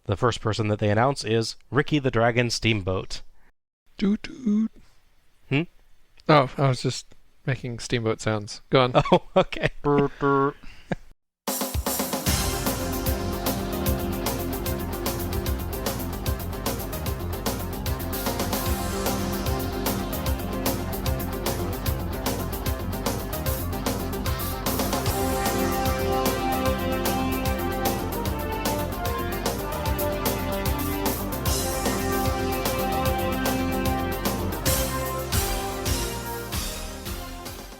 The first person that they announce is Ricky the Dragon Steamboat. Doot doot. Hmm? Oh, I was just making steamboat sounds. Go on. Oh, okay.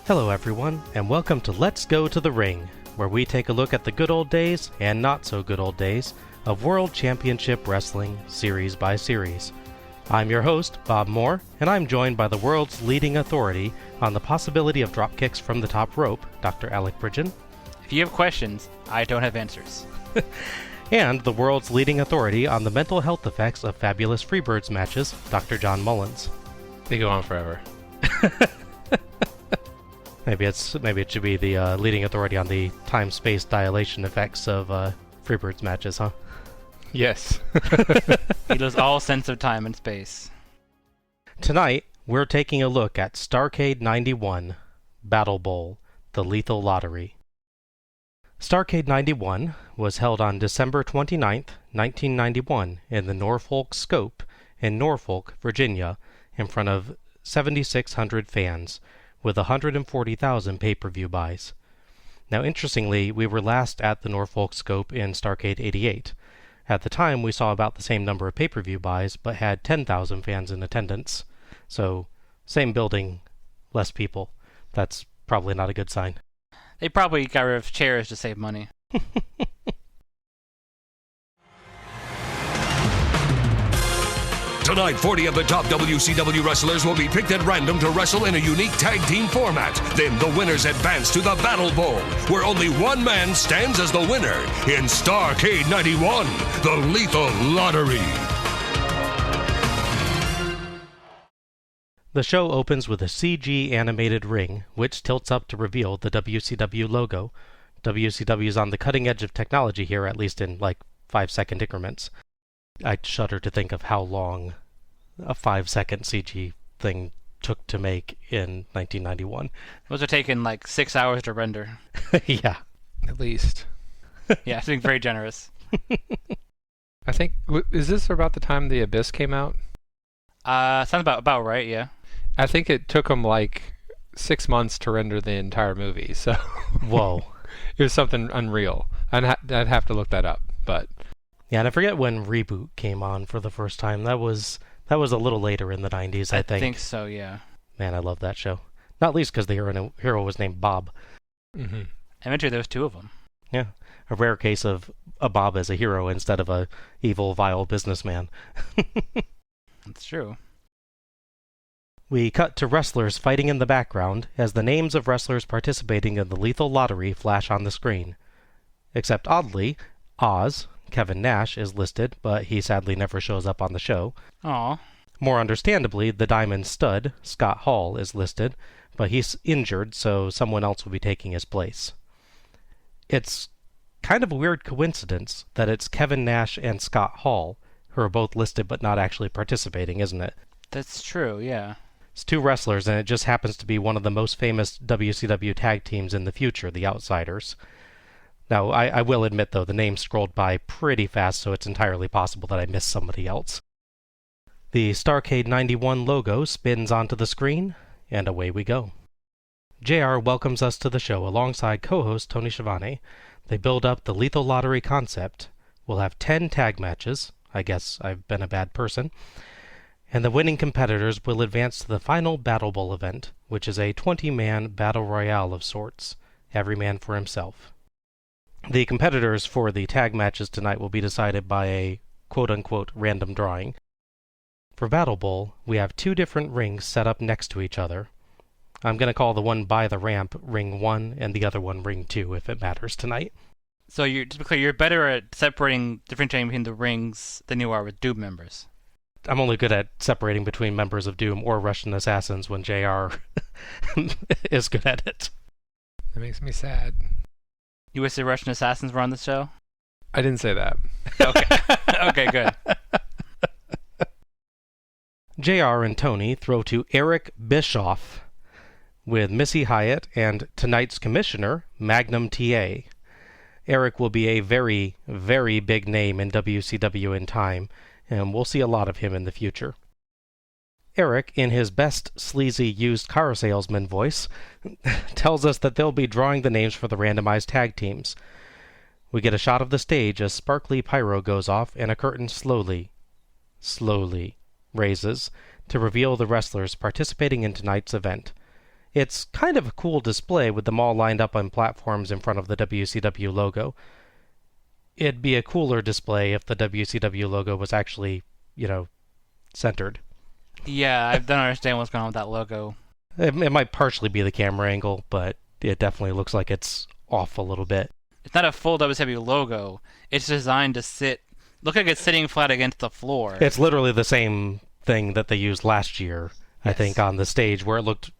Hello everyone, and welcome to Let's Go to the Ring, where we take a look at the good old days and not so good old days of World Championship Wrestling series by series. I'm your host, Bob Moore, and I'm joined by the world's leading authority on the possibility of dropkicks from the top rope, Dr. Alec Bridgen. If you have questions, I don't have answers. And the world's leading authority on the mental health effects of fabulous Freebirds matches, Dr. John Mullins. They go on forever. Maybe it should be the leading authority on the time-space dilation effects of Freebirds matches, huh? Yes. He loses all sense of time and space. Tonight, we're taking a look at Starrcade 91, Battlebowl, the Lethal Lottery. Starrcade 91 was held on December 29th, 1991 in the Norfolk Scope in Norfolk, Virginia, in front of 7,600 fans, with 140,000 pay-per-view buys. Now, interestingly, we were last at the Norfolk Scope in Starrcade 88. At the time, we saw about the same number of pay-per-view buys, but had 10,000 fans in attendance. So, same building, less people. That's probably not a good sign. They probably got rid of chairs to save money. Tonight, 40 of the top WCW wrestlers will be picked at random to wrestle in a unique tag team format. Then the winners advance to the Battlebowl, where only one man stands as the winner in Starrcade 91, the Lethal Lottery. The show opens with a CG animated ring, which tilts up to reveal the WCW logo. WCW is on the cutting edge of technology here, at least in 5-second increments. I shudder to think of how long a 5-second CG thing took to make in 1991. Those are taking 6 hours to render. Yeah. At least. Yeah, it's being very generous. I think, is this about the time The Abyss came out? Sounds about right, yeah. I think it took them 6 months to render the entire movie, so... Whoa. It was something unreal. I'd have to look that up, but... Yeah, and I forget when Reboot came on for the first time. That was a little later in the 90s, I think. I think so, yeah. Man, I love that show. Not least because the hero was named Bob. Mm-hmm. Eventually there was two of them. Yeah, a rare case of a Bob as a hero instead of a evil, vile businessman. That's true. We cut to wrestlers fighting in the background as the names of wrestlers participating in the Lethal Lottery flash on the screen. Except oddly, Oz, Kevin Nash, is listed, but he sadly never shows up on the show. Aw. More understandably, the Diamond Stud, Scott Hall, is listed, but he's injured, so someone else will be taking his place. It's kind of a weird coincidence that it's Kevin Nash and Scott Hall who are both listed but not actually participating, isn't it? That's true, yeah. It's two wrestlers, and it just happens to be one of the most famous WCW tag teams in the future, the Outsiders. Now, I will admit, though, the name scrolled by pretty fast, so it's entirely possible that I missed somebody else. The Starrcade 91 logo spins onto the screen, and away we go. JR welcomes us to the show alongside co-host Tony Schiavone. They build up the Lethal Lottery concept. We'll have 10 tag matches. I guess I've been a bad person. And the winning competitors will advance to the final Battlebowl event, which is a 20-man battle royale of sorts, every man for himself. The competitors for the tag matches tonight will be decided by a quote-unquote random drawing. For Battlebowl, we have 2 different rings set up next to each other. I'm going to call the one by the ramp Ring 1 and the other one Ring 2 if it matters tonight. So to be clear, you're better at differentiating between the rings than you are with Doom members. I'm only good at separating between members of Doom or Russian assassins when JR is good at it. That makes me sad. You wish the Russian assassins were on the show? I didn't say that. Okay. Okay, Okay, good. JR and Tony throw to Eric Bischoff with Missy Hyatt and tonight's commissioner, Magnum TA. Eric will be a very, very big name in WCW in time, and we'll see a lot of him in the future. Eric, in his best sleazy used car salesman voice, tells us that they'll be drawing the names for the randomized tag teams. We get a shot of the stage as sparkly pyro goes off and a curtain slowly raises to reveal the wrestlers participating in tonight's event. It's kind of a cool display with them all lined up on platforms in front of the WCW logo. It'd be a cooler display if the WCW logo was actually, centered. Yeah, I don't understand what's going on with that logo. It might partially be the camera angle, but it definitely looks like it's off a little bit. It's not a full WCW logo. It's designed to look like it's sitting flat against the floor. It's literally the same thing that they used last year, I think, on the stage, where it looked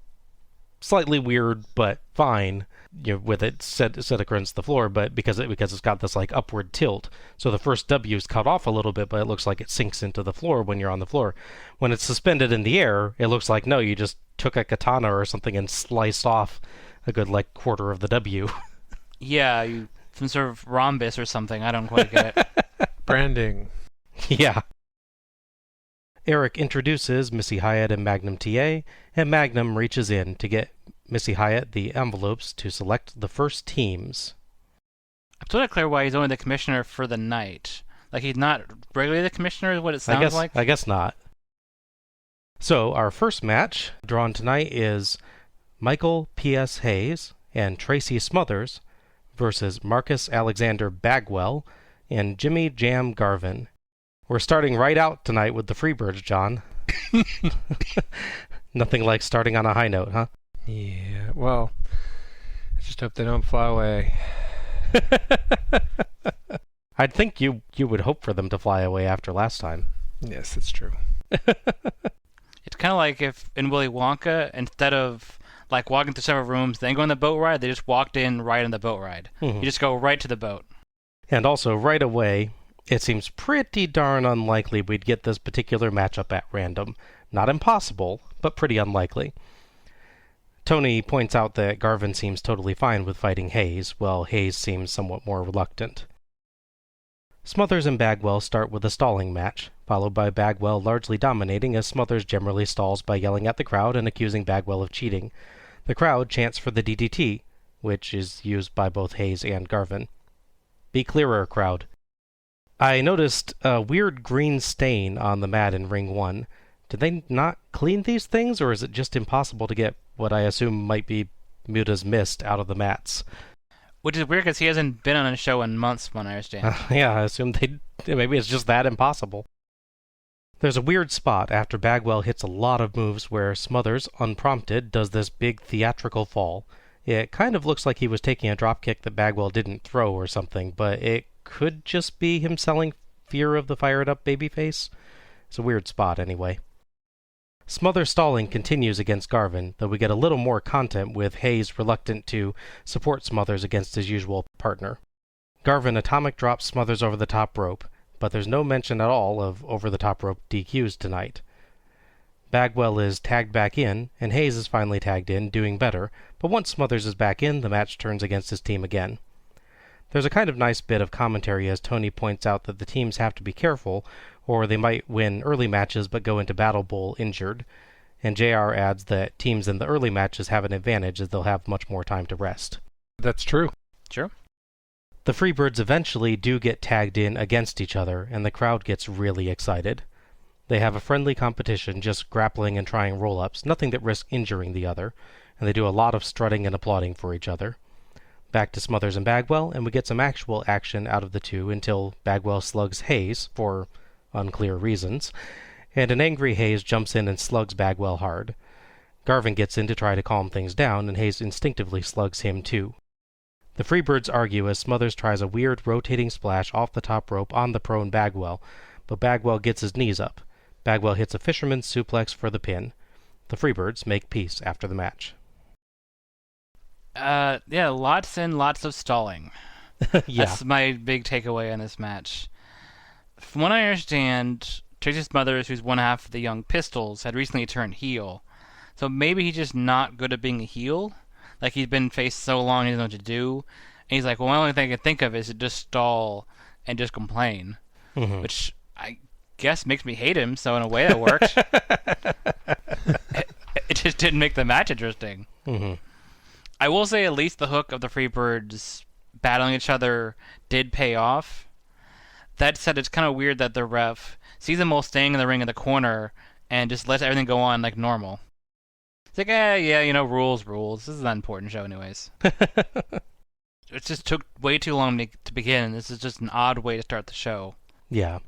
slightly weird, but fine, with it set against the floor, but because it's got this like upward tilt, so the first W is cut off a little bit, but it looks like it sinks into the floor when you're on the floor. When it's suspended in the air, it looks like, no, you just took a katana or something and sliced off a good quarter of the W. Yeah, some sort of rhombus or something. I don't quite get it. Branding. Yeah. Eric introduces Missy Hyatt and Magnum TA, and Magnum reaches in to get Missy Hyatt the envelopes to select the first teams. I'm still not clear why he's only the commissioner for the night. Like, he's not regularly the commissioner, is what it sounds like? I guess not. So, our first match drawn tonight is Michael P.S. Hayes and Tracy Smothers versus Marcus Alexander Bagwell and Jimmy Jam Garvin. We're starting right out tonight with the Freebirds, John. Nothing like starting on a high note, huh? Yeah, well, I just hope they don't fly away. I'd think you would hope for them to fly away after last time. Yes, that's true. It's kind of like if in Willy Wonka, instead of walking through several rooms, then go on the boat ride, they just walked in right on the boat ride. Mm-hmm. You just go right to the boat. And also, right away, it seems pretty darn unlikely we'd get this particular matchup at random. Not impossible, but pretty unlikely. Tony points out that Garvin seems totally fine with fighting Hayes, while Hayes seems somewhat more reluctant. Smothers and Bagwell start with a stalling match, followed by Bagwell largely dominating as Smothers generally stalls by yelling at the crowd and accusing Bagwell of cheating. The crowd chants for the DDT, which is used by both Hayes and Garvin. Be clearer, crowd. I noticed a weird green stain on the mat in Ring 1. Did they not clean these things, or is it just impossible to get what I assume might be Muta's mist out of the mats? Which is weird because he hasn't been on a show in months, from what I understand. Yeah, I assume maybe it's just that impossible. There's a weird spot after Bagwell hits a lot of moves where Smothers, unprompted, does this big theatrical fall. It kind of looks like he was taking a dropkick that Bagwell didn't throw or something, but it could just be him selling fear of the fired-up babyface. It's a weird spot, anyway. Smothers' stalling continues against Garvin, though we get a little more content with Hayes reluctant to support Smothers against his usual partner. Garvin atomic drops Smothers over the top rope, but there's no mention at all of over-the-top rope DQs tonight. Bagwell is tagged back in, and Hayes is finally tagged in, doing better, but once Smothers is back in, the match turns against his team again. There's a kind of nice bit of commentary as Tony points out that the teams have to be careful, or they might win early matches but go into Battlebowl injured, and JR adds that teams in the early matches have an advantage as they'll have much more time to rest. That's true. Sure. The Freebirds eventually do get tagged in against each other, and the crowd gets really excited. They have a friendly competition, just grappling and trying roll-ups, nothing that risks injuring the other, and they do a lot of strutting and applauding for each other. Back to Smothers and Bagwell, and we get some actual action out of the two until Bagwell slugs Hayes, for unclear reasons, and an angry Hayes jumps in and slugs Bagwell hard. Garvin gets in to try to calm things down, and Hayes instinctively slugs him too. The Freebirds argue as Smothers tries a weird rotating splash off the top rope on the prone Bagwell, but Bagwell gets his knees up. Bagwell hits a fisherman's suplex for the pin. The Freebirds make peace after the match. Yeah, lots and lots of stalling. Yeah. That's my big takeaway on this match. From what I understand, Tracy Smothers, who's one half of the Young Pistols, had recently turned heel. So maybe he's just not good at being a heel. Like, he's been faced so long, he doesn't know what to do. And he's like, well, the only thing I can think of is to just stall and just complain. Mm-hmm. Which I guess makes me hate him, so in a way that worked. It just didn't make the match interesting. Mm-hmm. I will say at least the hook of the Freebirds battling each other did pay off. That said, it's kind of weird that the ref sees them all staying in the ring in the corner and just lets everything go on like normal. It's like, yeah, rules. This is an important show anyways. It just took way too long to begin, and this is just an odd way to start the show. Yeah.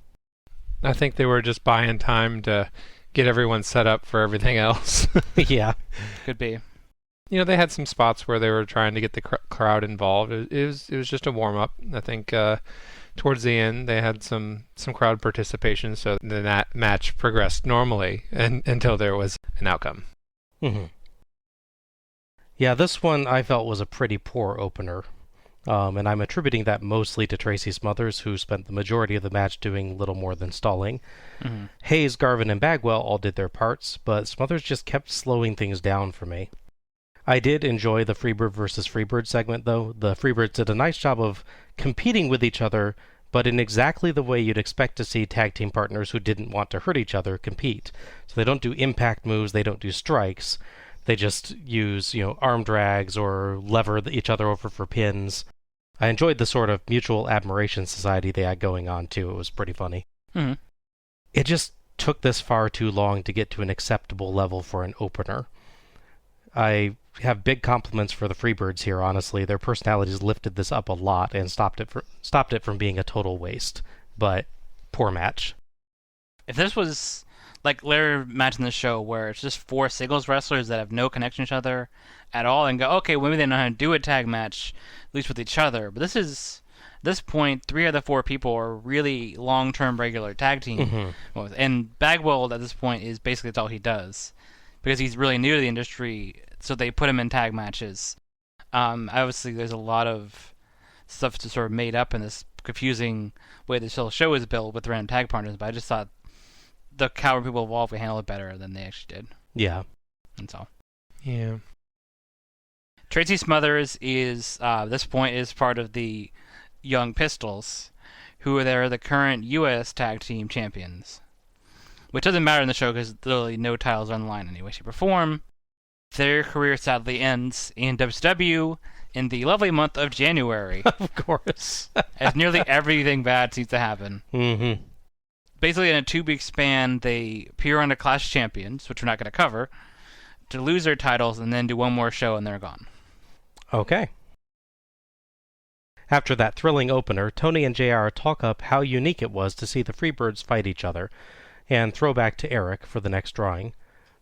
I think they were just buying time to get everyone set up for everything else. Yeah. Could be. They had some spots where they were trying to get the crowd involved. It was just a warm-up. I think towards the end they had some crowd participation, so that match progressed normally until there was an outcome. Mm-hmm. Yeah, this one I felt was a pretty poor opener. And I'm attributing that mostly to Tracy Smothers, who spent the majority of the match doing little more than stalling. Mm-hmm. Hayes, Garvin, and Bagwell all did their parts, but Smothers just kept slowing things down for me. I did enjoy the Freebird versus Freebird segment, though. The Freebirds did a nice job of competing with each other, but in exactly the way you'd expect to see tag team partners who didn't want to hurt each other compete. So they don't do impact moves, they don't do strikes. They just use, arm drags or lever each other over for pins. I enjoyed the sort of mutual admiration society they had going on, too. It was pretty funny. Mm-hmm. It just took this far too long to get to an acceptable level for an opener. I have big compliments for the Freebirds here, honestly. Their personalities lifted this up a lot and stopped it from being a total waste. But, poor match. If this was like later match in the show where it's just 4 singles wrestlers that have no connection to each other at all and go, okay, maybe they know how to do a tag match, at least with each other. But at this point, 3 of the 4 people are really long-term regular tag team. Mm-hmm. And Bagwell at this point is basically that's all he does. Because he's really new to the industry, so they put him in tag matches. Obviously, there's a lot of stuff to sort of made up in this confusing way this whole show is built with random tag partners, but I just thought the Coward people involved would handle it better than they actually did. Yeah. That's all. Yeah. Tracy Smothers is, at this point, is part of the Young Pistols, who are the current U.S. Tag Team Champions. Which doesn't matter in the show because literally no titles are on the line in any way, shape, or form. Their career sadly ends in WCW in the lovely month of January. Of course. As nearly everything bad seems to happen. Mm-hmm. Basically, in a 2-week span, they appear on the Clash Champions, which we're not going to cover, to lose their titles and then do one more show and they're gone. Okay. After that thrilling opener, Tony and JR talk up how unique it was to see the Freebirds fight each other, and throw back to Eric for the next drawing.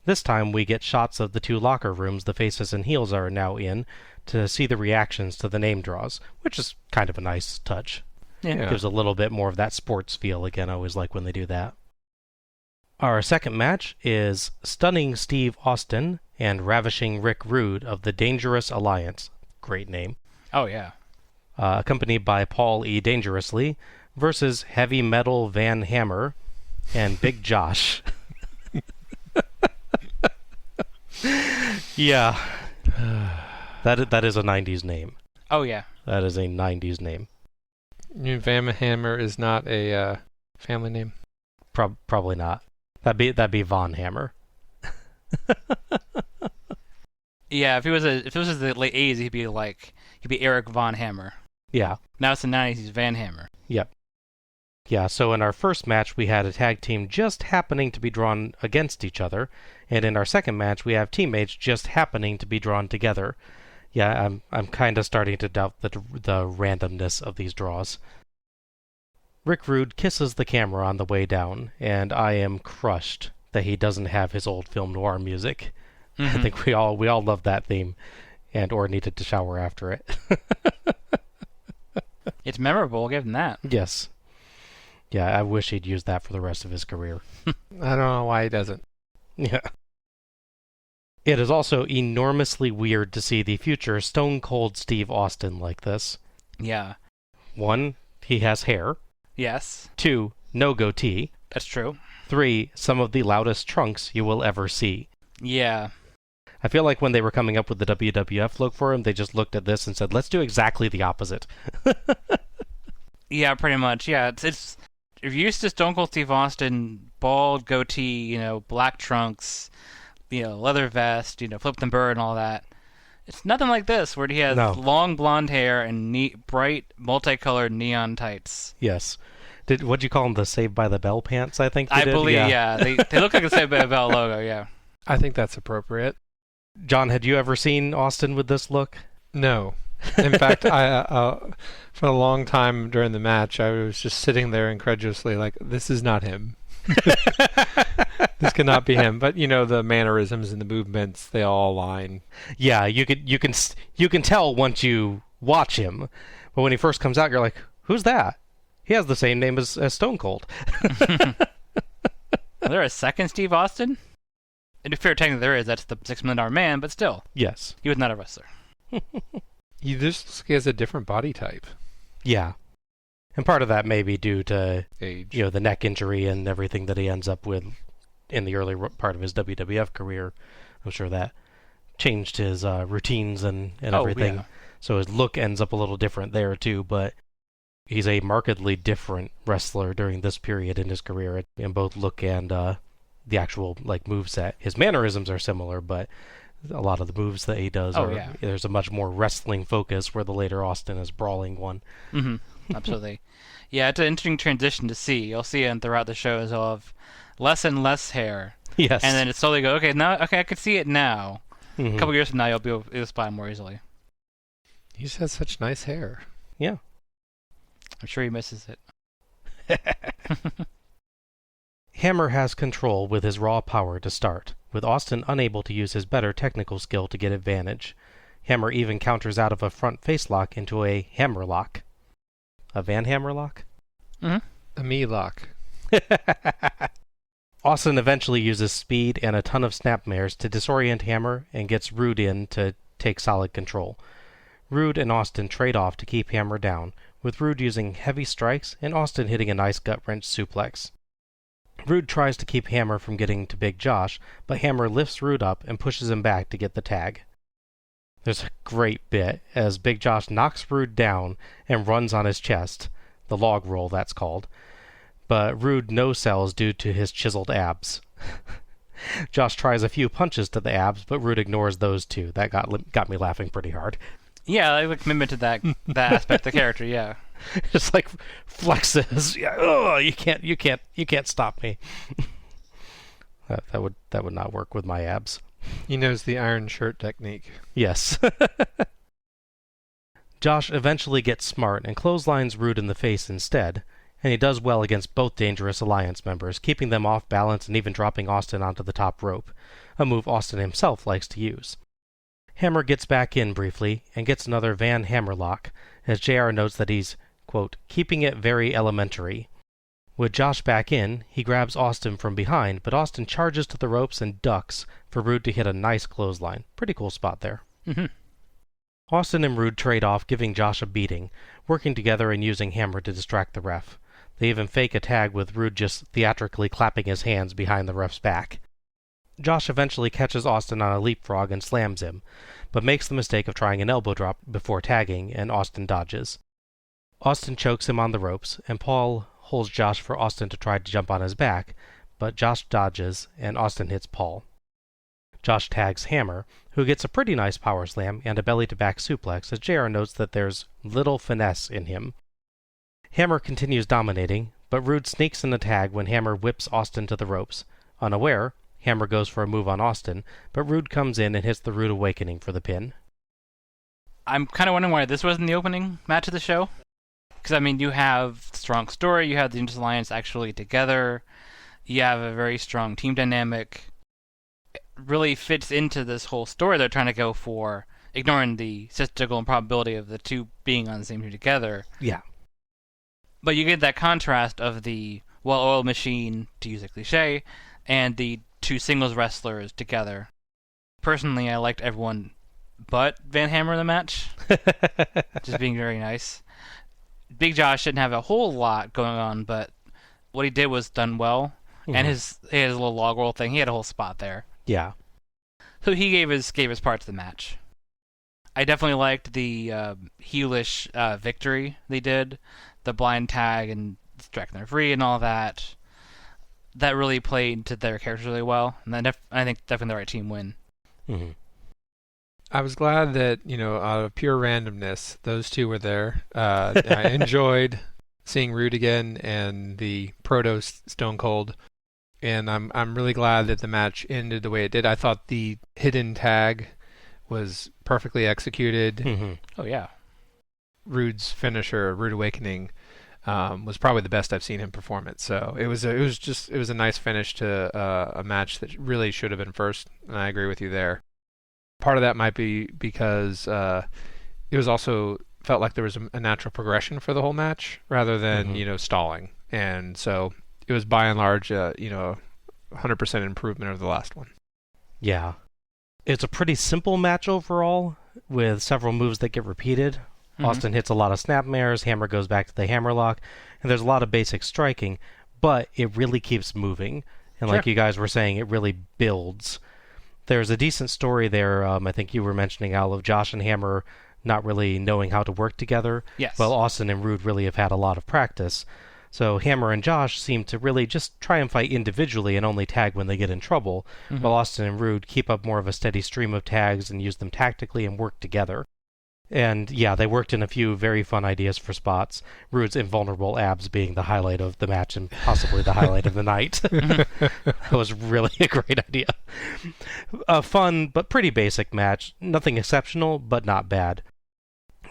This time we get shots of the 2 locker rooms the faces and heels are now in to see the reactions to the name draws, which is kind of a nice touch. Yeah. Gives a little bit more of that sports feel again. I always like when they do that. Our second match is Stunning Steve Austin and Ravishing Rick Rude of the Dangerous Alliance. Great name. Oh, yeah. Accompanied by Paul E. Dangerously versus Heavy Metal Van Hammer and Big Josh. Yeah. That is a 90s name. Oh, yeah. That is a 90s name. Van Hammer is not a family name? Probably not. That'd be Von Hammer. Yeah, if this was the late 80s, he'd be Eric Von Hammer. Yeah. Now it's the 90s, he's Van Hammer. Yep. Yeah, so in our first match, we had a tag team just happening to be drawn against each other, and in our second match, we have teammates just happening to be drawn together. Yeah, I'm kind of starting to doubt the randomness of these draws. Rick Rude kisses the camera on the way down, and I am crushed that he doesn't have his old film noir music. Mm-hmm. I think we all love that theme, or needed to shower after it. It's memorable, I'll give him that. Yes. Yeah, I wish he'd used that for the rest of his career. I don't know why he doesn't. Yeah. It is also enormously weird to see the future Stone Cold Steve Austin like this. Yeah. 1, he has hair. Yes. 2, no goatee. That's true. 3, some of the loudest trunks you will ever see. Yeah. I feel like when they were coming up with the WWF look for him, they just looked at this and said, let's do exactly the opposite. Yeah, pretty much. Yeah, it's if you're used to Stone Cold Steve Austin, bald goatee, black trunks, leather vest, flip the bird and all that. It's nothing like this, where he has long blonde hair and bright, multicolored neon tights. Yes. What'd you call them? The Saved by the Bell pants, I think I believe, yeah. They look like a Saved by the Bell logo, yeah. I think that's appropriate. John, had you ever seen Austin with this look? No. In fact, I for a long time during the match, I was just sitting there incredulously like, this is not him. This cannot be him. But, the mannerisms and the movements, they all align. Yeah, you can tell once you watch him. But when he first comes out, you're like, who's that? He has the same name as Stone Cold. Is there a second Steve Austin? To be fair, technically there is. That's the $6 Million Man, but still. Yes. He was not a wrestler. He just has a different body type. Yeah. And part of that may be due to age. The neck injury and everything that he ends up with in the early part of his WWF career. I'm sure that changed his routines and everything. Yeah. So his look ends up a little different there too, but he's a markedly different wrestler during this period in his career in both look and the actual moveset. His mannerisms are similar, but a lot of the moves that he does there's a much more wrestling focus, where the later Austin is brawling one. Mm-hmm. Absolutely. Yeah, it's an interesting transition to see. You'll see it throughout the shows of less and less hair. Yes. And then it slowly goes, I can see it now. Mm-hmm. A couple years from now, you'll be able to spot it more easily. He just has such nice hair. Yeah. I'm sure he misses it. Hammer has control with his raw power to start, with Austin unable to use his better technical skill to get advantage. Hammer even counters out of a front face lock into a hammer lock. A Van Hammer lock? Mm-hmm. A me lock. Austin eventually uses speed and a ton of snapmares to disorient Hammer and gets Rude in to take solid control. Rude and Austin trade off to keep Hammer down, with Rude using heavy strikes and Austin hitting a nice gut-wrench suplex. Rude tries to keep Hammer from getting to Big Josh, but Hammer lifts Rude up and pushes him back to get the tag. There's a great bit as Big Josh knocks Rude down and runs on his chest, the log roll that's called, but Rude no-sells due to his chiseled abs. Josh tries a few punches to the abs, but Rude ignores those too. That got me laughing pretty hard. Yeah, I commitment to that aspect of the character. Yeah, just flexes. Yeah, oh, you can't stop me. that would not work with my abs. He knows the iron shirt technique. Yes. Josh eventually gets smart and clotheslines Rude in the face instead, and he does well against both Dangerous Alliance members, keeping them off balance and even dropping Austin onto the top rope, a move Austin himself likes to use. Hammer gets back in briefly and gets another Van Hammer lock, as JR notes that he's, quote, keeping it very elementary. With Josh back in, he grabs Austin from behind, but Austin charges to the ropes and ducks for Rude to hit a nice clothesline. Pretty cool spot there. Mm-hmm. Austin and Rude trade off, giving Josh a beating, working together and using Hammer to distract the ref. They even fake a tag with Rude just theatrically clapping his hands behind the ref's back. Josh eventually catches Austin on a leapfrog and slams him, but makes the mistake of trying an elbow drop before tagging, and Austin dodges. Austin chokes him on the ropes, and Paul holds Josh for Austin to try to jump on his back, but Josh dodges, and Austin hits Paul. Josh tags Hammer, who gets a pretty nice power slam and a belly-to-back suplex, as JR notes that there's little finesse in him. Hammer continues dominating, but Rude sneaks in the tag when Hammer whips Austin to the ropes. Unaware, Hammer goes for a move on Austin, but Rude comes in and hits the Rude Awakening for the pin. I'm kind of wondering why this wasn't the opening match of the show. Because, you have strong story, you have the Dangerous Alliance actually together, you have a very strong team dynamic. It really fits into this whole story they're trying to go for, ignoring the statistical improbability of the two being on the same team together. Yeah. But you get that contrast of the well-oiled machine, to use a cliche, and the two singles wrestlers together. Personally, I liked everyone but Van Hammer in the match. Just being very nice. Big Josh didn't have a whole lot going on, but what he did was done well, and his little log roll thing, he had a whole spot there. Yeah. So he gave his part to the match. I definitely liked the heelish victory they did, the blind tag and distracting the referee and all that. That really played to their characters really well, and I think definitely the right team win. Mm-hmm. I was glad that, out of pure randomness, those two were there. I enjoyed seeing Rude again and the Proto Stone Cold, and I'm really glad that the match ended the way it did. I thought the hidden tag was perfectly executed. Mm-hmm. Oh yeah, Rude's finisher, Rude Awakening, was probably the best I've seen him perform it. So it was a nice finish to a match that really should have been first, and I agree with you there. Part of that might be because it was also felt like there was a natural progression for the whole match rather than stalling, and so it was by and large 100% improvement over the last one. Yeah. It's a pretty simple match overall, with several moves that get repeated. Mm-hmm. Austin hits a lot of snapmares, Hammer goes back to the hammerlock, and there's a lot of basic striking, but it really keeps moving. And like you guys were saying, it really builds. There's a decent story there, I think you were mentioning, Al, of Josh and Hammer not really knowing how to work together. Yes. Well, Austin and Rude really have had a lot of practice. So Hammer and Josh seem to really just try and fight individually and only tag when they get in trouble, while Austin and Rude keep up more of a steady stream of tags and use them tactically and work together. And yeah, they worked in a few very fun ideas for spots, Rude's invulnerable abs being the highlight of the match and possibly the highlight of the night. That was really a great idea. A fun but pretty basic match, nothing exceptional, but not bad.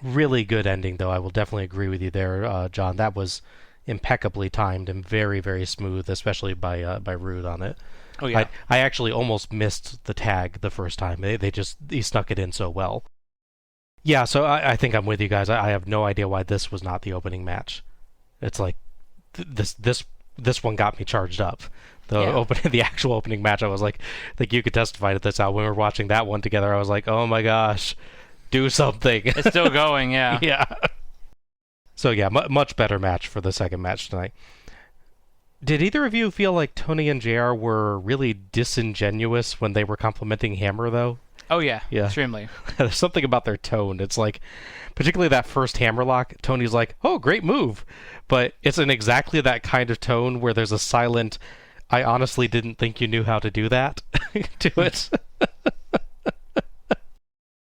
Really good ending, though. I will definitely agree with you there, John. That was impeccably timed and very, very smooth, especially by Rude on it. Oh yeah. I actually almost missed the tag the first time. He snuck it in so well. Yeah, so I think I'm with you guys. I have no idea why this was not the opening match. It's like this one got me charged up. The actual opening match, I was like, I think you could testify to this out when we were watching that one together. I was like, oh my gosh, do something. It's still going, yeah. Yeah. So yeah, much better match for the second match tonight. Did either of you feel like Tony and JR were really disingenuous when they were complimenting Hammer, though? Oh yeah, extremely. There's something about their tone. It's like, particularly that first hammerlock, Tony's like, oh, great move. But it's in exactly that kind of tone where there's a silent, I honestly didn't think you knew how to do that to it.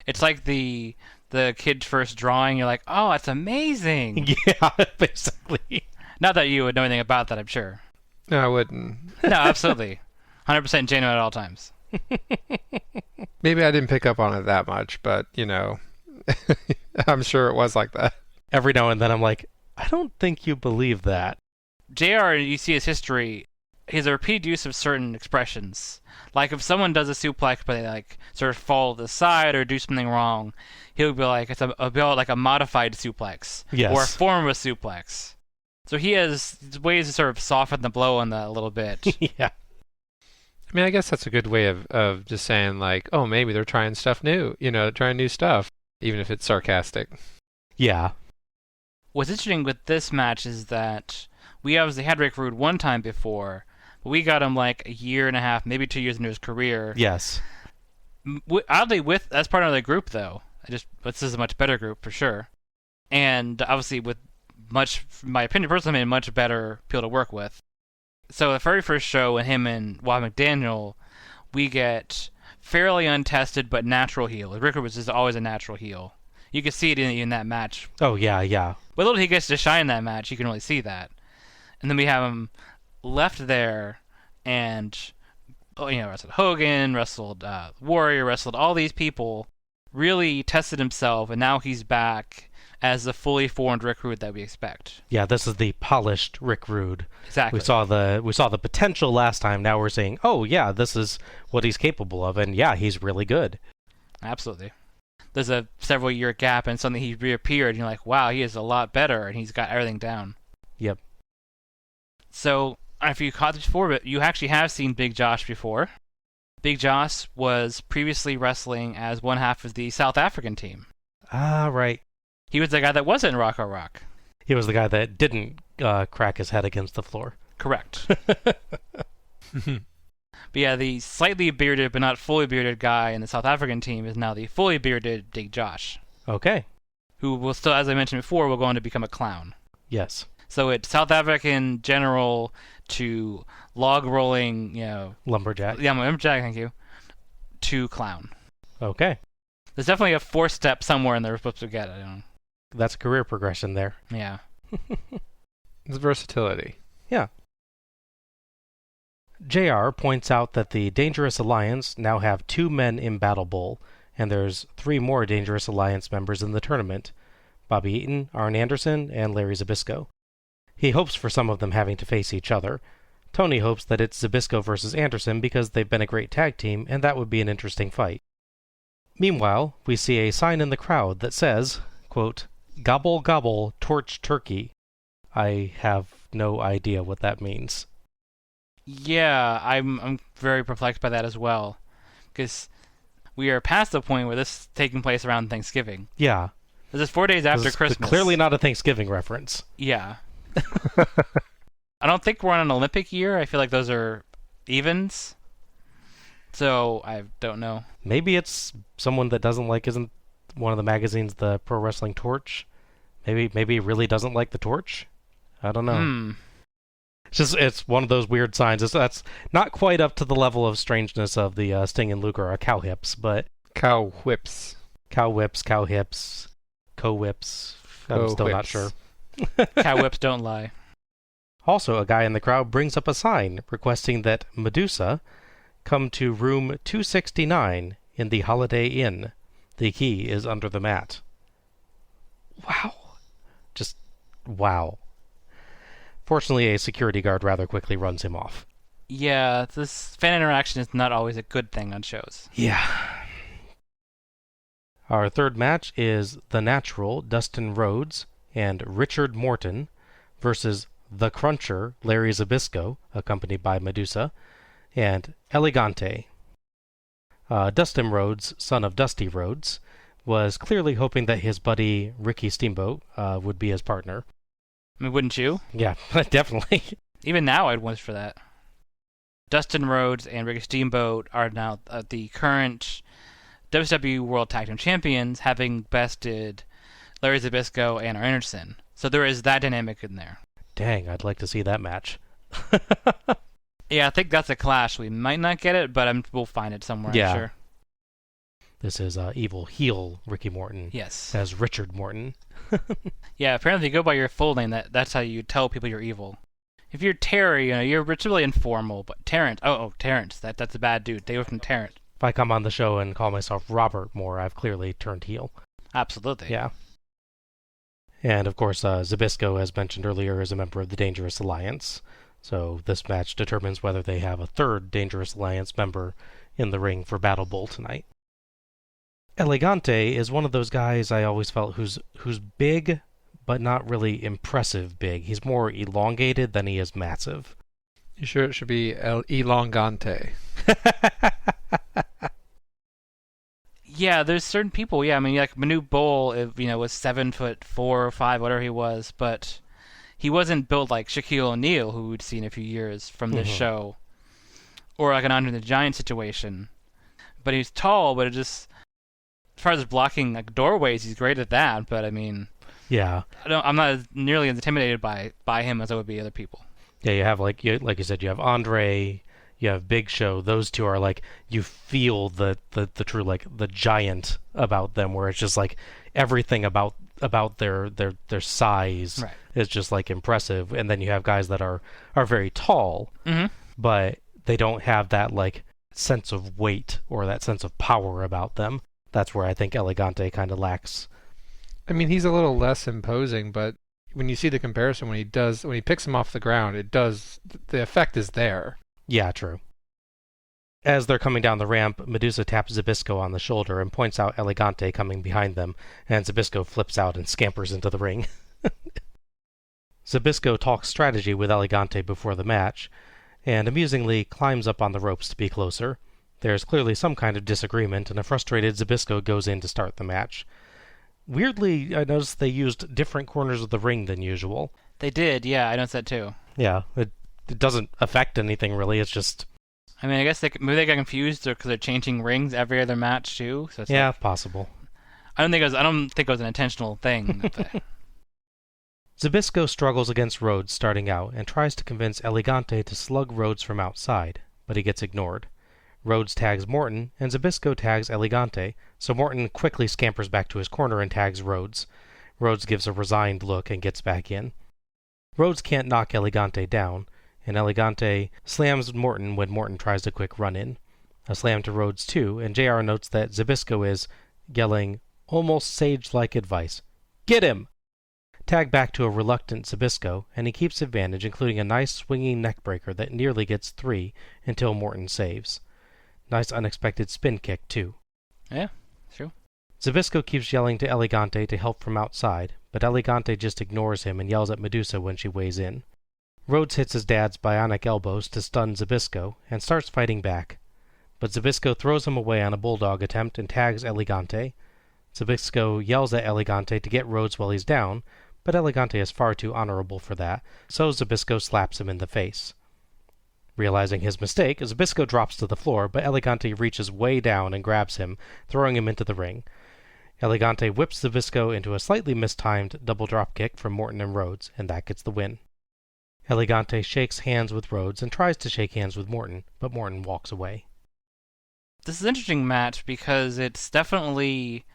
It's like the kid's first drawing, you're like, oh, that's amazing. Yeah, basically. Not that you would know anything about that, I'm sure. No, I wouldn't. No, absolutely. 100% genuine at all times. Maybe I didn't pick up on it that much, but, I'm sure it was like that. Every now and then I'm like, I don't think you believe that. JR, you see his history, he has a repeated use of certain expressions. Like if someone does a suplex, but they sort of fall to the side or do something wrong, he'll be like, it's like a modified suplex. Yes. Or a form of a suplex. So he has ways to sort of soften the blow on that a little bit. Yeah. I mean, I guess that's a good way of just saying, like, oh, maybe they're trying stuff new, trying new stuff, even if it's sarcastic. Yeah. What's interesting with this match is that we obviously had Rick Rude one time before, but we got him like a year and a half, maybe 2 years into his career. Yes. Oddly, as part of the group, though. This is a much better group, for sure. And obviously with much, in my opinion, personally, made much better people to work with. So the very first show with him and Wad McDaniel, we get fairly untested but natural heel. Rick was just always a natural heel. You can see it in that match. Oh, yeah, yeah. But little he gets to shine in that match, you can really see that. And then we have him left there and, wrestled Hogan, wrestled Warrior, wrestled all these people, really tested himself, and now he's back as the fully formed Rick Rude that we expect. Yeah, this is the polished Rick Rude. Exactly. We saw the potential last time. Now we're saying, oh yeah, this is what he's capable of, and yeah, he's really good. Absolutely. There's a several year gap, and suddenly he reappeared, and you're like, wow, he is a lot better, and he's got everything down. Yep. So, if you caught this before, but you actually have seen Big Josh before. Big Josh was previously wrestling as one half of the South African team. Ah, right. He was the guy that wasn't in Rock. He was the guy that didn't crack his head against the floor. Correct. But yeah, the slightly bearded but not fully bearded guy in the South African team is now the fully bearded Big Josh. Okay. Who will still, as I mentioned before, will go on to become a clown. Yes. So it's South African general to log rolling, Lumberjack. Yeah, lumberjack, thank you, to clown. Okay. There's definitely a 4-step somewhere in there we're supposed to get. I don't know. That's a career progression there. Yeah. It's versatility. Yeah. JR points out that the Dangerous Alliance now have 2 men in Battlebowl, and there's 3 more Dangerous Alliance members in the tournament: Bobby Eaton, Arn Anderson, and Larry Zbyszko. He hopes for some of them having to face each other. Tony hopes that it's Zbyszko versus Anderson because they've been a great tag team, and that would be an interesting fight. Meanwhile, we see a sign in the crowd that says, quote, "Gobble gobble, torch turkey." I have no idea what that means. Yeah, I'm very perplexed by that as well, because we are past the point where this is taking place around Thanksgiving. Yeah. This is 4 days after This is Christmas. clearly not a Thanksgiving reference. Yeah. I don't think we're on an Olympic year. I feel like those are evens. So, I don't know. Maybe it's someone that isn't one of the magazines the Pro Wrestling Torch. Maybe he really doesn't like the Torch. I don't know. It's one of those weird signs. That's not quite up to the level of strangeness of the Sting and Luger cow hips, but Cow whips. Cow whips, cow hips, co-whips. I'm still not sure. Cow whips don't lie. Also, a guy in the crowd brings up a sign requesting that Medusa come to room 269 in the Holiday Inn. The key is under the mat. Wow. Just wow. Fortunately, a security guard rather quickly runs him off. Yeah, this fan interaction is not always a good thing on shows. Yeah. Our third match is The Natural, Dustin Rhodes, and Richard Morton versus The Cruncher, Larry Zbyszko, accompanied by Medusa, and Elegante. Dustin Rhodes, son of Dusty Rhodes, was clearly hoping that his buddy Ricky Steamboat would be his partner. I mean, wouldn't you? Yeah, definitely. Even now, I'd wish for that. Dustin Rhodes and Ricky Steamboat are now the current WWE World Tag Team Champions, having bested Larry Zbyszko and Arn Anderson. So there is that dynamic in there. Dang, I'd like to see that match. Yeah, I think that's a clash. We might not get it, but we'll find it somewhere, Yeah. I'm sure. This is evil heel Ricky Morton. Yes. As Richard Morton. Yeah, apparently if you go by your full name, that's how you tell people you're evil. If you're Terry, it's really informal, but Terrence, Terrence, that's a bad dude. Stay away from Terrence. If I come on the show and call myself Robert Moore, I've clearly turned heel. Absolutely. Yeah. And of course, Zbyszko, as mentioned earlier, is a member of the Dangerous Alliance. So this match determines whether they have a third Dangerous Alliance member in the ring for Battlebowl tonight. Elegante is one of those guys I always felt who's big, but not really impressive big. He's more elongated than he is massive. You sure it should be elongante? Yeah, there's certain people. Yeah, I mean, like Manu Bowl, was 7'4" or 5", whatever he was, but he wasn't built like Shaquille O'Neal, who we'd seen a few years from this show, or like an Andre the Giant situation. But he's tall, but it just, as far as blocking like doorways, he's great at that. But I mean, yeah, I'm not nearly as intimidated by him as I would be other people. Yeah, you have like you said, you have Andre, you have Big Show. Those two are like, you feel the true like the giant about them, where it's just like everything about their size is just like impressive. And then you have guys that are very tall, but they don't have that like sense of weight or that sense of power about them. That's where I think Elegante kind of lacks. I mean, he's a little less imposing, but when you see the comparison, when he picks him off the ground, the effect is there. Yeah, true. As they're coming down the ramp, Medusa taps Zbyszko on the shoulder and points out Elegante coming behind them, and Zbyszko flips out and scampers into the ring. Zbyszko talks strategy with Elegante before the match, and amusingly climbs up on the ropes to be closer. There's clearly some kind of disagreement, and a frustrated Zbyszko goes in to start the match. Weirdly, I noticed they used different corners of the ring than usual. They did, yeah, I noticed that too. Yeah, it it doesn't affect anything really. It's just... I mean, I guess maybe they got confused because they're changing rings every other match too. So it's yeah, like, possible. I don't think it was an intentional thing. Zbyszko struggles against Rhodes starting out and tries to convince Elegante to slug Rhodes from outside, but he gets ignored. Rhodes tags Morton, and Zbyszko tags Elegante, so Morton quickly scampers back to his corner and tags Rhodes. Rhodes gives a resigned look and gets back in. Rhodes can't knock Elegante down, and Elegante slams Morton when Morton tries a quick run-in. A slam to Rhodes too, and JR notes that Zbyszko is yelling, almost sage-like advice. Get him! Tag back to a reluctant Zbyszko, and he keeps advantage, including a nice swinging neckbreaker that nearly gets 3 until Morton saves. Nice unexpected spin kick, too. Yeah, true. Zbyszko keeps yelling to Elegante to help from outside, but Elegante just ignores him and yells at Medusa when she weighs in. Rhodes hits his dad's bionic elbows to stun Zbyszko, and starts fighting back. But Zbyszko throws him away on a bulldog attempt and tags Elegante. Zbyszko yells at Elegante to get Rhodes while he's down, but Elegante is far too honorable for that, so Zbyszko slaps him in the face. Realizing his mistake, Zbyszko drops to the floor, but Elegante reaches way down and grabs him, throwing him into the ring. Elegante whips Zbyszko into a slightly mistimed double drop kick from Morton and Rhodes, and that gets the win. Elegante shakes hands with Rhodes and tries to shake hands with Morton, but Morton walks away. This is an interesting match because it's definitely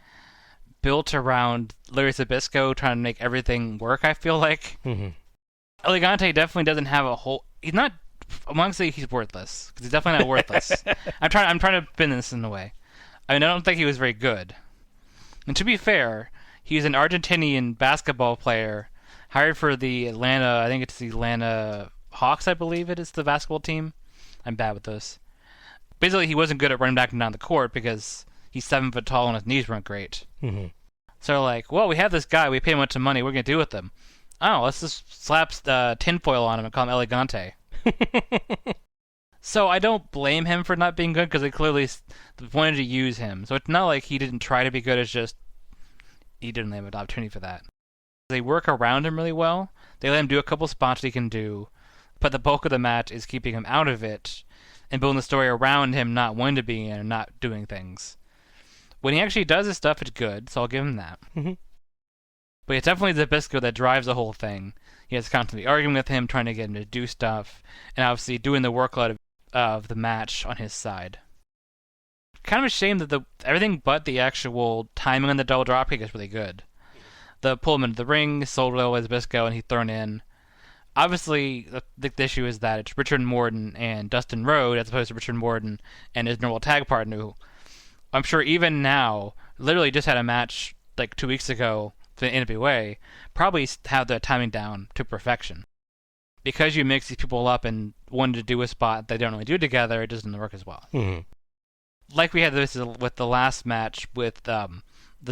built around Larry Zbyszko trying to make everything work, I feel like. Mm-hmm. Elegante definitely doesn't have a whole... He's not... I'm not going to say he's worthless, because he's definitely not worthless. I'm trying to pin this in a way. I mean, I don't think he was very good. And to be fair, he's an Argentinian basketball player hired for the Atlanta... I think it's the Atlanta Hawks, I believe it is, the basketball team. I'm bad with those. Basically, he wasn't good at running back and down the court because he's 7 foot tall and his knees weren't great. Mm-hmm. So they're like, well, we have this guy, we pay him a bunch of money, what are we going to do with him? Oh, let's just slap tinfoil on him and call him Elegante. So I don't blame him for not being good because they clearly wanted to use him. So it's not like he didn't try to be good, it's just he didn't have an opportunity for that. They work around him really well. They let him do a couple spots he can do, but the bulk of the match is keeping him out of it and building the story around him not wanting to be in and not doing things. When he actually does his stuff, it's good, so I'll give him that. Mm-hmm. But it's definitely Zbyszko that drives the whole thing. He has constantly arguing with him, trying to get him to do stuff, and obviously doing the workload of the match on his side. Kind of a shame that everything but the actual timing on the double dropkick is really good. The pull him into the ring, solo as Zbyszko, and he's thrown in. Obviously, the issue is that it's Richard Morton and Dustin Rhodes as opposed to Richard Morton and his normal tag partner, who I'm sure even now, literally just had a match like 2 weeks ago for the NWA, probably have the timing down to perfection. Because you mix these people up and wanted to do a spot they don't really do together, it doesn't work as well. Mm-hmm. Like we had this with the last match with the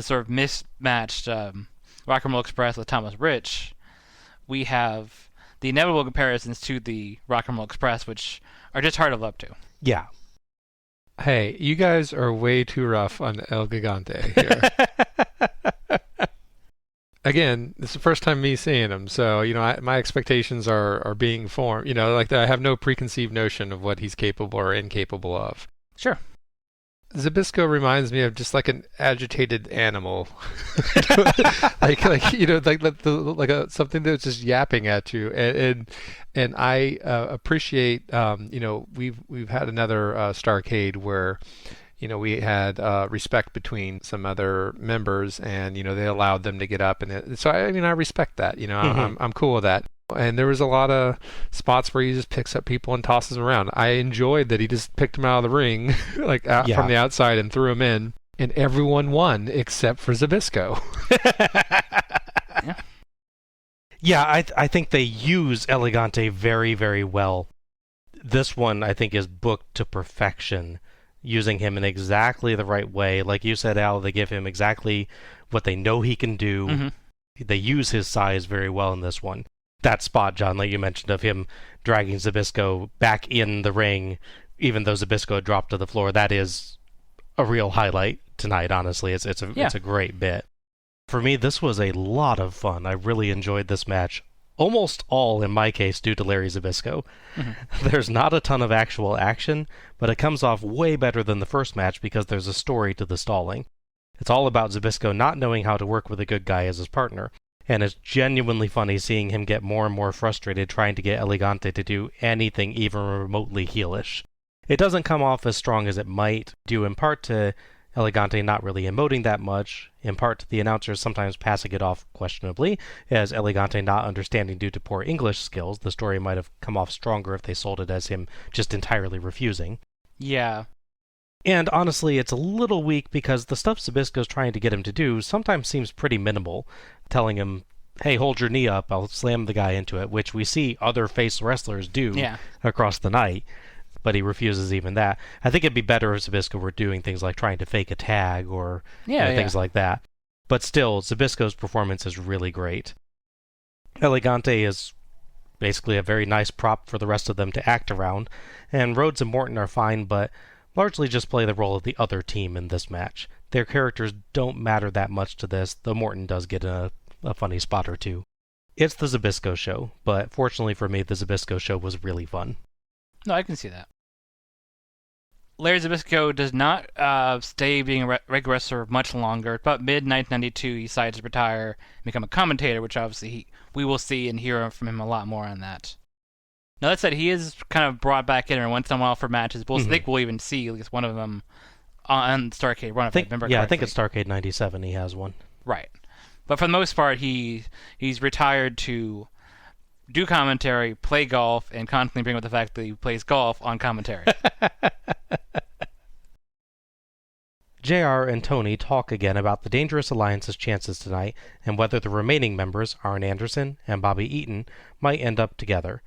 sort of mismatched Rock and Roll Express with Thomas Rich, we have the inevitable comparisons to the Rock and Roll Express, which are just hard to live up to. Yeah. Hey, you guys are way too rough on El Gigante here. Again, this is the first time me seeing him, so my expectations are being formed. Like I have no preconceived notion of what he's capable or incapable of. Sure. Zbyszko reminds me of just like an agitated animal, like something that's just yapping at you, and I appreciate we've had another Starrcade where we had respect between some other members, and they allowed them to get up, and so I respect that. Mm-hmm. I'm cool with that. And there was a lot of spots where he just picks up people and tosses them around. I enjoyed that he just picked them out of the ring, from the outside, and threw them in. And everyone won except for Zbyszko. Yeah, I think they use Elegante very, very well. This one, I think, is booked to perfection, using him in exactly the right way. Like you said, Al, they give him exactly what they know he can do. Mm-hmm. They use his size very well in this one. That spot, John, like you mentioned, of him dragging Zbyszko back in the ring, even though Zbyszko had dropped to the floor, that is a real highlight tonight, honestly. It's a great bit. For me, this was a lot of fun. I really enjoyed this match Almost all, in my case, due to Larry Zbyszko. There's not a ton of actual action, but it comes off way better than the first match because there's a story to the stalling. It's all about Zbyszko not knowing how to work with a good guy as his partner, and it's genuinely funny seeing him get more and more frustrated trying to get Elegante to do anything even remotely heelish. It doesn't come off as strong as it might, due in part to Elegante not really emoting that much, in part to the announcers sometimes passing it off questionably, as Elegante not understanding due to poor English skills. The story might have come off stronger if they sold it as him just entirely refusing. Yeah. And honestly, it's a little weak because the stuff Zbyszko's trying to get him to do sometimes seems pretty minimal, telling him, hey, hold your knee up, I'll slam the guy into it, which we see other face wrestlers do across the night. But he refuses even that. I think it'd be better if Zbyszko were doing things like trying to fake a tag or things like that. But still, Zbyszko's performance is really great. Elegante is basically a very nice prop for the rest of them to act around, and Rhodes and Morton are fine, but largely just play the role of the other team in this match. Their characters don't matter that much to this, though Morton does get a funny spot or two. It's the Zbyszko show, but fortunately for me, the Zbyszko show was really fun. No, I can see that. Larry Zbyszko does not stay being a regular wrestler much longer. About mid-1992, he decides to retire and become a commentator, which obviously we will see and hear from him a lot more on that. Now, that said, he is kind of brought back in every once in a while for matches. I think we'll even see at least one of them on Starrcade run, if I remember correctly. I think it's Starrcade 97 he has one. Right. But for the most part, he's retired to do commentary, play golf, and constantly bring up the fact that he plays golf on commentary. JR and Tony talk again about the Dangerous Alliance's chances tonight and whether the remaining members, Arn Anderson and Bobby Eaton, might end up together.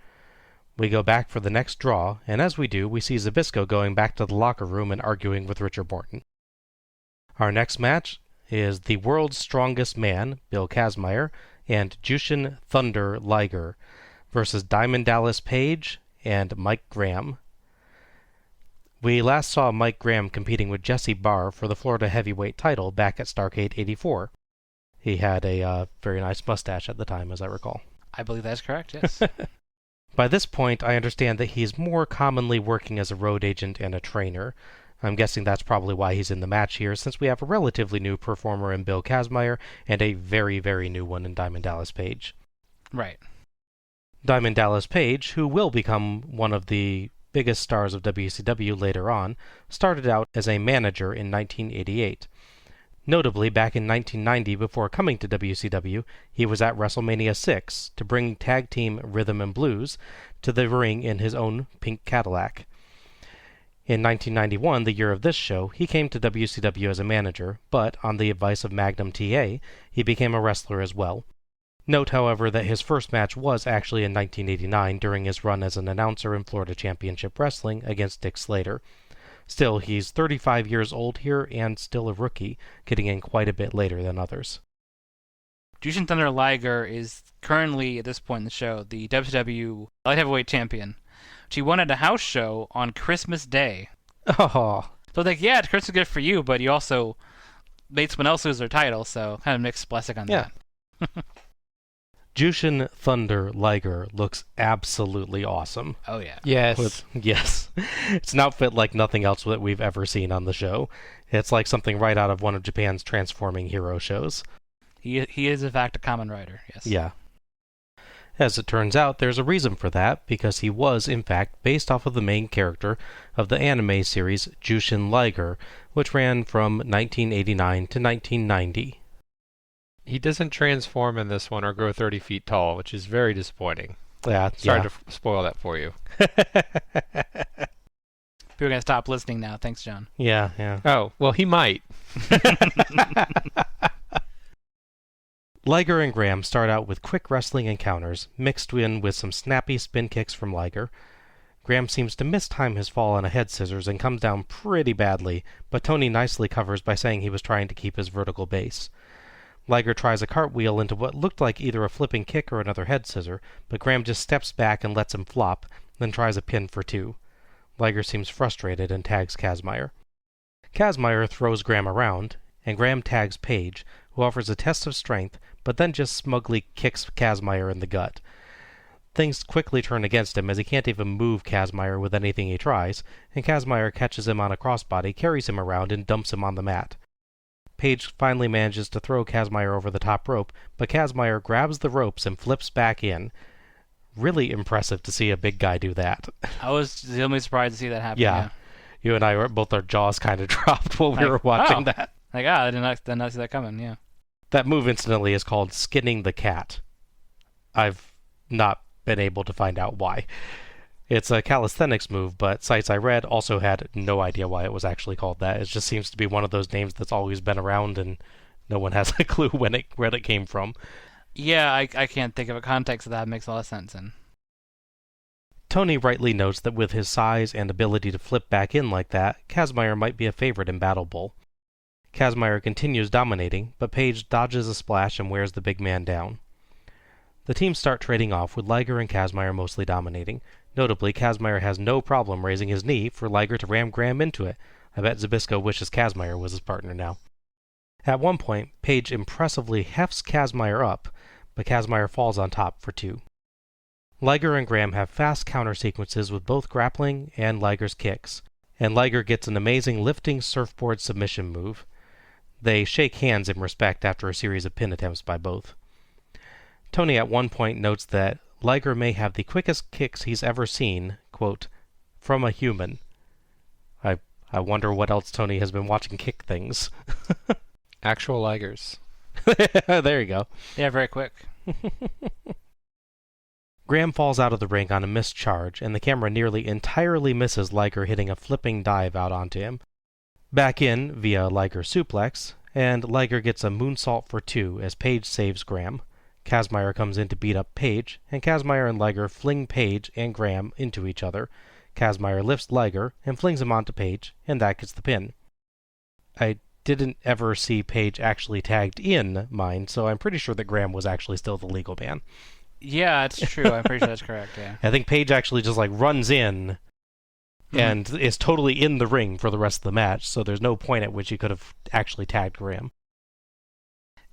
We go back for the next draw, and as we do, we see Zbyszko going back to the locker room and arguing with Richard Morton. Our next match is the World's Strongest Man, Bill Kazmaier, and Jushin Thunder Liger versus Diamond Dallas Page and Mike Graham. We last saw Mike Graham competing with Jesse Barr for the Florida Heavyweight title back at Starrcade 84. He had a very nice mustache at the time, as I recall. I believe that's correct, yes. By this point, I understand that he's more commonly working as a road agent and a trainer. I'm guessing that's probably why he's in the match here, since we have a relatively new performer in Bill Kazmaier and a very, very new one in Diamond Dallas Page. Right. Diamond Dallas Page, who will become one of the biggest stars of WCW later on, started out as a manager in 1988. Notably, back in 1990, before coming to WCW, he was at WrestleMania 6 to bring tag team Rhythm and Blues to the ring in his own pink Cadillac. In 1991, the year of this show, he came to WCW as a manager, but, on the advice of Magnum TA, he became a wrestler as well. Note, however, that his first match was actually in 1989 during his run as an announcer in Florida Championship Wrestling against Dick Slater. Still, he's 35 years old here and still a rookie, getting in quite a bit later than others. Jushin Thunder Liger is currently, at this point in the show, the WCW Light Heavyweight Champion. He won at a house show on Christmas Day. Oh. So yeah, it's Christmas gift for you, but you also made someone else lose their title, so kind of mixed blessing on that. Jushin Thunder Liger looks absolutely awesome. Oh, yeah. Yes. Yes. It's an outfit like nothing else that we've ever seen on the show. It's like something right out of one of Japan's transforming hero shows. He is, in fact, a Kamen Rider, yes. Yeah. As it turns out, there's a reason for that, because he was, in fact, based off of the main character of the anime series Jushin Liger, which ran from 1989 to 1990. He doesn't transform in this one or grow 30 feet tall, which is very disappointing. Sorry to spoil that for you. People are going to stop listening now. Thanks, John. Yeah. Oh, well, he might. Liger and Graham start out with quick wrestling encounters, mixed in with some snappy spin kicks from Liger. Graham seems to mistime his fall on a head scissors and comes down pretty badly, but Tony nicely covers by saying he was trying to keep his vertical base. Liger tries a cartwheel into what looked like either a flipping kick or another head scissor, but Graham just steps back and lets him flop, then tries a pin for two. Liger seems frustrated and tags Kazmaier. Kazmaier throws Graham around, and Graham tags Page, who offers a test of strength, but then just smugly kicks Kazmaier in the gut. Things quickly turn against him as he can't even move Kazmaier with anything he tries, and Kazmaier catches him on a crossbody, carries him around, and dumps him on the mat. Page finally manages to throw Kazmaier over the top rope, but Kazmaier grabs the ropes and flips back in. Really impressive to see a big guy do that. I was genuinely surprised to see that happen. Yeah. You and I were both, our jaws kind of dropped while we were watching that. Like, I did not see that coming, yeah. That move incidentally is called skinning the cat. I've not been able to find out why. It's a calisthenics move, but sites I read also had no idea why it was actually called that. It just seems to be one of those names that's always been around and no one has a clue where it came from. Yeah, I can't think of a context that makes a lot of sense in. Tony rightly notes that with his size and ability to flip back in like that, Kazmaier might be a favorite in Battlebowl. Kazmaier continues dominating, but Page dodges a splash and wears the big man down. The teams start trading off, with Liger and Kazmaier mostly dominating. Notably, Kazmaier has no problem raising his knee for Liger to ram Graham into it. I bet Zbyszko wishes Kazmaier was his partner now. At one point, Page impressively hefts Kazmaier up, but Kazmaier falls on top for 2. Liger and Graham have fast counter sequences with both grappling and Liger's kicks, and Liger gets an amazing lifting surfboard submission move. They shake hands in respect after a series of pin attempts by both. Tony at one point notes that Liger may have the quickest kicks he's ever seen, quote, from a human. I wonder what else Tony has been watching kick things. Actual Ligers. There you go. Yeah, very quick. Graham falls out of the ring on a missed charge, and the camera nearly entirely misses Liger hitting a flipping dive out onto him. Back in via Liger suplex, and Liger gets a moonsault for 2 as Page saves Graham. Kazmaier comes in to beat up Page, and Kazmaier and Liger fling Page and Graham into each other. Kazmaier lifts Liger and flings him onto Page, and that gets the pin. I didn't ever see Page actually tagged in mine, so I'm pretty sure that Graham was actually still the legal man. Yeah, it's true. I'm pretty sure that's correct, yeah. I think Page actually just runs in and is totally in the ring for the rest of the match, so there's no point at which he could have actually tagged Graham.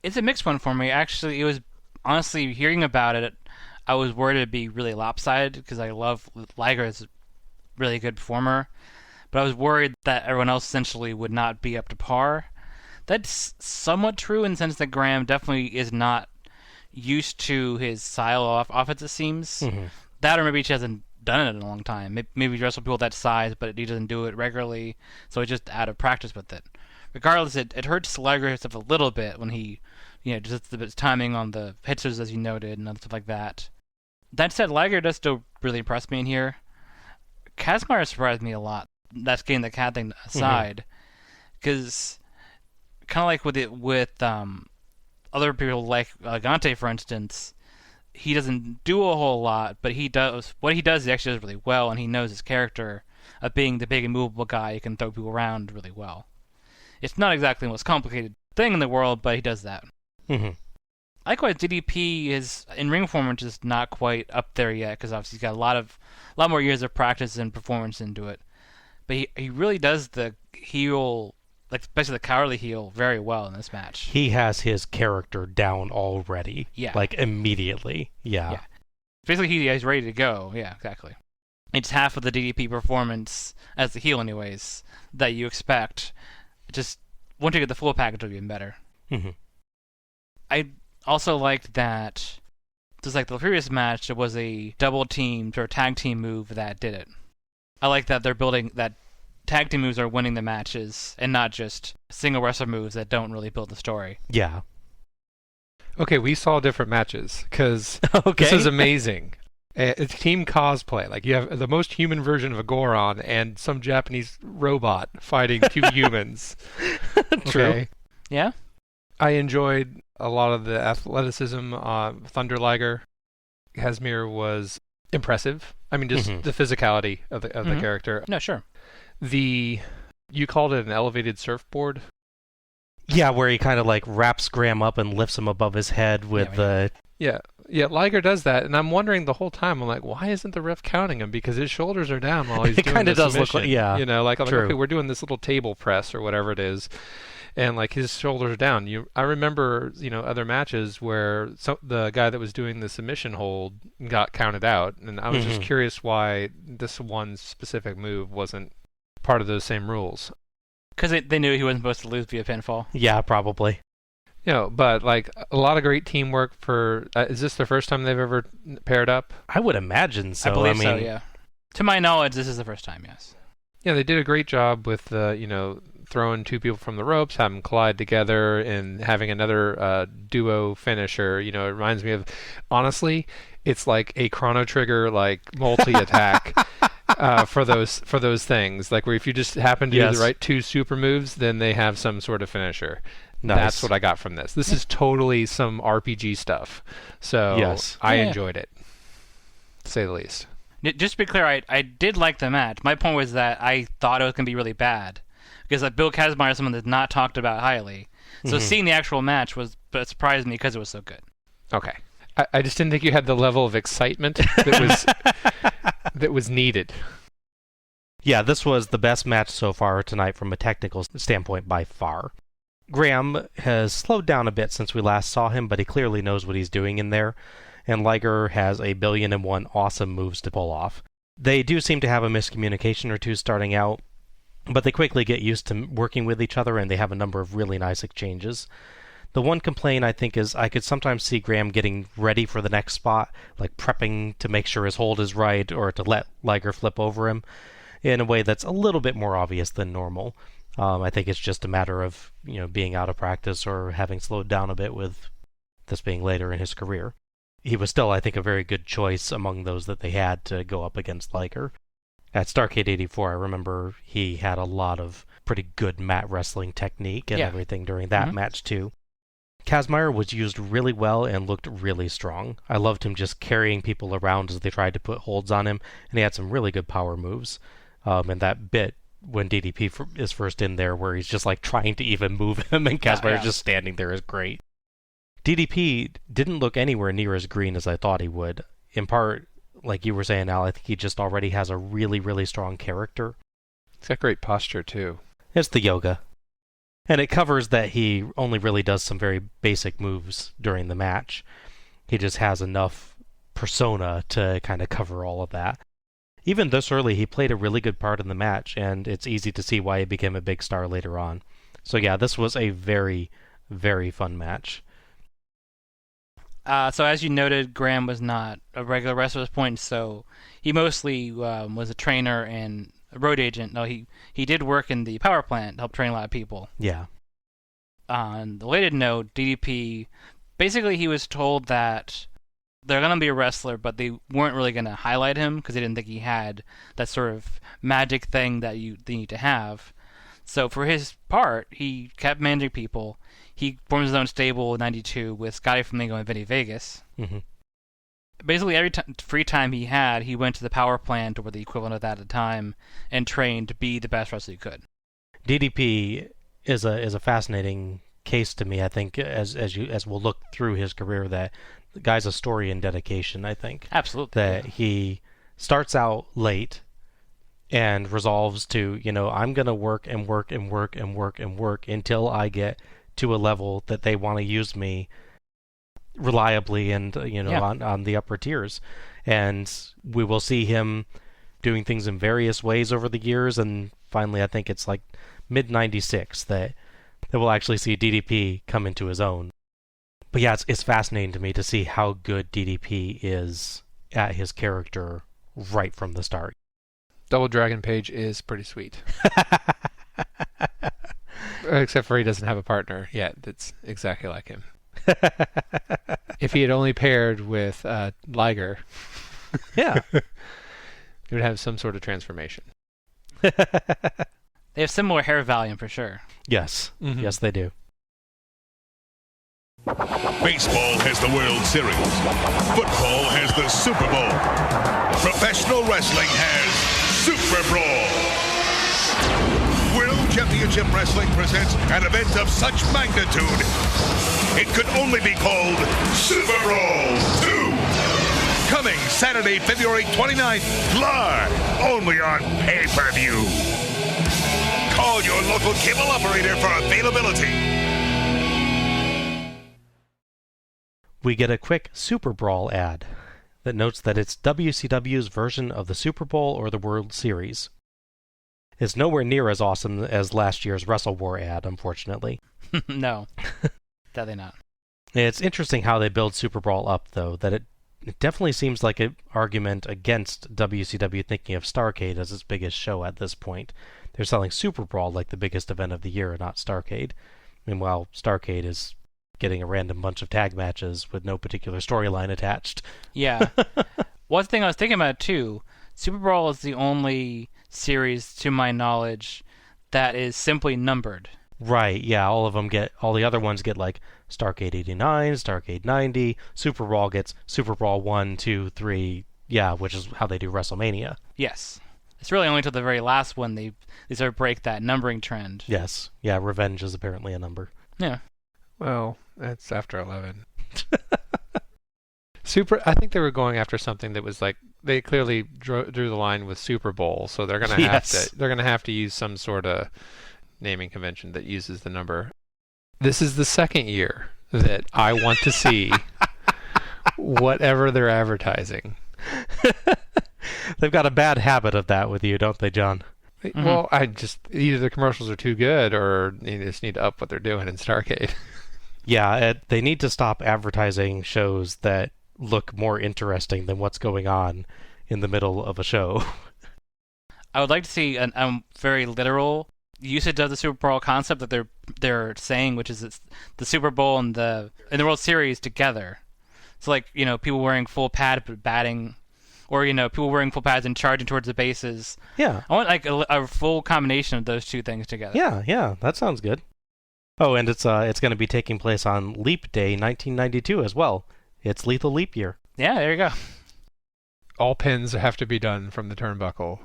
It's a mixed one for me. Actually, it was, honestly, hearing about it, I was worried it'd be really lopsided, because I love Liger as a really good performer, but I was worried that everyone else essentially would not be up to par. That's somewhat true in the sense that Graham definitely is not used to his style of offense, it seems. Mm-hmm. That, or maybe he hasn't done it in a long time. Maybe he wrestles people that size, but he doesn't do it regularly, so he's just out of practice with it. Regardless, it hurts Liger stuff a little bit when he, just the timing on the hitsers, as you noted, and other stuff like that. That said, Liger does still really impress me in here. Kazmaier surprised me a lot. That's getting the cat thing aside, because kind of like with other people like Gante, for instance, he doesn't do a whole lot, but he does he actually does really well, and he knows his character of being the big and movable guy who can throw people around really well. It's not exactly the most complicated thing in the world, but he does that. Mm-hmm. Likewise, DDP is in ring form just not quite up there yet, because obviously he's got a lot more years of practice and performance into it. But he really does the heel, especially the cowardly heel, very well in this match. He has his character down already. Yeah. Immediately. Yeah. Basically, he's ready to go. Yeah, exactly. It's half of the DDP performance, as the heel anyways, that you expect. Just once you get the full package, it'll be even better. Mm-hmm. I also liked that, just like the previous match, it was a double team or tag team move that did it. I like that they're building that tag team moves are winning the matches and not just single wrestler moves that don't really build the story. Yeah. Okay, we saw different matches, because Okay. this is amazing. It's team cosplay. You have the most human version of a Goron and some Japanese robot fighting 2 humans. True. Okay? Yeah? I enjoyed a lot of the athleticism. Thunder Liger, Kazmaier was impressive. I mean, just the physicality of the character. No, sure. You called it an elevated surfboard? Yeah, where he kind of wraps Graham up and lifts him above his head with the... Yeah, Liger does that, and I'm wondering the whole time, I'm like, why isn't the ref counting him? Because his shoulders are down while he's It doing kinda the does look submission. like- yeah, I'm like, true. okay, we're doing this little table press or whatever it is. and like his shoulders are down. I remember, other matches where the guy that was doing the submission hold got counted out, and I was just curious why this one specific move wasn't part of those same rules. Because they knew he wasn't supposed to lose via pinfall. Yeah, probably. But like a lot of great teamwork for. Is this the first time they've ever paired up? I would imagine so. I believe so. Yeah. To my knowledge, this is the first time. Yes. Yeah, they did a great job with throwing two people from the ropes, having them collide together, and having another duo finisher. It reminds me of, honestly, it's like a Chrono Trigger like multi attack. For those things, like where if you just happen to do the right two super moves, then they have some sort of finisher. Nice. That's what I got from this. This is totally some RPG stuff. So I enjoyed it, to say the least. Just to be clear, I did like the match. My point was that I thought it was going to be really bad. Because like Bill Kazmaier is someone that's not talked about highly. So seeing the actual match surprised me because it was so good. Okay. I just didn't think you had the level of excitement that was needed. Yeah, this was the best match so far tonight from a technical standpoint by far. Graham has slowed down a bit since we last saw him, but he clearly knows what he's doing in there. And Liger has 1,000,000,001 awesome moves to pull off. They do seem to have a miscommunication or two starting out, but they quickly get used to working with each other, and they have a number of really nice exchanges. The one complaint, I think, is I could sometimes see Graham getting ready for the next spot, like prepping to make sure his hold is right, or to let Liger flip over him, in a way that's a little bit more obvious than normal. I think it's just a matter of being out of practice or having slowed down a bit with this being later in his career. He was still, I think, a very good choice among those that they had to go up against Liger. At Starrcade 84, I remember he had a lot of pretty good mat wrestling technique and everything during that match too. Kazmaier was used really well and looked really strong. I loved him just carrying people around as they tried to put holds on him, and he had some really good power moves. And that bit when DDP is first in there, where he's just like trying to even move him, and Kazmaier's just standing there, is great. DDP didn't look anywhere near as green as I thought he would. In part, like you were saying, Al, I think he just already has a really, really strong character. He's got great posture, too. It's the yoga. And it covers that he only really does some very basic moves during the match. He just has enough persona to kind of cover all of that. Even this early, he played a really good part in the match, and it's easy to see why he became a big star later on. So yeah, this was a very, very fun match. So as you noted, Graham was not a regular wrestler at this point, so he mostly was a trainer and a road agent. No, he did work in the power plant to help train a lot of people. Yeah. On the related note, DDP, basically he was told that they're going to be a wrestler, but they weren't really going to highlight him because they didn't think he had that sort of magic thing that they need to have. So for his part, he kept managing people. He formed his own stable in '92 with Scotty Flamingo and Vinny Vegas. Mm-hmm. Basically, every free time he had, he went to the power plant, or the equivalent of that at the time, and trained to be the best wrestler he could. DDP is a fascinating case to me. I think as we'll look through his career, that the guy's a story and dedication. I think absolutely that he starts out late and resolves to I'm gonna work and work and work and work and work until I get to a level that they want to use me reliably and on the upper tiers. And we will see him doing things in various ways over the years, and finally I think it's like mid '96 that we'll actually see DDP come into his own. But yeah, it's fascinating to me to see how good DDP is at his character right from the start. Double Dragon Page is pretty sweet. Except for he doesn't have a partner yet that's exactly like him. If he had only paired with Liger, yeah, he would have some sort of transformation. They have similar hair volume for sure. Yes, yes they do. Baseball has the World Series. Football has the Super Bowl. Professional wrestling has Super Brawl. World Championship Wrestling presents an event of such magnitude, it could only be called Super Brawl 2. Coming Saturday, February 29th, live, only on pay-per-view. Call your local cable operator for availability. We get a quick Super Brawl ad that notes that it's WCW's version of the Super Bowl or the World Series. It's nowhere near as awesome as last year's Wrestle War ad, unfortunately. No. Definitely not. It's interesting how they build Super Brawl up, though, that it definitely seems like an argument against WCW thinking of Starrcade as its biggest show at this point. They're selling Super Brawl like the biggest event of the year, not Starrcade. Meanwhile, Starrcade is getting a random bunch of tag matches with no particular storyline attached. Yeah. One thing I was thinking about, too, Super Brawl is the only series, to my knowledge, that is simply numbered. Right, yeah, all the other ones get like Starrcade 89, Starrcade 90, Super Brawl gets Super Brawl 1, 2, 3, yeah, which is how they do WrestleMania. Yes. It's really only until the very last one they sort of break that numbering trend. Yes, yeah, Revenge is apparently a number. Yeah. Well, that's after 11. I think they were going after something that was like, they clearly drew the line with Super Bowl, so they're going to have to use some sort of naming convention that uses the number. This is the second year that I want to see whatever they're advertising. They've got a bad habit of that with you, don't they, John? Mm-hmm. Well, either the commercials are too good or they just need to up what they're doing in Starrcade. Yeah, they need to stop advertising shows that look more interesting than what's going on in the middle of a show. I would like to see a very literal usage of the Super Bowl concept that they're saying, which is it's the Super Bowl and the World Series together. So like, people wearing full pad but batting, or people wearing full pads and charging towards the bases. Yeah. I want like a full combination of those two things together. Yeah, that sounds good. Oh, and it's going to be taking place on Leap Day 1992 as well. It's Lethal Leap Year. Yeah, there you go. All pins have to be done from the turnbuckle.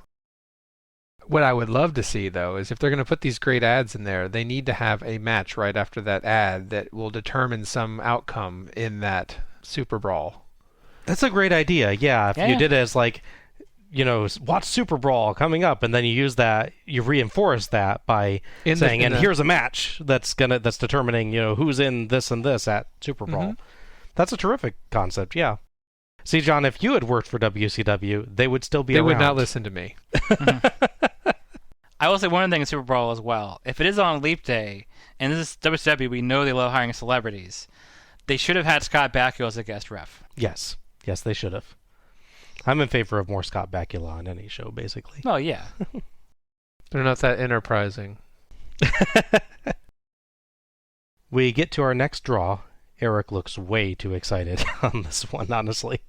What I would love to see, though, is if they're going to put these great ads in there, they need to have a match right after that ad that will determine some outcome in that Super Brawl. That's a great idea, yeah. If you did it as like, watch Super Brawl coming up, and then you use that, you reinforce that by saying, here's a match that's determining, who's in this and this at Super Brawl. Mm-hmm. That's a terrific concept, yeah. See, John, if you had worked for WCW, they would still be around. They would not listen to me. I will say one thing in Super Brawl as well. If it is on Leap Day, and this is WCW, we know they love hiring celebrities, they should have had Scott Bakula as a guest ref. Yes, they should have. I'm in favor of more Scott Bakula on any show, basically. Oh, yeah. They're not that enterprising. We get to our next draw. Eric looks way too excited on this one, honestly.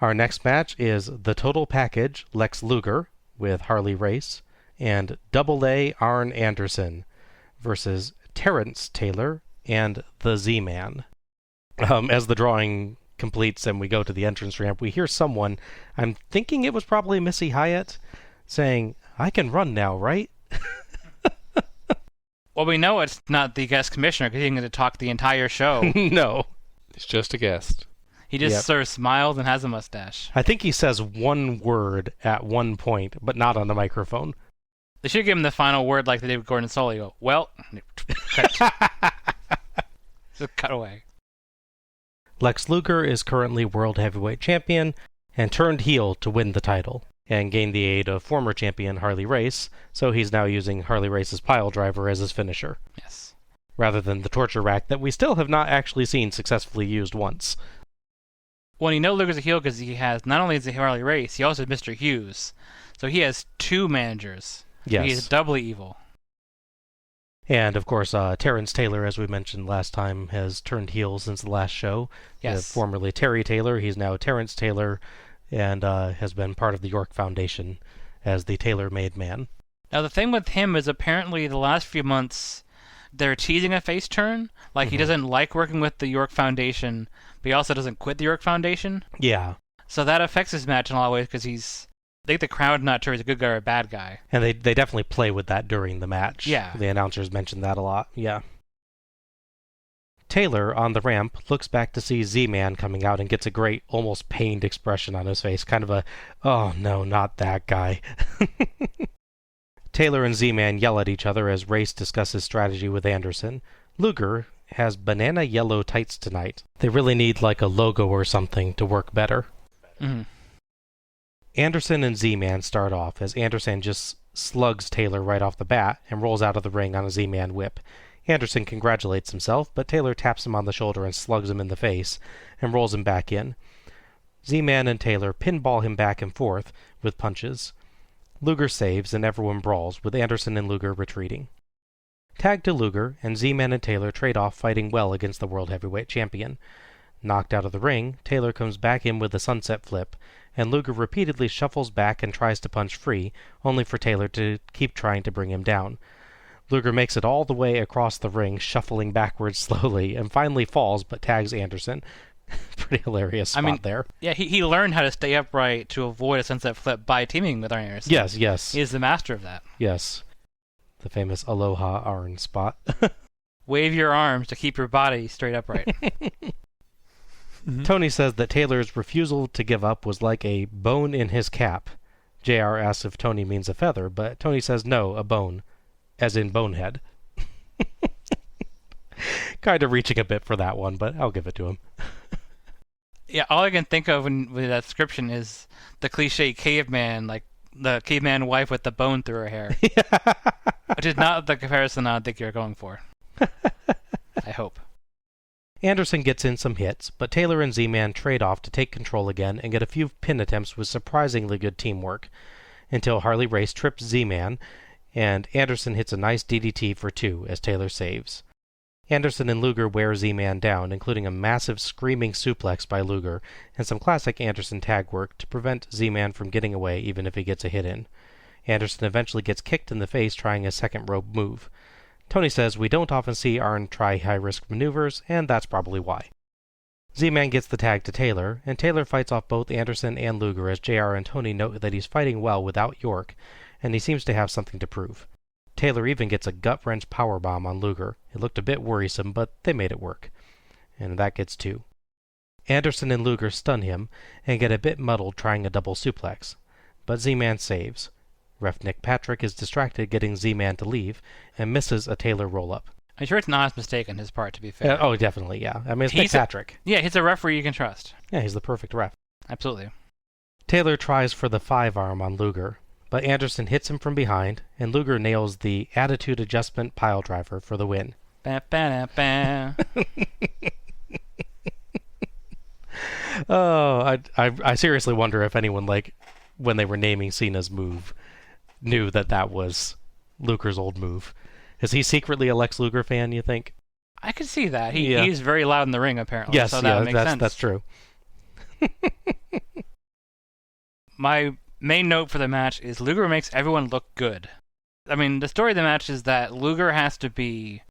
Our next match is the Total Package, Lex Luger, with Harley Race, and Double A Arn Anderson versus Terrence Taylor and the Z-Man. As the drawing completes and we go to the entrance ramp, we hear someone, I'm thinking it was probably Missy Hyatt, saying, "I can run now, right?" Well, we know it's not the guest commissioner because he didn't get to talk the entire show. No. He's just a guest. He just sort of smiles and has a mustache. I think he says one word at one point, but not on the microphone. They should give him the final word like they did with Gordon Solie. Go, well, just cut away. Lex Luger is currently World Heavyweight Champion and turned heel to win the title, and gained the aid of former champion Harley Race, so he's now using Harley Race's pile driver as his finisher. Yes. Rather than the torture rack that we still have not actually seen successfully used once. Well, Luger's a heel because he has, not only is he Harley Race, he also has Mr. Hughes. So he has two managers. Yes. He is doubly evil. And, of course, Terrence Taylor, as we mentioned last time, has turned heel since the last show. Yes. Formerly Terry Taylor, he's now Terrence Taylor, and has been part of the York Foundation as the tailor-made man. Now, the thing with him is apparently the last few months they're teasing a face turn. Like, he doesn't like working with the York Foundation, but he also doesn't quit the York Foundation. Yeah. So that affects his match in a lot of ways because I think the crowd not sure he's a good guy or a bad guy. And they definitely play with that during the match. Yeah. The announcers mentioned that a lot. Yeah. Taylor, on the ramp, looks back to see Z-Man coming out and gets a great, almost pained expression on his face. Kind of a, oh no, not that guy. Taylor and Z-Man yell at each other as Race discusses strategy with Anderson. Luger has banana yellow tights tonight. They really need like a logo or something to work better. Mm-hmm. Anderson and Z-Man start off as Anderson just slugs Taylor right off the bat and rolls out of the ring on a Z-Man whip. Anderson congratulates himself, but Taylor taps him on the shoulder and slugs him in the face and rolls him back in. Z-Man and Taylor pinball him back and forth with punches. Luger saves and everyone brawls, with Anderson and Luger retreating. Tag to Luger, and Z-Man and Taylor trade off fighting well against the World Heavyweight Champion. Knocked out of the ring, Taylor comes back in with a sunset flip, and Luger repeatedly shuffles back and tries to punch free, only for Taylor to keep trying to bring him down. Luger makes it all the way across the ring, shuffling backwards slowly, and finally falls but tags Anderson. Pretty hilarious spot there. Yeah, he learned how to stay upright to avoid a sunset flip by teaming with Anderson. Yes. He is the master of that. Yes. The famous Aloha Arn spot. Wave your arms to keep your body straight upright. Mm-hmm. Tony says that Taylor's refusal to give up was like a bone in his cap. JR asks if Tony means a feather, but Tony says no, a bone, as in bonehead. Kind of reaching a bit for that one, but I'll give it to him. Yeah, all I can think of with that description is the cliche caveman, like the caveman wife with the bone through her hair. Which is not the comparison I think you're going for. I hope. Anderson gets in some hits, but Taylor and Z-Man trade off to take control again and get a few pin attempts with surprisingly good teamwork, until Harley Race trips Z-Man, and Anderson hits a nice DDT for 2 as Taylor saves. Anderson and Luger wear Z-Man down, including a massive screaming suplex by Luger, and some classic Anderson tag work to prevent Z-Man from getting away even if he gets a hit in. Anderson eventually gets kicked in the face trying a second rope move. Tony says we don't often see Arn try high-risk maneuvers, and that's probably why. Z-Man gets the tag to Taylor, and Taylor fights off both Anderson and Luger as JR and Tony note that he's fighting well without York, and he seems to have something to prove. Taylor even gets a gut-wrench powerbomb on Luger. It looked a bit worrisome, but they made it work. And that gets 2. Anderson and Luger stun him, and get a bit muddled trying a double suplex. But Z-Man saves. Ref Nick Patrick is distracted getting Z-Man to leave, and misses a Taylor roll-up. I'm sure it's not his mistake on his part, to be fair. Oh, definitely, yeah. I mean, it's Nick Patrick. He's a referee you can trust. Yeah, he's the perfect ref. Absolutely. Taylor tries for the 5-arm on Luger, but Anderson hits him from behind, and Luger nails the attitude adjustment piledriver for the win. Ba-ba-da-ba. Oh, I seriously wonder if anyone, like, when they were naming Cena's move, knew that was Luger's old move. Is he secretly a Lex Luger fan, you think? I could see that. He's very loud in the ring, apparently. Yes, so that makes sense. That's true. My main note for the match is Luger makes everyone look good. I mean, the story of the match is that Luger has to be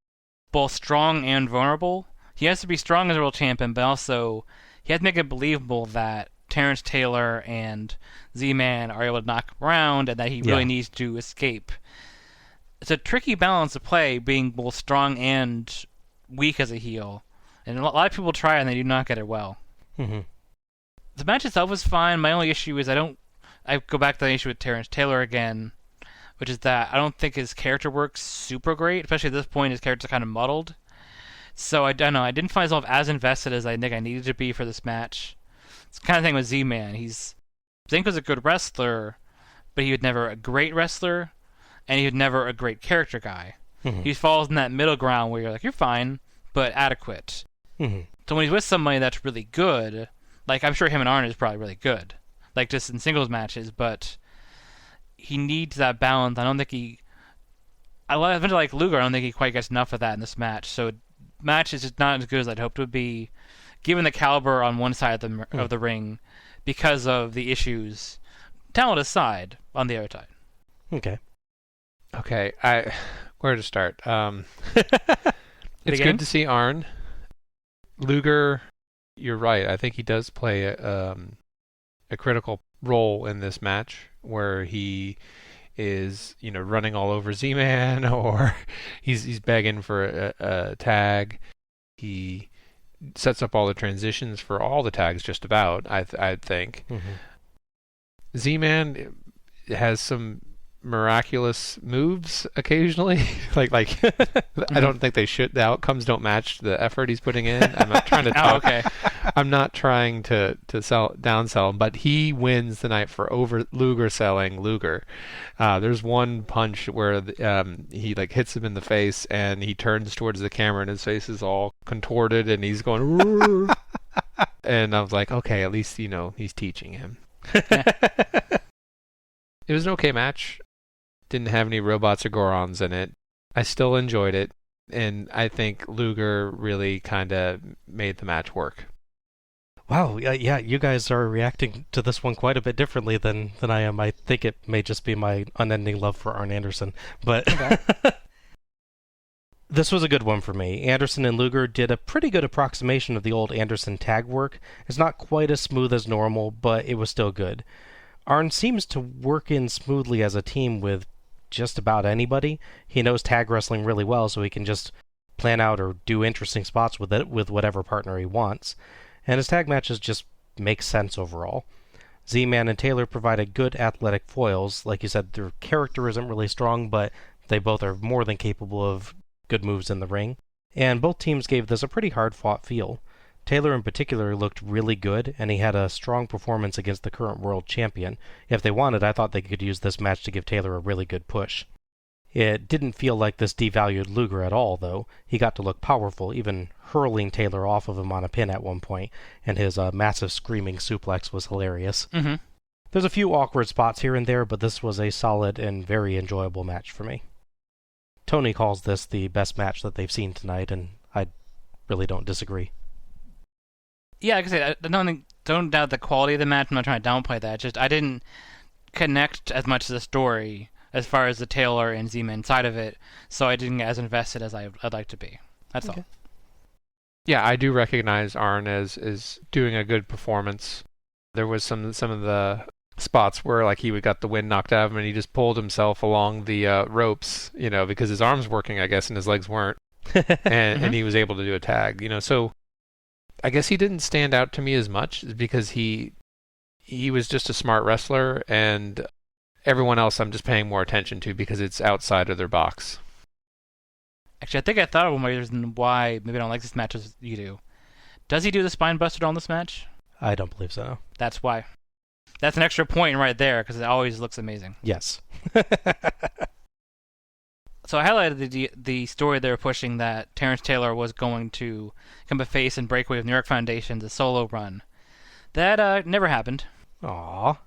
both strong and vulnerable. He has to be strong as a world champion, but also he has to make it believable that Terrence Taylor and Z-Man are able to knock him around and that he really needs to escape. It's a tricky balance to play, being both strong and weak as a heel. And a lot of people try and they do not get it well. Mm-hmm. The match itself was fine. My only issue is I go back to the issue with Terrence Taylor again, which is that I don't think his character works super great, especially at this point his character's kind of muddled. So I don't know, I didn't find myself as invested as I think I needed to be for this match. It's the kind of thing with Z-Man. Zink was a good wrestler, but he was never a great wrestler, and he was never a great character guy. Mm-hmm. He falls in that middle ground where you're like, you're fine, but adequate. Mm-hmm. So when he's with somebody that's really good, like I'm sure him and Arn is probably really good, like just in singles matches, but he needs that balance. I don't think like Luger, I don't think he quite gets enough of that in this match. So match is just not as good as I'd hoped it would be, given the caliber on one side of the ring, because of the issues, talent aside, on the other side. Okay, where to start? It's good to see Arn. Luger, you're right. I think he does play a critical role in this match, where he is, running all over Z-Man, or he's begging for a tag. He sets up all the transitions for all the tags, just about. I think. Mm-hmm. Z-Man has some miraculous moves occasionally. like I don't think they should. The outcomes don't match the effort he's putting in. I'm not trying to talk. Okay. I'm not trying to downsell him, but he wins the night for Luger selling Luger. There's one punch where he like hits him in the face, and he turns towards the camera, and his face is all contorted, and he's going. And I was like, okay, at least he's teaching him. It was an okay match. Didn't have any robots or Gorons in it. I still enjoyed it, and I think Luger really kind of made the match work. Wow, yeah, you guys are reacting to this one quite a bit differently than I am. I think it may just be my unending love for Arn Anderson, but this was a good one for me. Anderson and Luger did a pretty good approximation of the old Anderson tag work. It's not quite as smooth as normal, but it was still good. Arn seems to work in smoothly as a team with just about anybody. He knows tag wrestling really well, so he can just plan out or do interesting spots with it with whatever partner he wants. And his tag matches just make sense overall. Z-Man and Taylor provided good athletic foils. Like you said, their character isn't really strong, but they both are more than capable of good moves in the ring. And both teams gave this a pretty hard-fought feel. Taylor in particular looked really good, and he had a strong performance against the current world champion. If they wanted, I thought they could use this match to give Taylor a really good push. It didn't feel like this devalued Luger at all, though. He got to look powerful, even hurling Taylor off of him on a pin at one point, and his massive screaming suplex was hilarious. Mm-hmm. There's a few awkward spots here and there, but this was a solid and very enjoyable match for me. Tony calls this the best match that they've seen tonight, and I really don't disagree. Yeah, like I said, I don't doubt the quality of the match. I'm not trying to downplay that. Just I didn't connect as much to the story as far as the Taylor and Z-Man side of it, so I didn't get as invested as I'd like to be. That's all. Yeah, I do recognize Arn as doing a good performance. There was some of the spots where like he got the wind knocked out of him, and he just pulled himself along the ropes, because his arms working, I guess, and his legs weren't, and he was able to do a tag, So I guess he didn't stand out to me as much because he was just a smart wrestler, and everyone else I'm just paying more attention to because it's outside of their box. Actually, I think I thought of one reason why maybe I don't like this match as you do. Does he do the spine buster on this match? I don't believe so. No. That's why. That's an extra point right there because it always looks amazing. Yes. So I highlighted the story they were pushing that Terrence Taylor was going to become a face and break away with New York Foundation's a solo run. That never happened. Aww.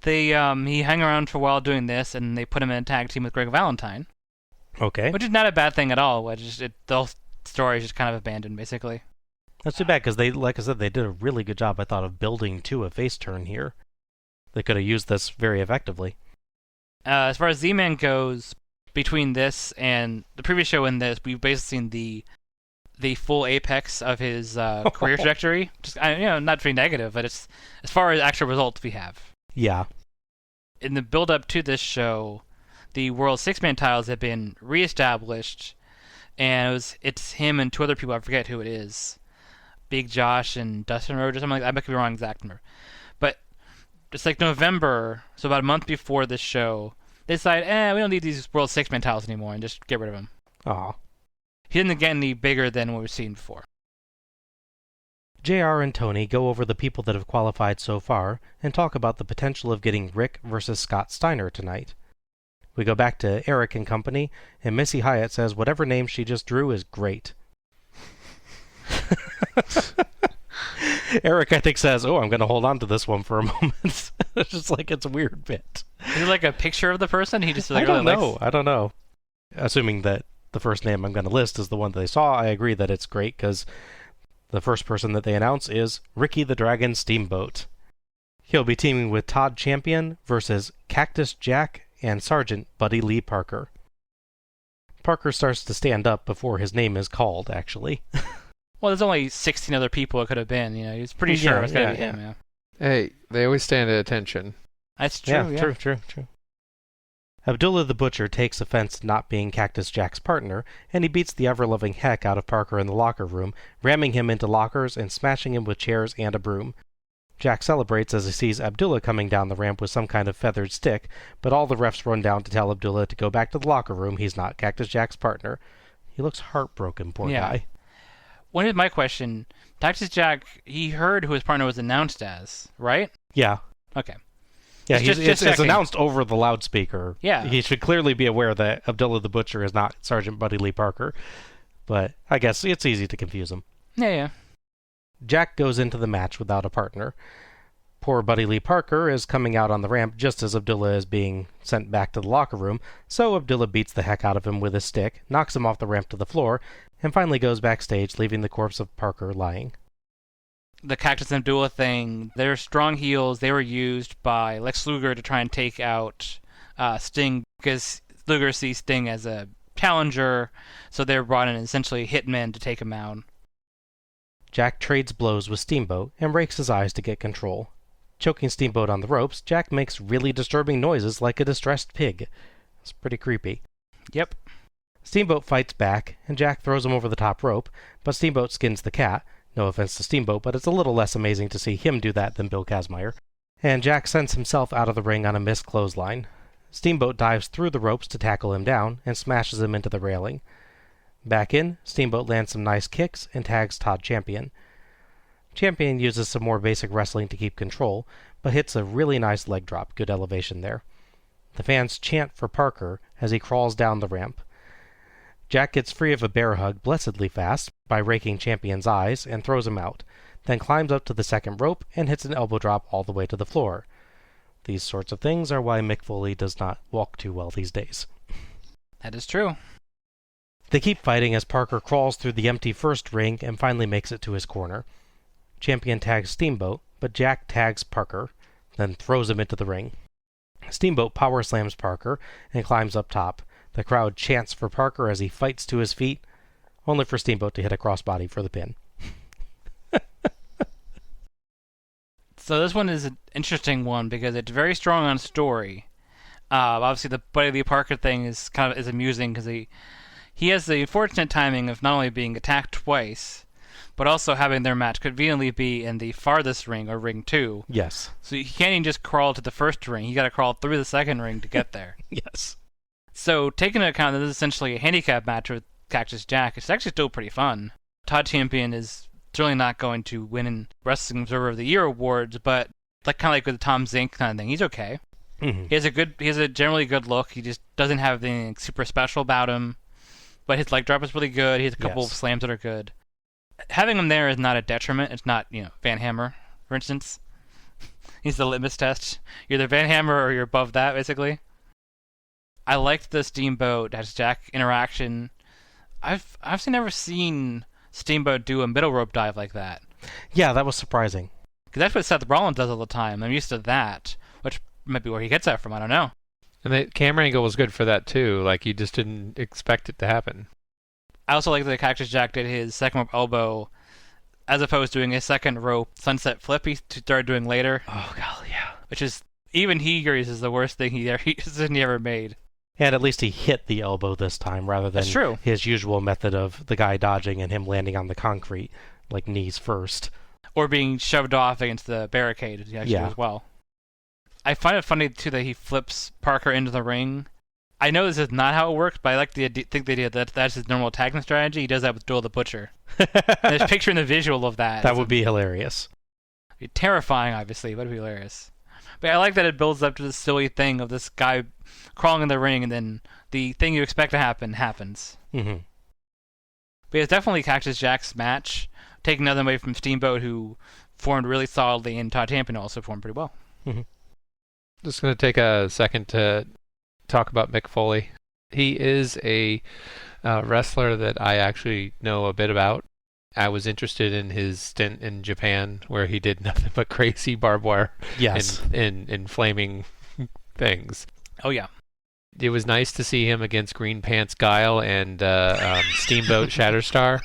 He hung around for a while doing this, and they put him in a tag team with Greg Valentine. Okay. Which is not a bad thing at all. The whole story is just kind of abandoned, basically. That's too bad, because like I said, they did a really good job, I thought, of building to a face turn here. They could have used this very effectively. As far as Z-Man goes, between this and the previous show and this, we've basically seen the full apex of his career trajectory. Just not to be negative, but it's as far as actual results we have. Yeah. In the build-up to this show, the World Six-Man titles have been reestablished, and it's him and two other people. I forget who it is, Big Josh and Dustin Rhodes or something like that. I might be wrong exact number, but it's like November, so about a month before this show, they decide, we don't need these World Six-Man titles anymore, and just get rid of him. Aw. He didn't get any bigger than what we've seen before. JR and Tony go over the people that have qualified so far and talk about the potential of getting Rick versus Scott Steiner tonight. We go back to Eric and company, and Missy Hyatt says whatever name she just drew is great. Eric, I think, says, I'm going to hold on to this one for a moment. It's just like it's a weird bit. Is it like a picture of the person? He just I don't know. Assuming that the first name I'm going to list is the one that they saw, I agree that it's great because the first person that they announce is Ricky the Dragon Steamboat. He'll be teaming with Todd Champion versus Cactus Jack and Sergeant Buddy Lee Parker. Parker starts to stand up before his name is called, actually. Well, there's only 16 other people it could have been. He's pretty sure it was going to be him. Yeah. Hey, they always stand at attention. That's true. Yeah, true. Abdullah the Butcher takes offense to not being Cactus Jack's partner, and he beats the ever-loving heck out of Parker in the locker room, ramming him into lockers and smashing him with chairs and a broom. Jack celebrates as he sees Abdullah coming down the ramp with some kind of feathered stick, but all the refs run down to tell Abdullah to go back to the locker room. He's not Cactus Jack's partner. He looks heartbroken, poor guy. One is my question. Cactus Jack, he heard who his partner was announced as, right? Yeah. Okay. Yeah, Just it's announced over the loudspeaker. Yeah. He should clearly be aware that Abdullah the Butcher is not Sergeant Buddy Lee Parker. But I guess it's easy to confuse him. Yeah. Jack goes into the match without a partner. Poor Buddy Lee Parker is coming out on the ramp just as Abdullah is being sent back to the locker room, so Abdullah beats the heck out of him with his stick, knocks him off the ramp to the floor, and finally goes backstage, leaving the corpse of Parker lying. The Cactus and Abdullah thing, they're strong heels. They were used by Lex Luger to try and take out Sting, because Luger sees Sting as a challenger, so they're brought in essentially hitmen to take him out. Jack trades blows with Steamboat and rakes his eyes to get control. Choking Steamboat on the ropes, Jack makes really disturbing noises like a distressed pig. It's pretty creepy. Yep. Steamboat fights back, and Jack throws him over the top rope, but Steamboat skins the cat. No offense to Steamboat, but it's a little less amazing to see him do that than Bill Kazmaier. And Jack sends himself out of the ring on a missed clothesline. Steamboat dives through the ropes to tackle him down and smashes him into the railing. Back in, Steamboat lands some nice kicks and tags Todd Champion. Champion uses some more basic wrestling to keep control, but hits a really nice leg drop, good elevation there. The fans chant for Parker as he crawls down the ramp. Jack gets free of a bear hug blessedly fast by raking Champion's eyes and throws him out, then climbs up to the second rope and hits an elbow drop all the way to the floor. These sorts of things are why Mick Foley does not walk too well these days. That is true. They keep fighting as Parker crawls through the empty first ring and finally makes it to his corner. Champion tags Steamboat, but Jack tags Parker, then throws him into the ring. Steamboat power slams Parker and climbs up top. The crowd chants for Parker as he fights to his feet, only for Steamboat to hit a crossbody for the pin. So this one is an interesting one because it's very strong on story. Obviously, the Buddy Lee Parker thing is amusing because he has the unfortunate timing of not only being attacked twice, but also having their match conveniently be in the farthest ring, or ring 2. Yes. So he can't even just crawl to the first ring. You got to crawl through the second ring to get there. Yes. So taking into account that this is essentially a handicap match with Cactus Jack, it's actually still pretty fun. Todd Champion is certainly not going to win in Wrestling Observer of the Year awards, but kind of like with the Tom Zink kind of thing, he's okay. Mm-hmm. He has a generally good look. He just doesn't have anything super special about him. But his leg drop is really good. He has a couple of slams that are good. Having him there is not a detriment. It's not, Van Hammer, for instance. He's the litmus test. You're either Van Hammer or you're above that, basically. I liked the Steamboat Jack interaction. I've never seen Steamboat do a middle rope dive like that. Yeah, that was surprising. Because that's what Seth Rollins does all the time. I'm used to that, which might be where he gets that from. I don't know. And the camera angle was good for that too. Like, you just didn't expect it to happen. I also like that Cactus Jack did his second rope elbow as opposed to doing his second rope sunset flip he started doing later. Oh, God, yeah. Which is, even he agrees, is the worst thing he ever made. And at least he hit the elbow this time rather than his usual method of the guy dodging and him landing on the concrete, like knees first. Or being shoved off against the barricade as well. I find it funny, too, that he flips Parker into the ring. I know this is not how it works, but I like the think the idea that that's his normal tagging strategy. He does that with Duel the Butcher. There's picturing the visual of that. That would be hilarious. It'd be terrifying, obviously, but it'd be hilarious. But I like that it builds up to this silly thing of this guy crawling in the ring, and then the thing you expect to happen happens. Mm-hmm. But it's definitely Cactus Jack's match. Taking nothing away from Steamboat, who formed really solidly, and Todd Champion also formed pretty well. Mm-hmm. Just going to take a second to talk about Mick Foley. He is a wrestler that I actually know a bit about. I was interested in his stint in Japan, where he did nothing but crazy barbed wire and flaming things. Oh, yeah. It was nice to see him against Green Pants Guile and Steamboat Shatterstar.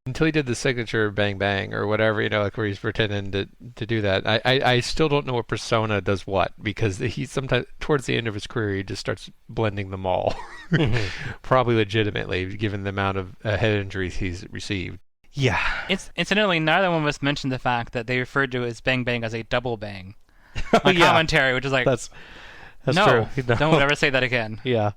Until he did the signature Bang Bang or whatever, where he's pretending to do that. I still don't know what persona does what, because he sometimes, towards the end of his career, he just starts blending them all. Mm-hmm. Probably legitimately, given the amount of head injuries he's received. Yeah. Incidentally, neither one of us mentioned the fact that they referred to his bang bang as a double bang Oh, on yeah. commentary, which is like, That's no, true. No. don't ever say that again. Yeah.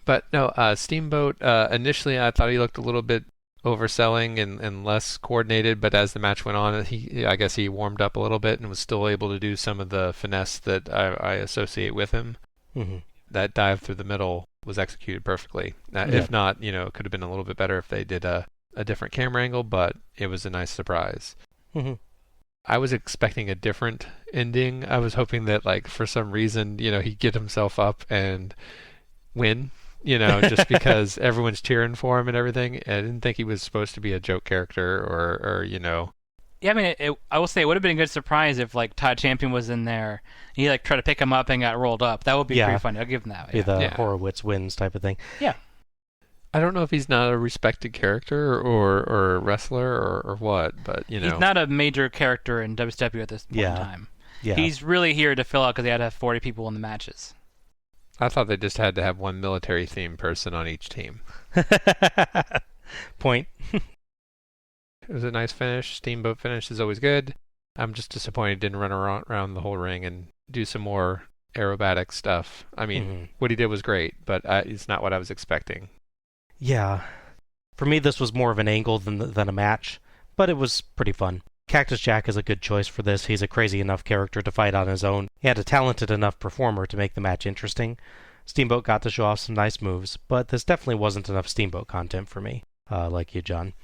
But no, Steamboat, initially I thought he looked a little bit overselling and less coordinated, but as the match went on, I guess he warmed up a little bit and was still able to do some of the finesse that I associate with him. Mm-hmm. That dive through the middle was executed perfectly. If not, it could have been a little bit better if they did a different camera angle, but it was a nice surprise. Mm-hmm. I was expecting a different ending. I was hoping that, like, for some reason, he'd get himself up and win, just because everyone's cheering for him and everything. I didn't think he was supposed to be a joke character or. Yeah, I mean, I will say it would have been a good surprise if, like, Todd Champion was in there. He, like, tried to pick him up and got rolled up. That would be pretty funny. I'll give him that. Be Yeah. the Horowitz wins type of thing. Yeah. I don't know if he's not a respected character or a wrestler or what, but, He's not a major character in WCW at this point in time. Yeah. He's really here to fill out because they had to have 40 people in the matches. I thought they just had to have one military-themed person on each team. Point. It was a nice finish. Steamboat finish is always good. I'm just disappointed he didn't run around the whole ring and do some more aerobatic stuff. I mean, what he did was great, but it's not what I was expecting. Yeah. For me, this was more of an angle than a match, but it was pretty fun. Cactus Jack is a good choice for this. He's a crazy enough character to fight on his own, and a talented enough performer to make the match interesting. Steamboat got to show off some nice moves, but this definitely wasn't enough Steamboat content for me, like you, John.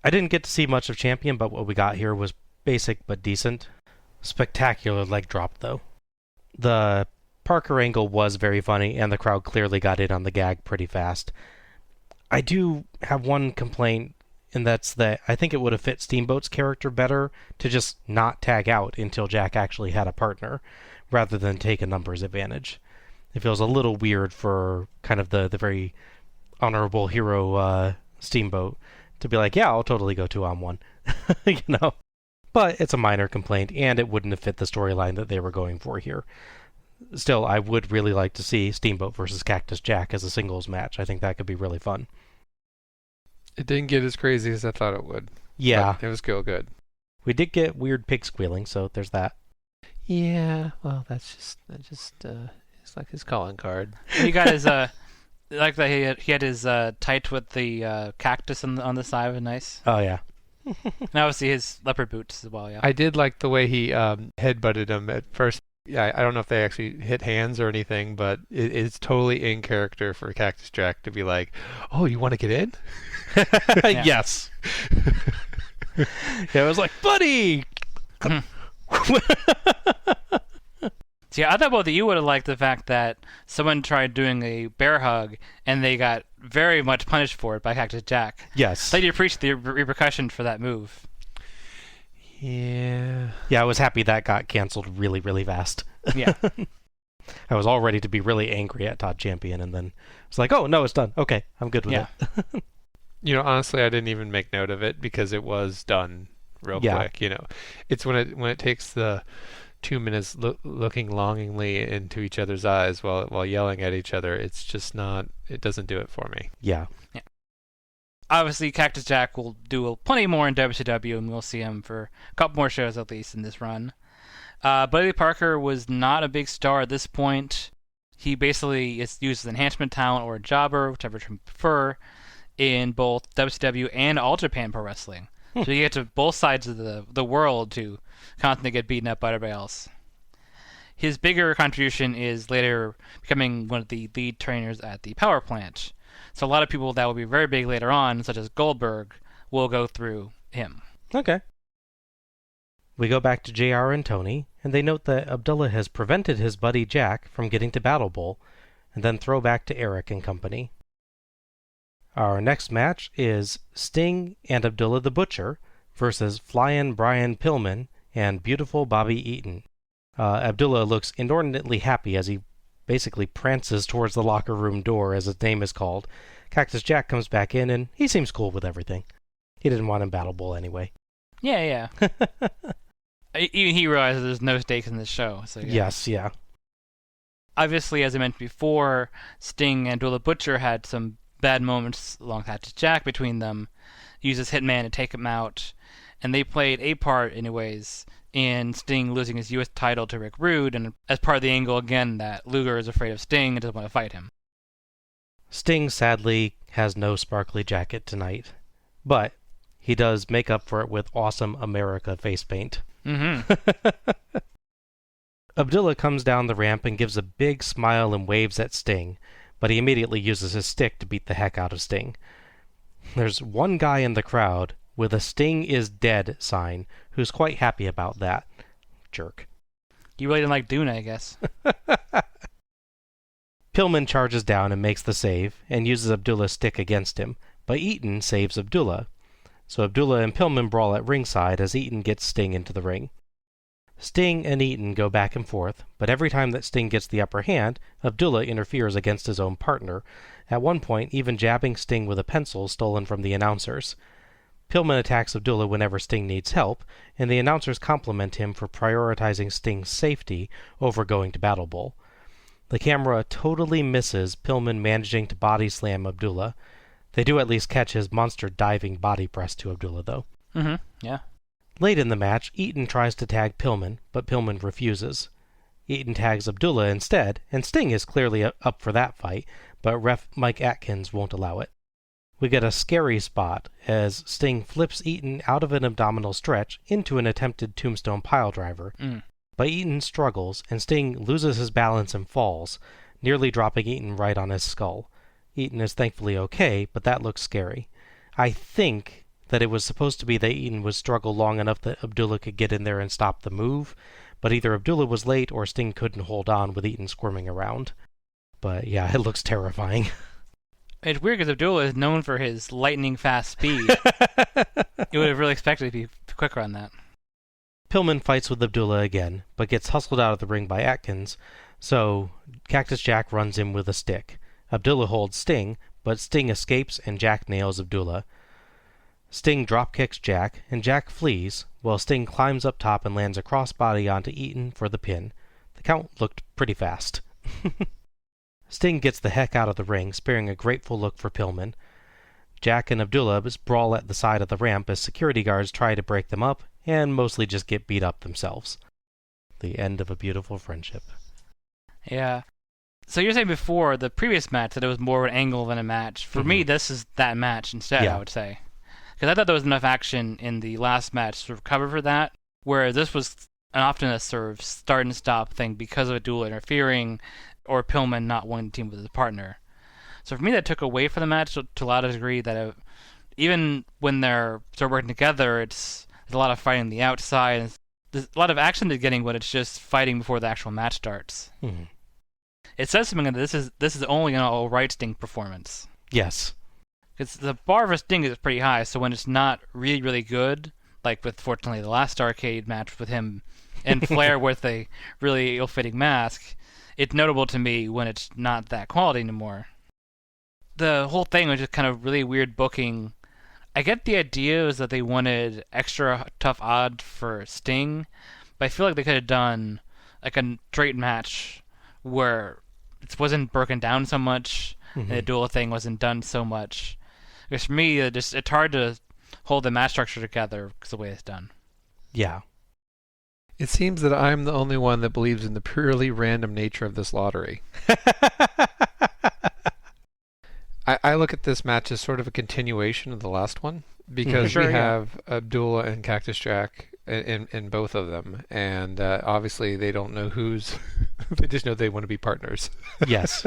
I didn't get to see much of Champion, but what we got here was basic but decent. Spectacular leg drop, though. The Parker angle was very funny, and the crowd clearly got in on the gag pretty fast. I do have one complaint, and that's that I think it would have fit Steamboat's character better to just not tag out until Jack actually had a partner, rather than take a numbers advantage. It feels a little weird for kind of the very honorable hero Steamboat to be like, yeah, I'll totally go 2-on-1, But it's a minor complaint, and it wouldn't have fit the storyline that they were going for here. Still, I would really like to see Steamboat versus Cactus Jack as a singles match. I think that could be really fun. It didn't get as crazy as I thought it would. Yeah. But it was still good. We did get weird pig squealing, so there's that. Yeah, well, that's just it's like his calling card. He got his like that he had his tight with the cactus on the side of it, nice. Oh yeah. And obviously his leopard boots as well. Yeah. I did like the way he headbutted him at first. Yeah, I don't know if they actually hit hands or anything, but it's totally in character for Cactus Jack to be like, "Oh, you want to get in?" Yes. Yeah, I was like, buddy. See, I thought both of you would have liked the fact that someone tried doing a bear hug and they got very much punished for it by Cactus Jack. Yes. So you appreciate the repercussion for that move. Yeah. Yeah, I was happy that got canceled really, really fast. Yeah. I was all ready to be really angry at Todd Champion, and then it's like, oh, no, it's done. Okay, I'm good with it. Honestly, I didn't even make note of it because it was done real quick. It's when it takes the 2 minutes looking longingly into each other's eyes while yelling at each other. It's just not. It doesn't do it for me. Yeah. Obviously, Cactus Jack will do plenty more in WCW, and we'll see him for a couple more shows at least in this run. Buddy Parker was not a big star at this point. He basically is used as an enhancement talent or a jobber, whichever you prefer, in both WCW and All Japan Pro Wrestling. So you get to both sides of the world to constantly get beaten up by everybody else. His bigger contribution is later becoming one of the lead trainers at the power plant. So a lot of people that will be very big later on, such as Goldberg, will go through him. Okay. We go back to JR and Tony, and they note that Abdullah has prevented his buddy Jack from getting to Battlebowl, and then throw back to Eric and company. Our next match is Sting and Abdullah the Butcher versus Flyin' Brian Pillman and Beautiful Bobby Eaton. Abdullah looks inordinately happy as he basically prances towards the locker room door as his name is called. Cactus Jack comes back in, and he seems cool with everything. He didn't want him Battlebowl anyway. Yeah. Even he realizes there's no stakes in this show. So yeah. Yes, yeah. Obviously, as I mentioned before, Sting and Abdullah Butcher had some bad moments alongside Jack between them uses Hitman to take him out. And they played a part, anyways, in Sting losing his U.S. title to Rick Rude, and as part of the angle, again, that Luger is afraid of Sting and doesn't want to fight him. Sting, sadly, has no sparkly jacket tonight, but he does make up for it with awesome America face paint. Mm-hmm. Abdullah comes down the ramp and gives a big smile and waves at Sting, but he immediately uses his stick to beat the heck out of Sting. There's one guy in the crowd with a Sting is dead sign who's quite happy about that. Jerk. You really didn't like Dune, I guess. Pillman charges down and makes the save, and uses Abdullah's stick against him, but Eaton saves Abdullah. So Abdullah and Pillman brawl at ringside as Eaton gets Sting into the ring. Sting and Eaton go back and forth, but every time that Sting gets the upper hand, Abdullah interferes against his own partner, at one point even jabbing Sting with a pencil stolen from the announcers. Pillman attacks Abdullah whenever Sting needs help, and the announcers compliment him for prioritizing Sting's safety over going to Battlebowl. The camera totally misses Pillman managing to body slam Abdullah. They do at least catch his monster diving body press to Abdullah, though. Mm-hmm, yeah. Late in the match, Eaton tries to tag Pillman, but Pillman refuses. Eaton tags Abdullah instead, and Sting is clearly up for that fight, but ref Mike Atkins won't allow it. We get a scary spot as Sting flips Eaton out of an abdominal stretch into an attempted tombstone piledriver. But Eaton struggles, and Sting loses his balance and falls, nearly dropping Eaton right on his skull. Eaton is thankfully okay, but that looks scary. I think that it was supposed to be that Eaton would struggle long enough that Abdullah could get in there and stop the move, but either Abdullah was late or Sting couldn't hold on with Eaton squirming around. But yeah, it looks terrifying. It's weird because Abdullah is known for his lightning fast speed. You would have really expected to be quicker on that. Pillman fights with Abdullah again, but gets hustled out of the ring by Atkins, so Cactus Jack runs him with a stick. Abdullah holds Sting, but Sting escapes and Jack nails Abdullah. Sting dropkicks Jack, and Jack flees, while Sting climbs up top and lands a crossbody onto Eaton for the pin. The count looked pretty fast. Sting gets the heck out of the ring, sparing a grateful look for Pillman. Jack and Abdullah brawl at the side of the ramp as security guards try to break them up, and mostly just get beat up themselves. The end of a beautiful friendship. Yeah. So you're saying before, the previous match, that it was more of an angle than a match. For me, this is that match instead, I would say. Because I thought there was enough action in the last match to cover for that, whereas this was often a sort of start and stop thing because of Abdullah interfering or Pillman not wanting to team with his partner. So for me, that took away from the match to a lot of degree that even when they're sort of working together, there's a lot of fighting on the outside. And there's a lot of action they're getting, but it's just fighting before the actual match starts. Mm-hmm. It says something that this is only an all-right Sting performance. Yes. Because the bar for Sting is pretty high, so when it's not really, really good, like with, fortunately, the last Starrcade match with him and Flair with a really ill-fitting mask, it's notable to me when it's not that quality anymore. The whole thing was just kind of really weird booking. I get the idea is that they wanted extra tough odds for Sting, but I feel like they could have done like a straight match where it wasn't broken down so much, and the duel thing wasn't done so much. Because for me, it's hard to hold the match structure together because the way it's done. Yeah. It seems that I'm the only one that believes in the purely random nature of this lottery. I look at this match as sort of a continuation of the last one, because we have Abdullah and Cactus Jack in both of them, and obviously they don't know who's... they just know they want to be partners. Yes.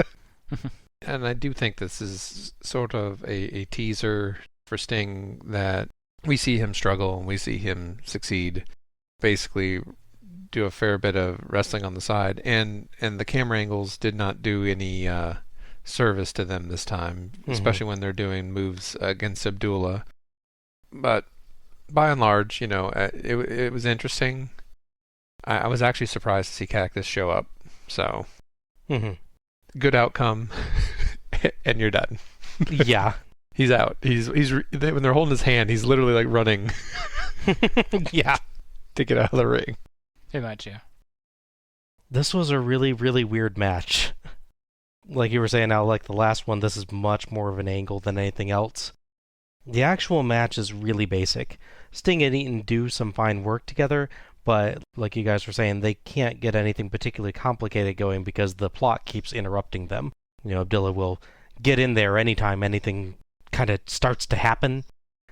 And I do think this is sort of a teaser for Sting, that we see him struggle and we see him succeed, basically do a fair bit of wrestling on the side, and the camera angles did not do any service to them this time, especially when they're doing moves against Abdullah. But by and large, it was interesting. I was actually surprised to see Cactus show up, so good outcome, and you're done. Yeah. He's out. He's when they're holding his hand, he's literally like running. Yeah. To get out of the ring. Pretty much, yeah. This was a really, really weird match. Like you were saying now, like the last one, this is much more of an angle than anything else. The actual match is really basic. Sting and Eaton do some fine work together, but like you guys were saying, they can't get anything particularly complicated going because the plot keeps interrupting them. Abdullah will get in there anytime anything kind of starts to happen.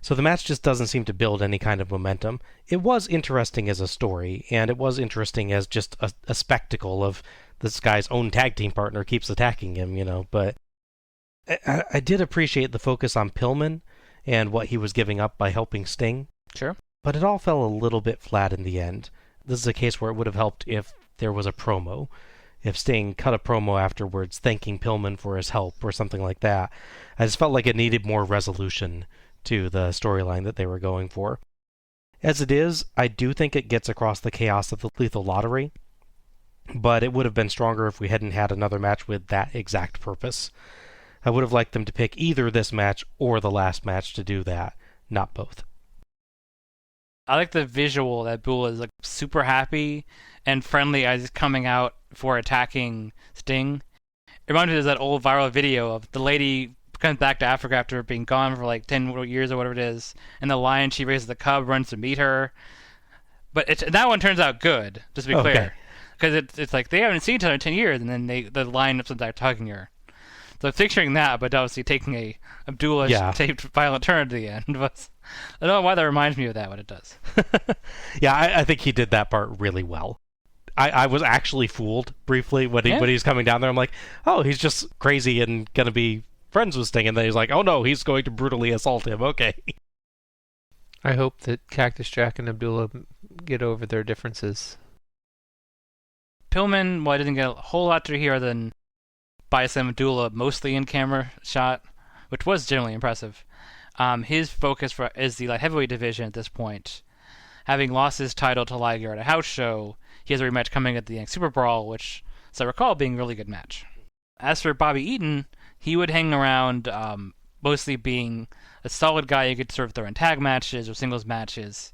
So the match just doesn't seem to build any kind of momentum. It was interesting as a story, and it was interesting as just a spectacle of this guy's own tag team partner keeps attacking him, but I did appreciate the focus on Pillman and what he was giving up by helping Sting. Sure. But it all fell a little bit flat in the end. This is a case where it would have helped if there was a promo. If Sting cut a promo afterwards thanking Pillman for his help or something like that. I just felt like it needed more resolution to the storyline that they were going for. As it is, I do think it gets across the chaos of the Lethal Lottery, but it would have been stronger if we hadn't had another match with that exact purpose. I would have liked them to pick either this match or the last match to do that, not both. I like the visual that Bull is like super happy and friendly as he's coming out for attacking Sting. It reminds me of that old viral video of the lady comes back to Africa after being gone for like 10 years or whatever it is, and the lion she raises the cub runs to meet her. But that one turns out good, just to be clear. Because it's like they haven't seen each other in 10 years, and then the lion ups and starts talking to her. So picturing that, but obviously taking a Abdullah-shaped violent turn at the end. But I don't know why that reminds me of that, but it does. Yeah, I think he did that part really well. I was actually fooled briefly when he's coming down there. I'm like, oh, he's just crazy and going to be friends with Sting. And then he's like, oh no, he's going to brutally assault him. Okay. I hope that Cactus Jack and Abdullah get over their differences. Pillman, well, I didn't get a whole lot to hear than Bison Abdullah mostly in camera shot, which was generally impressive. His focus is the light heavyweight division at this point. Having lost his title to Liger at a house show, he has a rematch coming at the next Super Brawl, which, as I recall, being a really good match. As for Bobby Eaton, he would hang around, mostly being a solid guy who could sort of throw in tag matches or singles matches.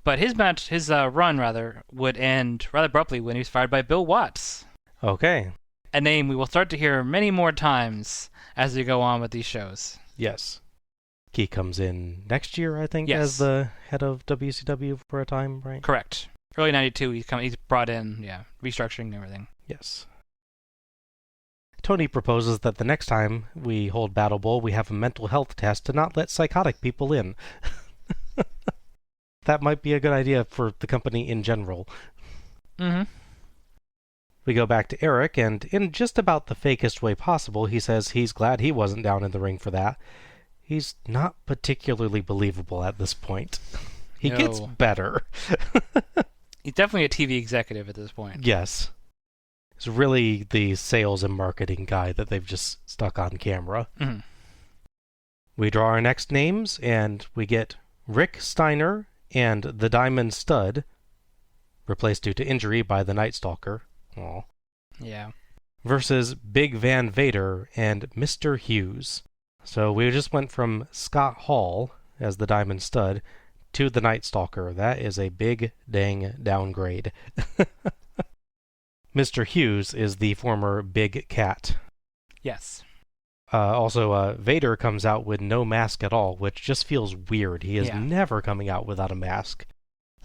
But his run would end rather abruptly when he was fired by Bill Watts. Okay. A name we will start to hear many more times as we go on with these shows. Yes. He comes in next year, I think, yes, as the head of WCW for a time, right? Correct. Early 92, he's brought in, restructuring and everything. Yes. Tony proposes that the next time we hold Battle Bowl, we have a mental health test to not let psychotic people in. That might be a good idea for the company in general. Mm-hmm. We go back to Eric, and in just about the fakest way possible, he says he's glad he wasn't down in the ring for that. He's not particularly believable at this point. He gets better. He's definitely a TV executive at this point. Yes. He's really the sales and marketing guy that they've just stuck on camera. Mm-hmm. We draw our next names, and we get Rick Steiner and the Diamond Stud, replaced due to injury by the Night Stalker. Aww. Yeah. Versus Big Van Vader and Mr. Hughes. So we just went from Scott Hall as the Diamond Stud to the Night Stalker. That is a big dang downgrade. Mr. Hughes is the former Big Cat. Yes. Also, Vader comes out with no mask at all, which just feels weird. He is never coming out without a mask.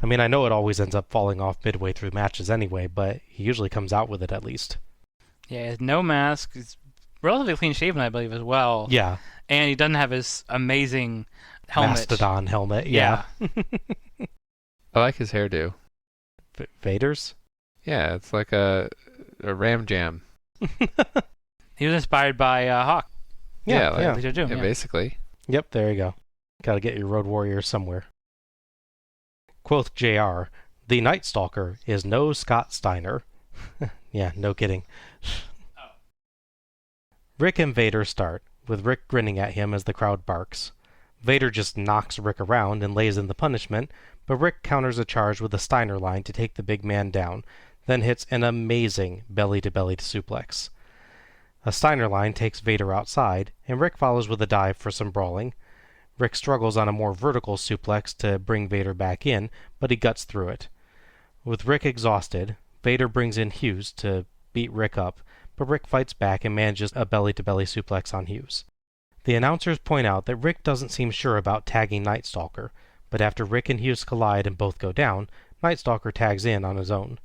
I mean, I know it always ends up falling off midway through matches anyway, but he usually comes out with it at least. Yeah, he has no mask. He's relatively clean-shaven, I believe, as well. Yeah. And he doesn't have his amazing helmet. Mastodon helmet, yeah. I like his hairdo. Vader's? Yeah, it's like a ram jam. He was inspired by Hawk. Yeah, basically. Yep, there you go. Gotta get your Road Warriors somewhere. Quoth JR, the Night Stalker is no Scott Steiner. Yeah, no kidding. Rick and Vader start, with Rick grinning at him as the crowd barks. Vader just knocks Rick around and lays in the punishment, but Rick counters a charge with a Steiner line to take the big man down, then hits an amazing belly-to-belly suplex. A Steiner line takes Vader outside, and Rick follows with a dive for some brawling. Rick struggles on a more vertical suplex to bring Vader back in, but he guts through it. With Rick exhausted, Vader brings in Hughes to beat Rick up, but Rick fights back and manages a belly-to-belly suplex on Hughes. The announcers point out that Rick doesn't seem sure about tagging Night Stalker, but after Rick and Hughes collide and both go down, Night Stalker tags in on his own.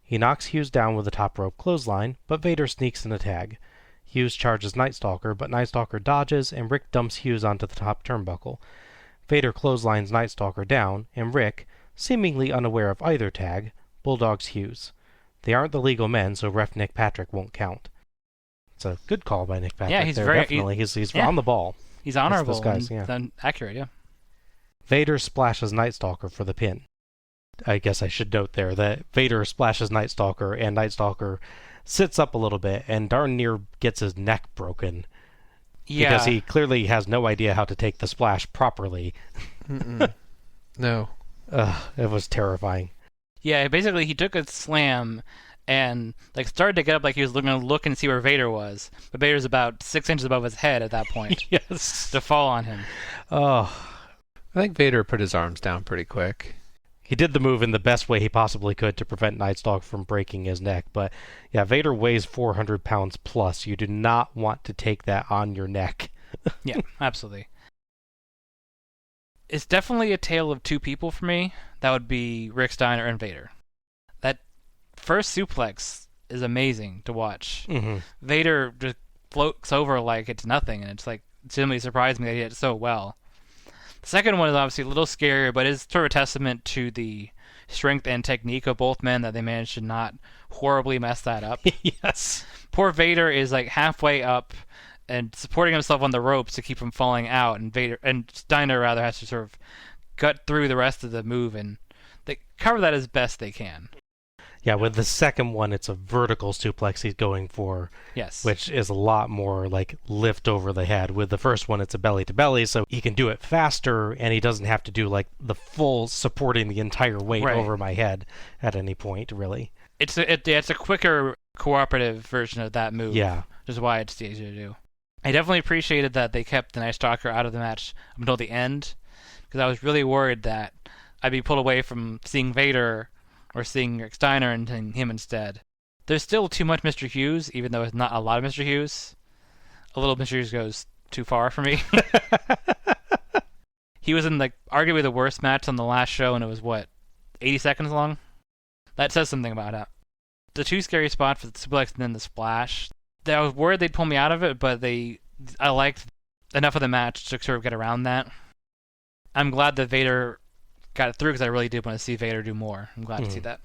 He knocks Hughes down with a top rope clothesline, but Vader sneaks in a tag. Hughes charges Night Stalker, but Night Stalker dodges, and Rick dumps Hughes onto the top turnbuckle. Vader clotheslines Night Stalker down, and Rick, seemingly unaware of either tag, bulldogs Hughes. They aren't the legal men, so ref Nick Patrick won't count. It's a good call by Nick Patrick. Yeah, he's there, very definitely. He's on the ball. He's honorable guys, and accurate, yeah. Vader splashes Night Stalker for the pin. I guess I should note there that Vader splashes Night Stalker, and Night Stalker sits up a little bit and darn near gets his neck broken. Yeah. Because he clearly has no idea how to take the splash properly. No. It was terrifying. Yeah, basically he took a slam and started to get up like he was going to look and see where Vader was. But Vader's about 6 inches above his head at that point. Yes. To fall on him. Oh. I think Vader put his arms down pretty quick. He did the move in the best way he possibly could to prevent Night Stalker from breaking his neck. But yeah, Vader weighs 400 pounds plus. You do not want to take that on your neck. Yeah, absolutely. It's definitely a tale of two people for me. That would be Rick Steiner and Vader. That first suplex is amazing to watch. Mm-hmm. Vader just floats over like it's nothing, and it's genuinely surprised me that he did it so well. The second one is obviously a little scarier, but is sort of a testament to the strength and technique of both men that they managed to not horribly mess that up. Yes. Poor Vader is halfway up and supporting himself on the ropes to keep from falling out, and Steiner rather has to sort of gut through the rest of the move, and they cover that as best they can. Yeah, with the second one, it's a vertical suplex he's going for. Yes. Which is a lot more lift over the head. With the first one, it's a belly to belly, so he can do it faster, and he doesn't have to do the full supporting the entire weight over my head at any point, really. It's a quicker cooperative version of that move. Yeah. Which is why it's easier to do. I definitely appreciated that they kept the Night Stalker out of the match until the end, because I was really worried that I'd be pulled away from seeing Vader or seeing Rick Steiner and him instead. There's still too much Mr. Hughes, even though it's not a lot of Mr. Hughes. A little Mr. Hughes goes too far for me. He was in arguably the worst match on the last show, and it was 80 seconds long? That says something about it. The two scary spots for the suplex and then the splash. I was worried they'd pull me out of it, but I liked enough of the match to sort of get around that. I'm glad that Vader got it through, because I really did want to see Vader do more. I'm glad to see that.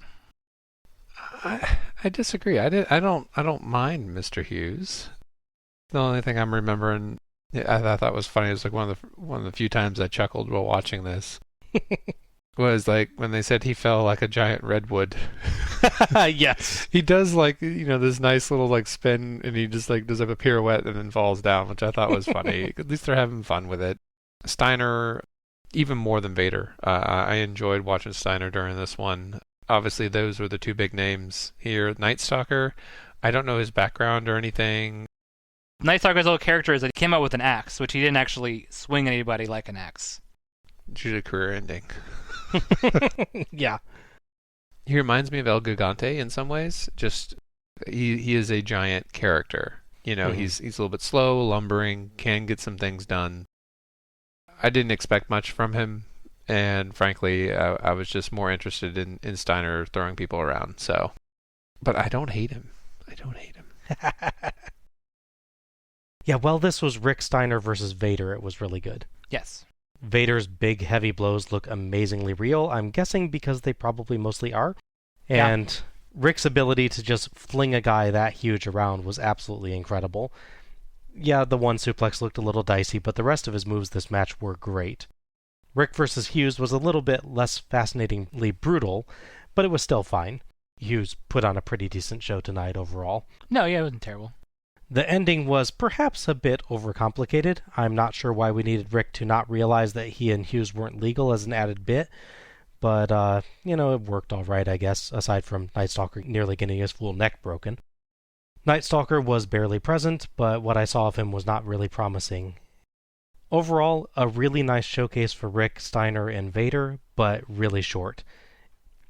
I disagree. I don't mind Mr. Hughes. The only thing I'm remembering, I thought was funny, was one of the few times I chuckled while watching this. Was when they said he fell like a giant redwood. Yes. He does this nice little spin, and he just does a pirouette and then falls down, which I thought was funny. At least they're having fun with it. Steiner, even more than Vader. I enjoyed watching Steiner during this one. Obviously, those were the two big names here. Night Stalker, I don't know his background or anything. Night Stalker's little character is that he came out with an axe, which he didn't actually swing anybody like an axe. It's usually career ending. Yeah. He reminds me of El Gigante in some ways. Just he is a giant character. He's a little bit slow, lumbering, can get some things done. I didn't expect much from him, and frankly, I was just more interested in Steiner throwing people around. So, but I don't hate him. Yeah, well, this was Rick Steiner versus Vader. It was really good. Yes. Vader's big, heavy blows look amazingly real. I'm guessing because they probably mostly are. And Rick's ability to just fling a guy that huge around was absolutely incredible. Yeah, the one suplex looked a little dicey, but the rest of his moves this match were great. Rick versus Hughes was a little bit less fascinatingly brutal, but it was still fine. Hughes put on a pretty decent show tonight overall. No, yeah, it wasn't terrible. The ending was perhaps a bit overcomplicated. I'm not sure why we needed Rick to not realize that he and Hughes weren't legal as an added bit, but, it worked all right, I guess, aside from Night Stalker nearly getting his full neck broken. Night Stalker was barely present, but what I saw of him was not really promising. Overall, a really nice showcase for Rick, Steiner, and Vader, but really short.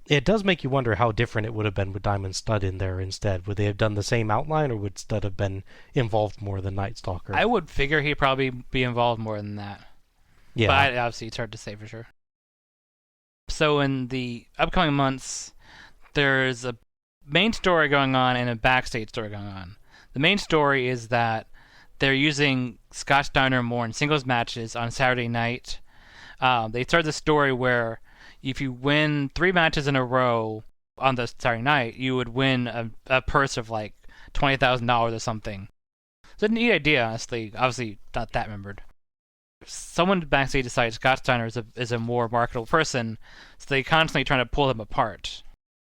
It does make you wonder how different it would have been with Diamond Stud in there instead. Would they have done the same outline, or would Stud have been involved more than Night Stalker? I would figure he'd probably be involved more than that. Yeah. But obviously, it's hard to say for sure. So in the upcoming months, there's a main story going on and a backstage story going on. The main story is that they're using Scott Steiner more in singles matches on Saturday night. They started the story where if you win 3 matches in a row on the Saturday night, you would win a purse of like $20,000 or something. It's a neat idea, honestly. Obviously, not that remembered. Someone backstage decided Scott Steiner is a more marketable person, so they constantly trying to pull them apart.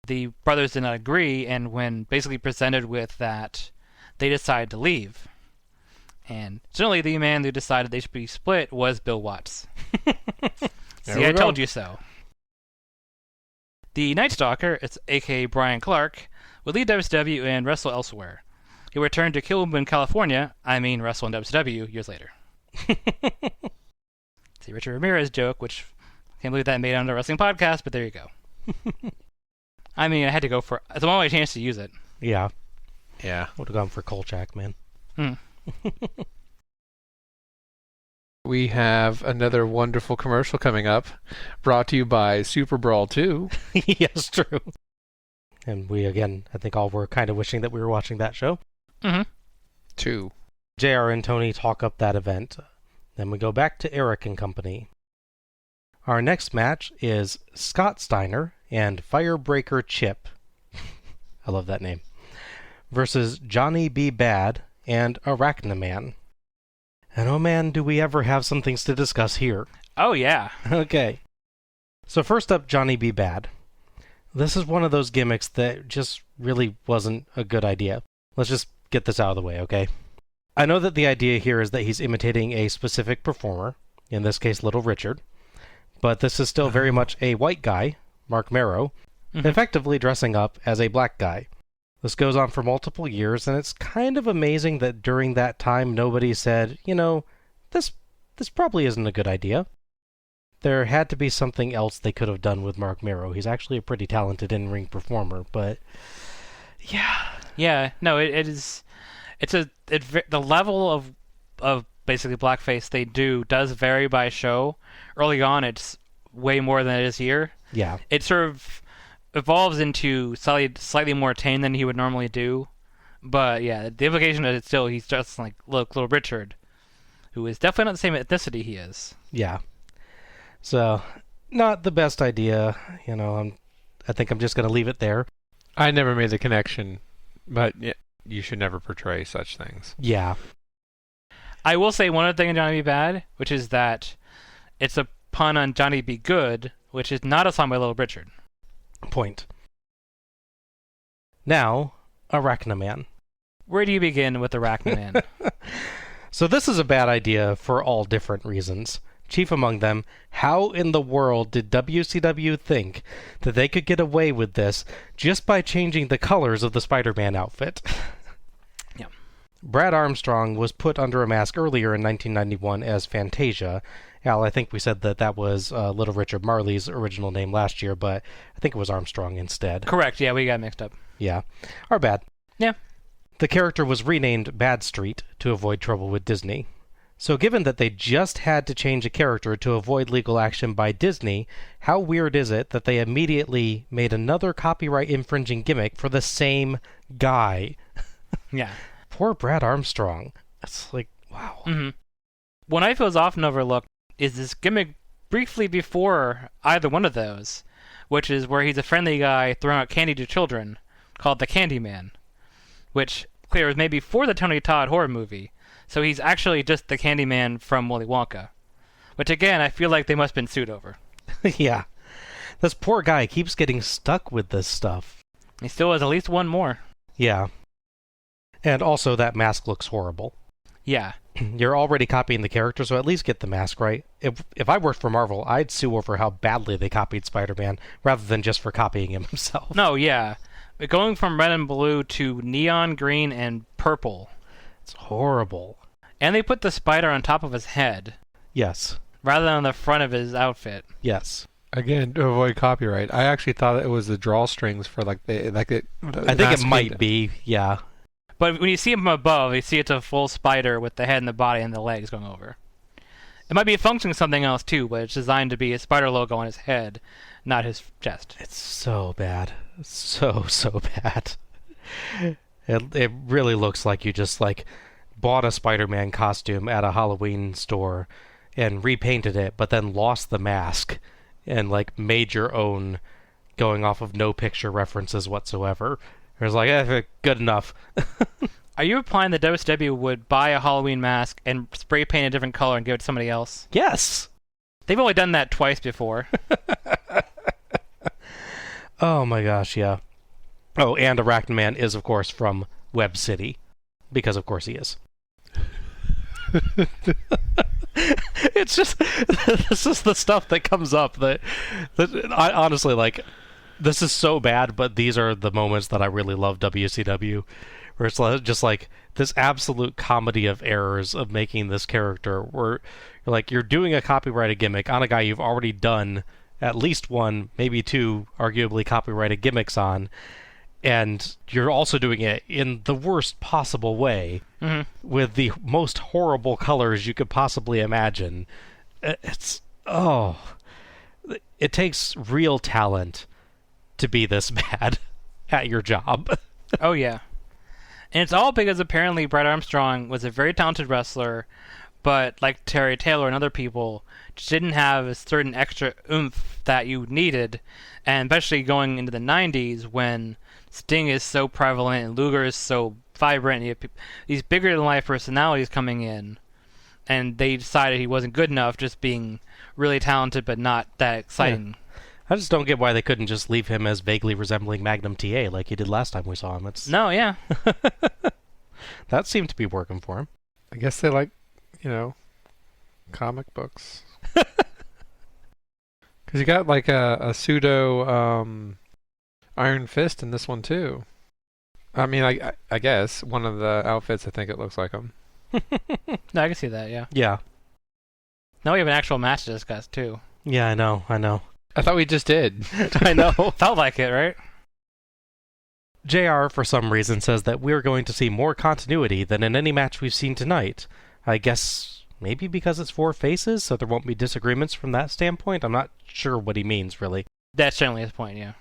The brothers did not agree, and when basically presented with that, they decided to leave. And generally, the man who decided they should be split was Bill Watts. See, I told you so. The Night Stalker, it's a.k.a. Brian Clark, would leave WCW and wrestle elsewhere. He returned to Kilburn, California, wrestle in WCW years later. It's a Richard Ramirez joke, which I can't believe that made it on the wrestling podcast, but there you go. I had to go for it's the only chance to use it. Yeah. Yeah. Would have gone for Kolchak, man. We have another wonderful commercial coming up, brought to you by Super Brawl 2. Yes, true. And we, again, I think all were kind of wishing that we were watching that show. 2. JR and Tony talk up that event. Then we go back to Eric and company. Our next match is Scott Steiner and Firebreaker Chip. I love that name. Versus Johnny B. Bad and Arachnaman. And oh man, do we ever have some things to discuss here. Oh yeah. Okay. So first up, Johnny B. Bad. This is one of those gimmicks that just really wasn't a good idea. Let's just get this out of the way, okay? I know that the idea here is that he's imitating a specific performer, in this case Little Richard, but this is still very much a white guy, Mark Marrow, effectively dressing up as a black guy. This goes on for multiple years, and it's kind of amazing that during that time nobody said, this probably isn't a good idea. There had to be something else they could have done with Mark Marrow. He's actually a pretty talented in-ring performer, but yeah. Yeah, no, the level of basically blackface they do does vary by show. Early on, it's way more than it is here. Yeah. It sort of evolves into slightly more tame than he would normally do. But yeah, the implication is still he's just like Little Richard, who is definitely not the same ethnicity he is. Yeah. So, not the best idea. I think I'm just going to leave it there. I never made the connection, but you should never portray such things. Yeah. I will say one other thing in Johnny B. Bad, which is that it's a pun on Johnny B. Good, which is not a song by Little Richard. Point. Now, Arachnaman. Where do you begin with Arachnaman? So this is a bad idea for all different reasons. Chief among them, how in the world did WCW think that they could get away with this just by changing the colors of the Spider-Man outfit? Yeah. Brad Armstrong was put under a mask earlier in 1991 as Fantasia. Al, I think we said that was Little Richard Marley's original name last year, but I think it was Armstrong instead. Correct, yeah, we got mixed up. Yeah. Our bad. Yeah. The character was renamed Bad Street to avoid trouble with Disney. So given that they just had to change a character to avoid legal action by Disney, how weird is it that they immediately made another copyright infringing gimmick for the same guy? Yeah. Poor Brad Armstrong. It's like, wow. Mm-hmm. What I feel is often overlooked is this gimmick briefly before either one of those, which is where he's a friendly guy throwing out candy to children, called the Candyman, which clear was maybe for the Tony Todd horror movie. So he's actually just the Candyman from Willy Wonka, which again I feel like they must have been sued over. Yeah. This poor guy keeps getting stuck with this stuff. He still has at least one more. Yeah. And also that mask looks horrible. Yeah. You're already copying the character, so at least get the mask right. If I worked for Marvel, I'd sue over how badly they copied Spider-Man, rather than just for copying him himself. No, yeah. But going from red and blue to neon green and purple. It's horrible. And they put the spider on top of his head. Yes. Rather than on the front of his outfit. Yes. Again, to avoid copyright, I actually thought it was the drawstrings for I think it might be, yeah. But when you see him from above, you see it's a full spider with the head and the body and the legs going over. It might be functioning something else too, but it's designed to be a spider logo on his head, not his chest. It's so bad. So bad. It really looks like you just bought a Spider-Man costume at a Halloween store and repainted it, but then lost the mask and made your own going off of no picture references whatsoever. It was good enough. Are you implying that WCW would buy a Halloween mask and spray paint a different color and give it to somebody else? Yes. They've only done that twice before. Oh my gosh, yeah. Oh, and Arachnid is, of course, from Web City. Because, of course, he is. It's just... this is the stuff that comes up that I honestly, this is so bad, but these are the moments that I really love WCW. Where it's just this absolute comedy of errors of making this character where you're doing a copyrighted gimmick on a guy you've already done at least one, maybe two, arguably copyrighted gimmicks on, and you're also doing it in the worst possible way with the most horrible colors you could possibly imagine. It takes real talent to be this bad at your job. Oh, yeah. And it's all because apparently Brad Armstrong was a very talented wrestler, but like Terry Taylor and other people, just didn't have a certain extra oomph that you needed, and especially going into the 90s when Sting is so prevalent and Luger is so vibrant, you have these bigger-than-life personalities coming in, and they decided he wasn't good enough just being really talented but not that exciting. Yeah. I just don't get why they couldn't just leave him as vaguely resembling Magnum TA like he did last time we saw him. No, yeah. That seemed to be working for him. I guess they comic books. Because you got a pseudo Iron Fist in this one too. I mean, I guess one of the outfits, I think it looks like him. No, I can see that, yeah. Yeah. Now we have an actual match to discuss too. Yeah, I know. I thought we just did. I know. Felt like it, right? JR, for some reason, says that we're going to see more continuity than in any match we've seen tonight. I guess maybe because it's four faces, so there won't be disagreements from that standpoint. I'm not sure what he means, really. That's generally his point, yeah.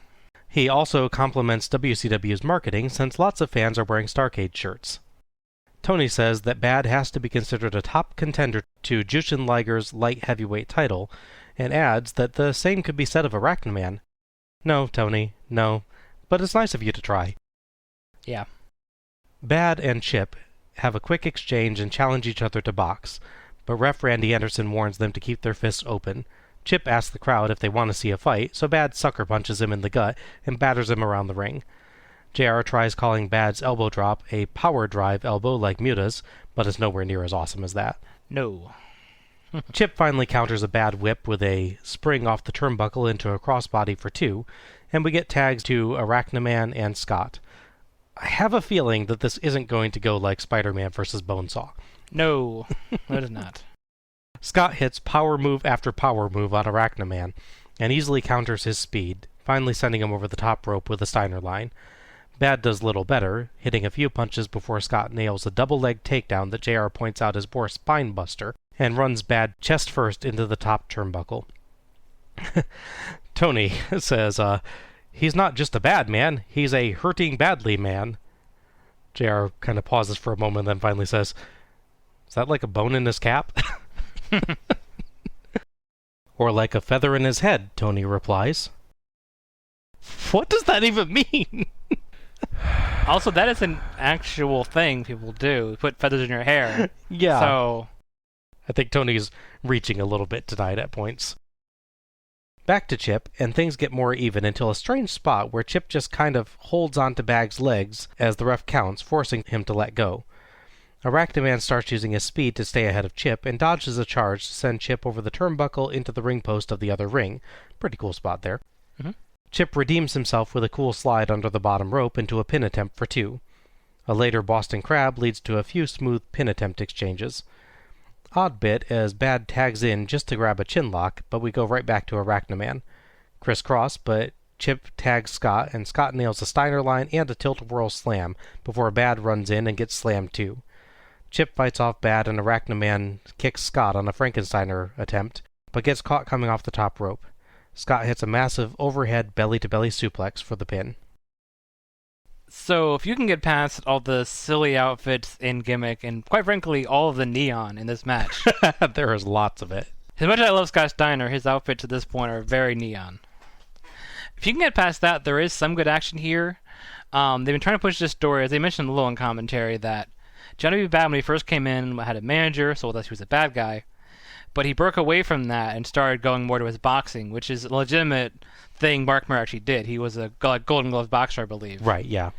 He also compliments WCW's marketing, since lots of fans are wearing Starrcade shirts. Tony says that Bad has to be considered a top contender to Jushin Liger's light heavyweight title, and adds that the same could be said of Arachnid. No, Tony, no. But it's nice of you to try. Yeah. Bad and Chip have a quick exchange and challenge each other to box, but ref Randy Anderson warns them to keep their fists open. Chip asks the crowd if they want to see a fight, so Bad sucker punches him in the gut and batters him around the ring. JR tries calling Bad's elbow drop a power drive elbow like Muta's, but it's nowhere near as awesome as that. No. Chip finally counters a Bad whip with a spring off the turnbuckle into a crossbody for 2, and we get tags to Arachnid and Scott. I have a feeling that this isn't going to go like Spider-Man vs. Bonesaw. No, it is not. Scott hits power move after power move on Arachnid and easily counters his speed, finally sending him over the top rope with a Steiner line. Bad does little better, hitting a few punches before Scott nails a double-leg takedown that JR points out as more spine buster, and runs Bad chest first into the top turnbuckle. Tony says, he's not just a bad man, he's a hurting badly man. JR kind of pauses for a moment, then finally says, is that like a bone in his cap? Or like a feather in his head, Tony replies. What does that even mean? Also, that is an actual thing people do. Put feathers in your hair. Yeah. So I think Tony's reaching a little bit tonight at points. Back to Chip, and things get more even until a strange spot where Chip just kind of holds onto Bag's legs as the ref counts, forcing him to let go. Arachnid starts using his speed to stay ahead of Chip and dodges a charge to send Chip over the turnbuckle into the ring post of the other ring. Pretty cool spot there. Mm-hmm. Chip redeems himself with a cool slide under the bottom rope into a pin attempt for 2. A later Boston Crab leads to a few smooth pin attempt exchanges. Odd bit as Bad tags in just to grab a chin lock, but we go right back to Arachnid. crisscross, but Chip tags Scott, and Scott nails a Steiner line and a tilt-a-whirl slam before Bad runs in and gets slammed too. Chip fights off Bad, and Arachnoman kicks Scott on a Frankensteiner attempt, but gets caught coming off the top rope. Scott hits a massive overhead belly-to-belly suplex for the pin. So if you can get past all the silly outfits and gimmick, and quite frankly, all of the neon in this match. There is lots of it. As much as I love Scott Steiner, his outfits to this point are very neon. If you can get past that, there is some good action here. They've been trying to push this story, as they mentioned a little in commentary, that Johnny B. Bad, when he first came in, had a manager, so that he was a bad guy. But he broke away from that and started going more to his boxing, which is a legitimate thing Mark Murray actually did. He was a Golden Glove boxer, I believe. Right, yeah.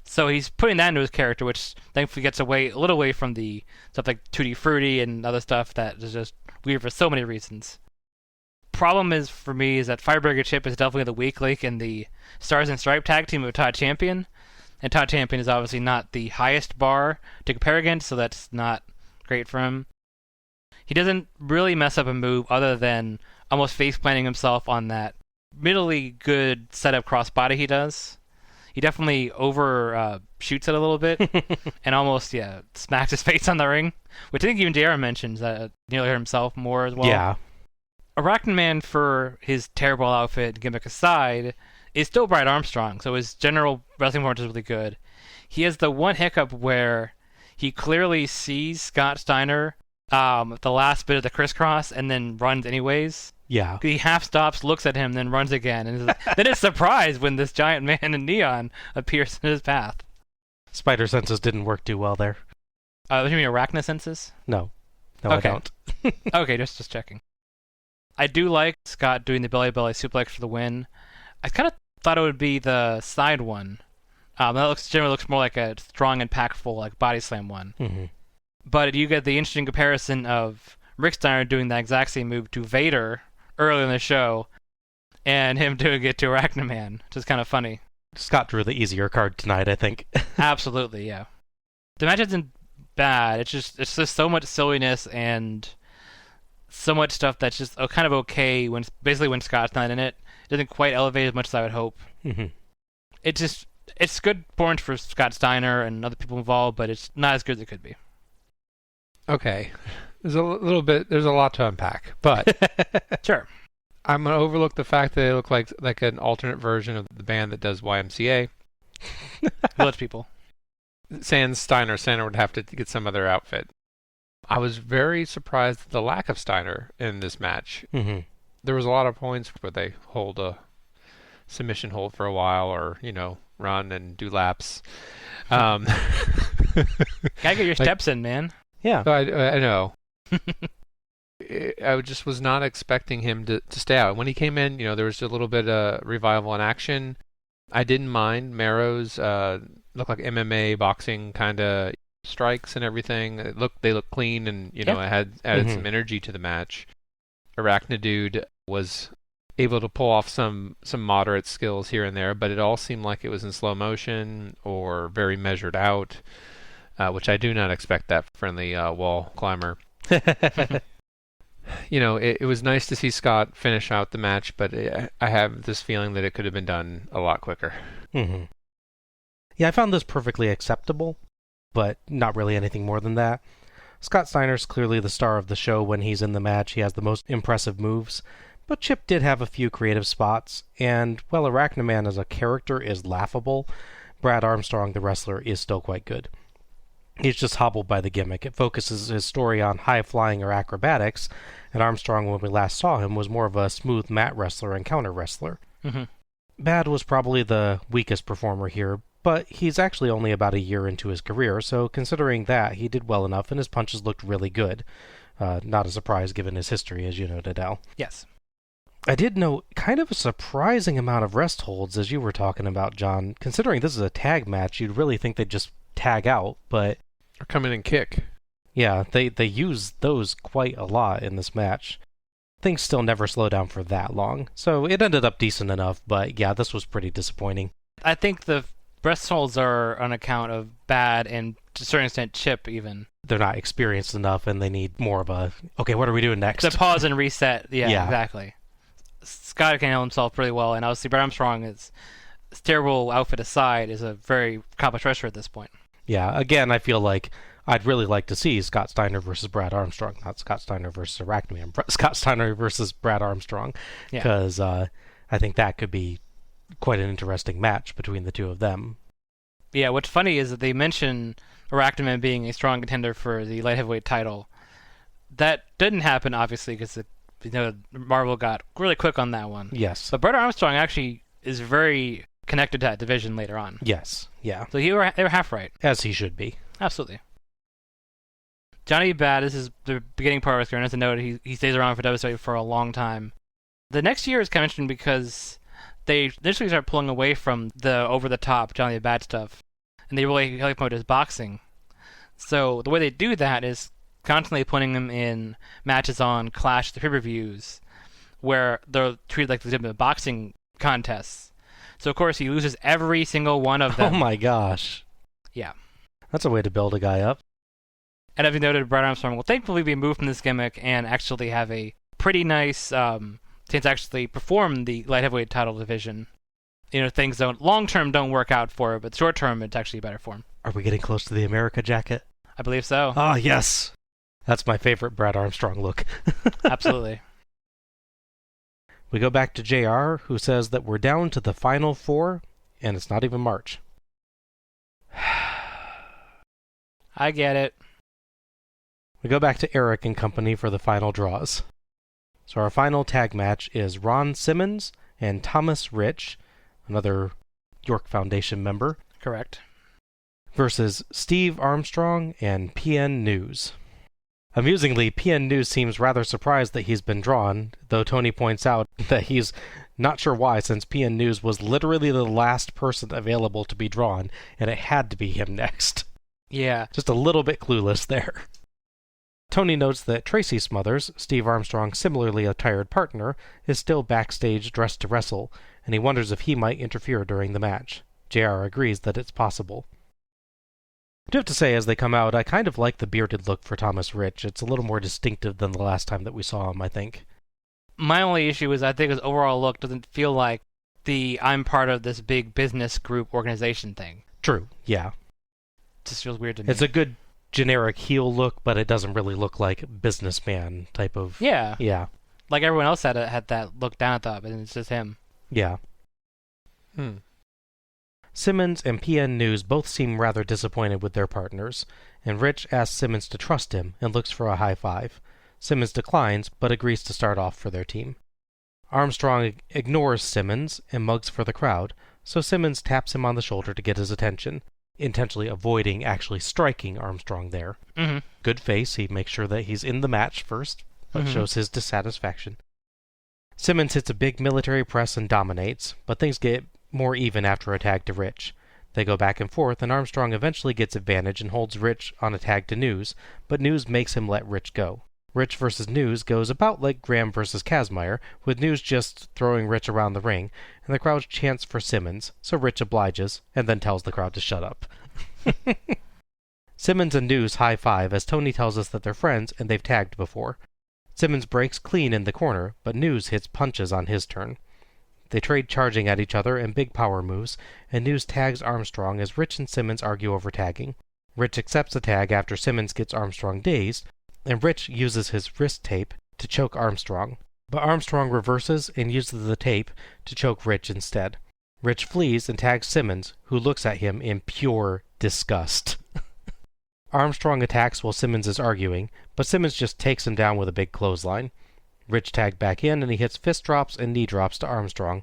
So he's putting that into his character, which thankfully gets a little away from the stuff like Tutti Frutti and other stuff that is just weird for so many reasons. Problem is, for me, is that Firebreaker Chip is definitely the weak link in the Stars and Stripe tag team with Todd Champion. And Todd Champion is obviously not the highest bar to compare against, so that's not great for him. He doesn't really mess up a move other than almost face-planting himself on that middly good setup crossbody he does. He definitely shoots it a little bit and almost, smacks his face on the ring, which I think even JR mentions that nearly hurt himself more as well. Yeah. Arachnid, for his terrible outfit gimmick aside, is still Brad Armstrong, so his general wrestling performance is really good. He has the one hiccup where he clearly sees Scott Steiner the last bit of the crisscross and then runs anyways. Yeah. He half stops, looks at him, then runs again, and then is surprised when this giant man in neon appears in his path. Spider senses didn't work too well there. You mean arachnid senses? No, Okay. I don't. Okay, just checking. I do like Scott doing the belly suplex for the win. I kind of thought it would be the side one. That generally looks more like a strong, impactful, like body slam one. Mm-hmm. But you get the interesting comparison of Rick Steiner doing that exact same move to Vader early in the show, and him doing it to Arachnoman, which is kind of funny. Scott drew the easier card tonight, I think. Absolutely, yeah. The match isn't bad. It's just so much silliness and so much stuff that's just kind of okay when Scott's not in it. It doesn't quite elevate as much as I would hope. Mm-hmm. It's good performance for Scott Steiner and other people involved, but it's not as good as it could be. Okay. There's a lot to unpack, but Sure. I'm going to overlook the fact that they look like an alternate version of the band that does YMCA. Village People. Sans Steiner would have to get some other outfit. I was very surprised at the lack of Steiner in this match. Mm-hmm. There was a lot of points where they hold a submission hold for a while, or run and do laps. Gotta get your steps in, man. Yeah. So I know. I just was not expecting him to stay out. When he came in, there was a little bit of revival in action. I didn't mind Marrow's looked like MMA boxing kind of strikes and everything. They looked clean, and it had added some energy to the match. Arachnid was able to pull off some moderate skills here and there, but it all seemed like it was in slow motion or very measured out, which I do not expect that friendly wall climber. It was nice to see Scott finish out the match, but I have this feeling that it could have been done a lot quicker. Mm-hmm. Yeah, I found this perfectly acceptable, but not really anything more than that. Scott Steiner's clearly the star of the show when he's in the match. He has the most impressive moves, but Chip did have a few creative spots, and while Arachnoman as a character is laughable, Brad Armstrong, the wrestler, is still quite good. He's just hobbled by the gimmick. It focuses his story on high-flying or acrobatics, and Armstrong, when we last saw him, was more of a smooth mat wrestler and counter wrestler. Mm-hmm. Bad was probably the weakest performer here, but he's actually only about a year into his career, so considering that, he did well enough, and his punches looked really good. Not a surprise given his history, as you noted, Al. Yes. I did note kind of a surprising amount of rest holds, as you were talking about, John. Considering this is a tag match, you'd really think they'd just tag out, but... Or come in and kick. Yeah, they use those quite a lot in this match. Things still never slow down for that long, so it ended up decent enough, but yeah, this was pretty disappointing. I think the rest holds are on account of Bad and, to a certain extent, Chip, even. They're not experienced enough, and they need more of a, okay, what are we doing next? The pause and reset, yeah, exactly. Scott can handle himself pretty well, and obviously Brad Armstrong, his terrible outfit aside, is a very accomplished wrestler at this point. Yeah, again, I feel like I'd really like to see Scott Steiner versus Brad Armstrong, not Scott Steiner versus Arachnid, Scott Steiner versus Brad Armstrong, because I think that could be quite an interesting match between the two of them. Yeah, what's funny is that they mention Arachnid being a strong contender for the light heavyweight title. That didn't happen, obviously, because Marvel got really quick on that one. Yes. But Brad Armstrong actually is very connected to that division later on. Yes, yeah. So they were half right. As he should be. Absolutely. Johnny Bad, this is the beginning part of his career, and as a note, he stays around for WWE for a long time. The next year is kind of interesting because they initially start pulling away from the over-the-top Johnny Bad stuff, and they really promote his boxing. So the way they do that is constantly putting him in matches on Clash, the pay-per-views, where they're treated like legitimate boxing contests. So, of course, he loses every single one of them. Oh my gosh. Yeah. That's a way to build a guy up. And as you noted, Brad Armstrong will thankfully be moved from this gimmick and actually have a pretty nice chance to actually perform the light heavyweight title division. Things long-term don't work out for it, but short-term it's actually better for him. Are we getting close to the America jacket? I believe so. Ah, yes. That's my favorite Brad Armstrong look. Absolutely. We go back to JR, who says that we're down to the final 4, and it's not even March. I get it. We go back to Eric and company for the final draws. So our final tag match is Ron Simmons and Thomas Rich, another York Foundation member. Correct. Versus Steve Armstrong and PN News. Amusingly, PN News seems rather surprised that he's been drawn, though Tony points out that he's not sure why, since PN News was literally the last person available to be drawn, and it had to be him next. Yeah. Just a little bit clueless there. Tony notes that Tracy Smothers, Steve Armstrong's similarly attired partner, is still backstage dressed to wrestle, and he wonders if he might interfere during the match. JR agrees that it's possible. I do have to say, as they come out, I kind of like the bearded look for Thomas Rich. It's a little more distinctive than the last time that we saw him, I think. My only issue is I think his overall look doesn't feel like the I'm part of this big business group organization thing. True, yeah. It just feels weird to me. It's a good generic heel look, but it doesn't really look like businessman type of... Yeah. Yeah. Like everyone else had that look down at top, and it's just him. Yeah. Simmons and PN News both seem rather disappointed with their partners, and Rich asks Simmons to trust him and looks for a high five. Simmons declines, but agrees to start off for their team. Armstrong ignores Simmons and mugs for the crowd, so Simmons taps him on the shoulder to get his attention, intentionally avoiding actually striking Armstrong there. Mm-hmm. Good face, he makes sure that he's in the match first, but shows his dissatisfaction. Simmons hits a big military press and dominates, but things get more even after a tag to Rich. They go back and forth, and Armstrong eventually gets advantage and holds Rich on a tag to News, but News makes him let Rich go. Rich versus News goes about like Graham versus Kazmaier, with News just throwing Rich around the ring, and the crowd chants for Simmons, so Rich obliges, and then tells the crowd to shut up. Simmons and News high-five as Tony tells us that they're friends and they've tagged before. Simmons breaks clean in the corner, but News hits punches on his turn. They trade charging at each other and big power moves, and News tags Armstrong as Rich and Simmons argue over tagging. Rich accepts the tag after Simmons gets Armstrong dazed, and Rich uses his wrist tape to choke Armstrong. But Armstrong reverses and uses the tape to choke Rich instead. Rich flees and tags Simmons, who looks at him in pure disgust. Armstrong attacks while Simmons is arguing, but Simmons just takes him down with a big clothesline. Rich tagged back in, and he hits fist drops and knee drops to Armstrong,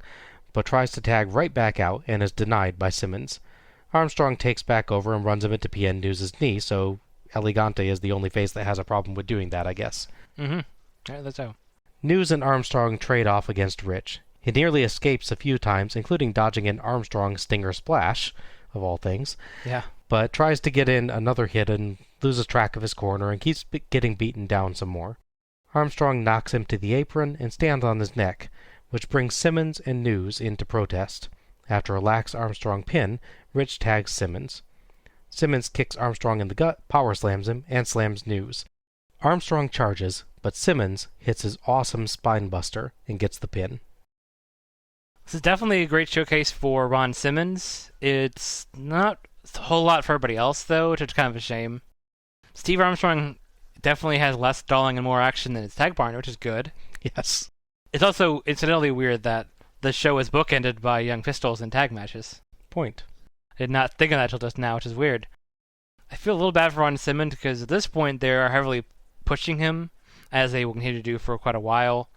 but tries to tag right back out and is denied by Simmons. Armstrong takes back over and runs him into PN News' knee, so Elegante is the only face that has a problem with doing that, I guess. Yeah, that's so. News and Armstrong trade off against Rich. He nearly escapes a few times, including dodging an Armstrong Stinger Splash, of all things. Yeah. But tries to get in another hit and loses track of his corner and keeps getting beaten down some more. Armstrong knocks him to the apron and stands on his neck, which brings Simmons and News into protest. After a lax Armstrong pin, Rich tags Simmons. Simmons kicks Armstrong in the gut, power slams him, and slams News. Armstrong charges, but Simmons hits his awesome spine buster and gets the pin. This is definitely a great showcase for Ron Simmons. It's not a whole lot for everybody else, though, which is kind of a shame. Steve Armstrong definitely has less stalling and more action than his tag partner, which is good. Yes. It's also incidentally weird that the show is bookended by Young Pistols in tag matches. Point. I did not think of that till just now, which is weird. I feel a little bad for Ron Simmons because at this point they are heavily pushing him, as they will continue to do for quite a while.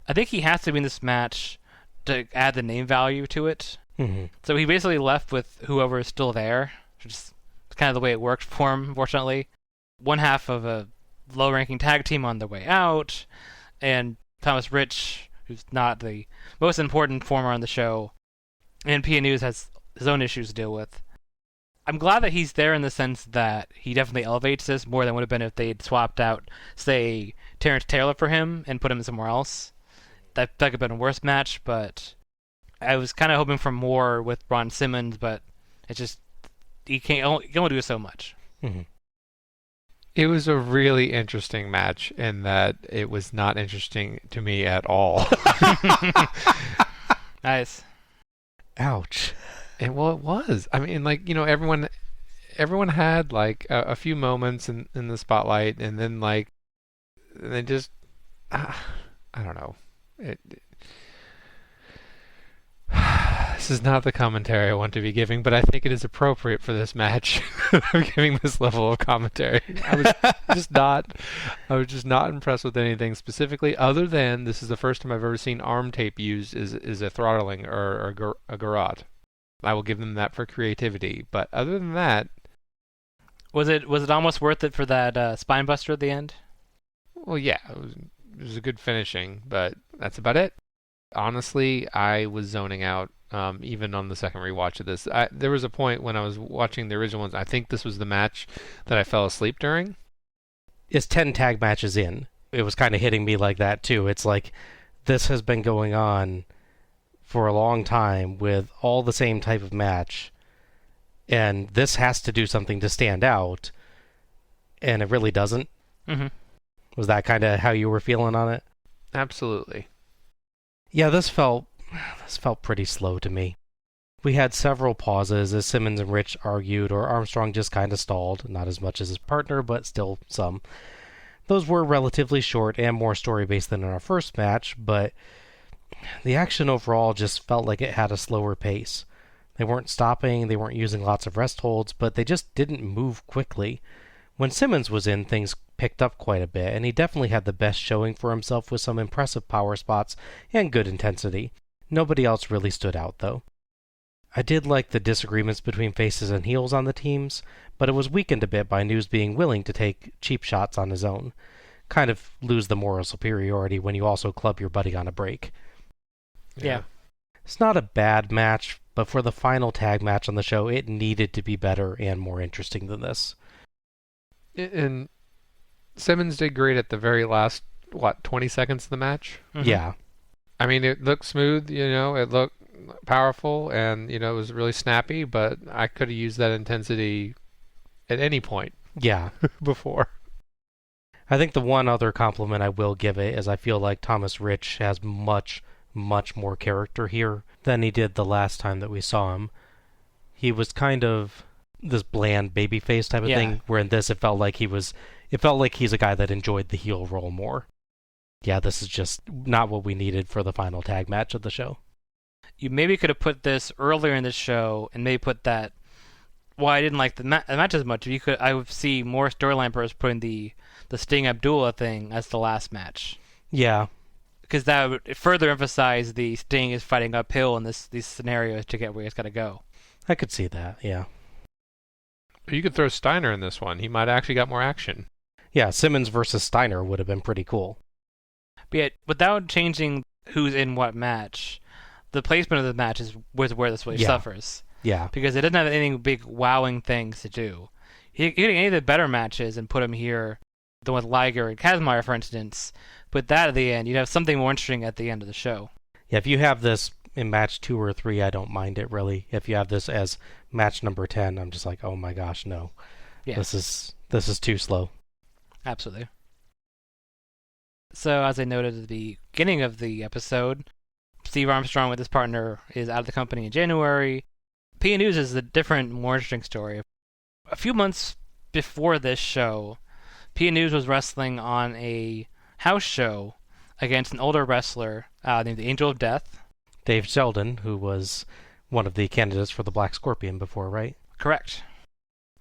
I think he has to be in this match to add the name value to it. Mm-hmm. So he basically left with whoever is still there, which is kind of the way it worked for him, unfortunately. One half of a low-ranking tag team on their way out, and Thomas Rich, who's not the most important performer on the show, and PA News has his own issues to deal with. I'm glad that he's there in the sense that he definitely elevates this more than would have been if they'd swapped out, say, Terrence Taylor for him and put him somewhere else. That could have been a worse match, but I was kind of hoping for more with Ron Simmons, but it's just, he can only do so much. Mm-hmm. It was a really interesting match in that it was not interesting to me at all. Nice. Ouch. And well, it was. I mean, like, you know, everyone had like a few moments in the spotlight, and then like they just, I don't know. This is not the commentary I want to be giving, but I think it is appropriate for this match. I'm giving this level of commentary. I was just not impressed with anything specifically, other than this is the first time I've ever seen arm tape used as a throttling or a garrote. I will give them that for creativity, but other than that, Was it almost worth it for that spine buster at the end? well, yeah, it was a good finishing, but that's about it. Honestly, I was zoning out. Even on the second rewatch of this, there was a point when I was watching the original ones. I think this was the match that I fell asleep during. It's 10 tag matches in. It was kind of hitting me like that too. It's like this has been going on for a long time with all the same type of match, and this has to do something to stand out, and it really doesn't. Mm-hmm. Was that kind of how you were feeling on it? Absolutely. Yeah, this felt pretty slow to me. We had several pauses as Simmons and Rich argued, or Armstrong just kind of stalled, not as much as his partner, but still some. Those were relatively short and more story-based than in our first match, but the action overall just felt like it had a slower pace. They weren't stopping, they weren't using lots of rest holds, but they just didn't move quickly. When Simmons was in, things picked up quite a bit, and he definitely had the best showing for himself with some impressive power spots and good intensity. Nobody else really stood out, though. I did like the disagreements between faces and heels on the teams, but it was weakened a bit by News being willing to take cheap shots on his own. Kind of lose the moral superiority when you also club your buddy on a break. Yeah. It's not a bad match, but for the final tag match on the show, it needed to be better and more interesting than this. And Simmons did great at the very last, 20 seconds of the match? Mm-hmm. Yeah. I mean, it looked smooth, it looked powerful, and, it was really snappy, but I could have used that intensity at any point Yeah. before. I think the one other compliment I will give it is I feel like Thomas Rich has much, much more character here than he did the last time that we saw him. He was kind of this bland babyface type of thing, where in this it felt like he's a guy that enjoyed the heel role more. Yeah, this is just not what we needed for the final tag match of the show. You maybe could have put this earlier in the show and maybe put that. Well, I didn't like the match as much. I would see more storyline players putting the Sting Abdullah thing as the last match. Yeah. Because that would further emphasize the Sting is fighting uphill in these scenarios to get where he's got to go. I could see that, yeah. You could throw Steiner in this one. He might have actually got more action. Yeah, Simmons versus Steiner would have been pretty cool. But yet, without changing who's in what match, the placement of the match is where this really suffers. Yeah. Because it doesn't have any big wowing things to do. You get any of the better matches and put them here, the one with Liger and Kazmaier, for instance, put that at the end. You'd have something more interesting at the end of the show. Yeah, if you have this in match 2 or 3, I don't mind it, really. If you have this as match number 10, I'm just like, oh my gosh, no. Yeah. This is too slow. Absolutely. So, as I noted at the beginning of the episode, Steve Armstrong with his partner is out of the company in January. P News is a different, more interesting story. A few months before this show, P News was wrestling on a house show against an older wrestler named the Angel of Death. Dave Sheldon, who was one of the candidates for the Black Scorpion before, right? Correct.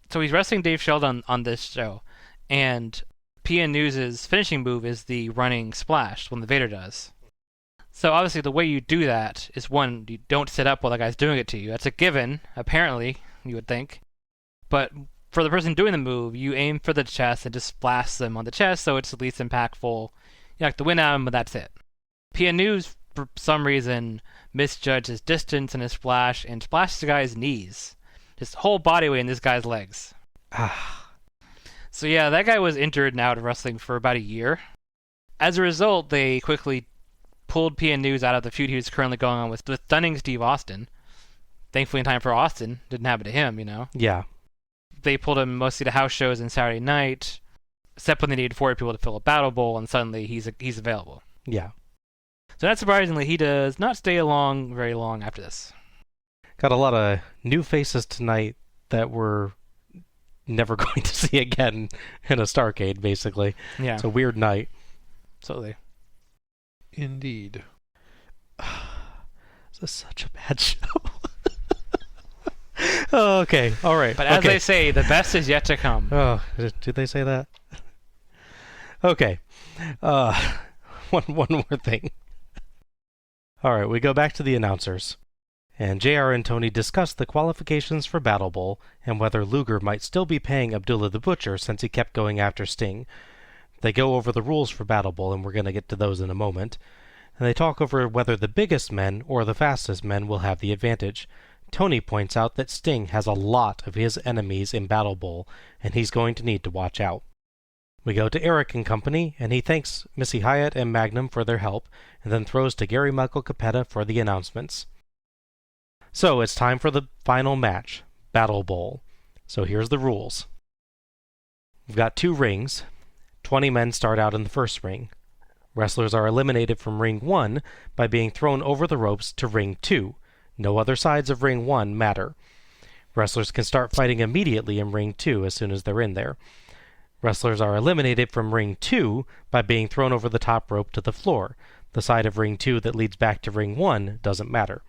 So he's wrestling Dave Sheldon on this show, and PN News' finishing move is the running splash, when the Vader does. So obviously the way you do that is, one, you don't sit up while the guy's doing it to you. That's a given, apparently, you would think. But for the person doing the move, you aim for the chest and just blast them on the chest so it's the least impactful. You like to win at him, but that's it. PN News, for some reason, misjudged his distance and his splash and splashed the guy's knees. His whole body weight in this guy's legs. So yeah, that guy was injured and out of wrestling for about a year. As a result, they quickly pulled PN News out of the feud he was currently going on with stunning Steve Austin. Thankfully in time for Austin. Didn't happen to him, you know. Yeah. They pulled him mostly to house shows and Saturday night, except when they needed 40 people to fill a Battlebowl, and suddenly he's available. Yeah. So not surprisingly, he does not stay along very long after this. Got a lot of new faces tonight that we're never going to see again in a Starrcade, basically. Yeah. It's a weird night. Absolutely. Indeed. This is such a bad show. Okay, all right. But as they say, the best is yet to come. Oh, did they say that? Okay. One more thing. All right, we go back to the announcers. And JR and Tony discuss the qualifications for Battlebowl and whether Luger might still be paying Abdullah the Butcher since he kept going after Sting. They go over the rules for Battlebowl, and we're going to get to those in a moment. And they talk over whether the biggest men or the fastest men will have the advantage. Tony points out that Sting has a lot of his enemies in Battlebowl, and he's going to need to watch out. We go to Eric and company, and he thanks Missy Hyatt and Magnum for their help, and then throws to Gary Michael Capetta for the announcements. So it's time for the final match, Battlebowl. So here's the rules. We've got 2 rings. 20 men start out in the first ring. Wrestlers are eliminated from ring 1 by being thrown over the ropes to ring 2. No other sides of ring 1 matter. Wrestlers can start fighting immediately in ring 2 as soon as they're in there. Wrestlers are eliminated from ring 2 by being thrown over the top rope to the floor. The side of ring 2 that leads back to ring 1 doesn't matter.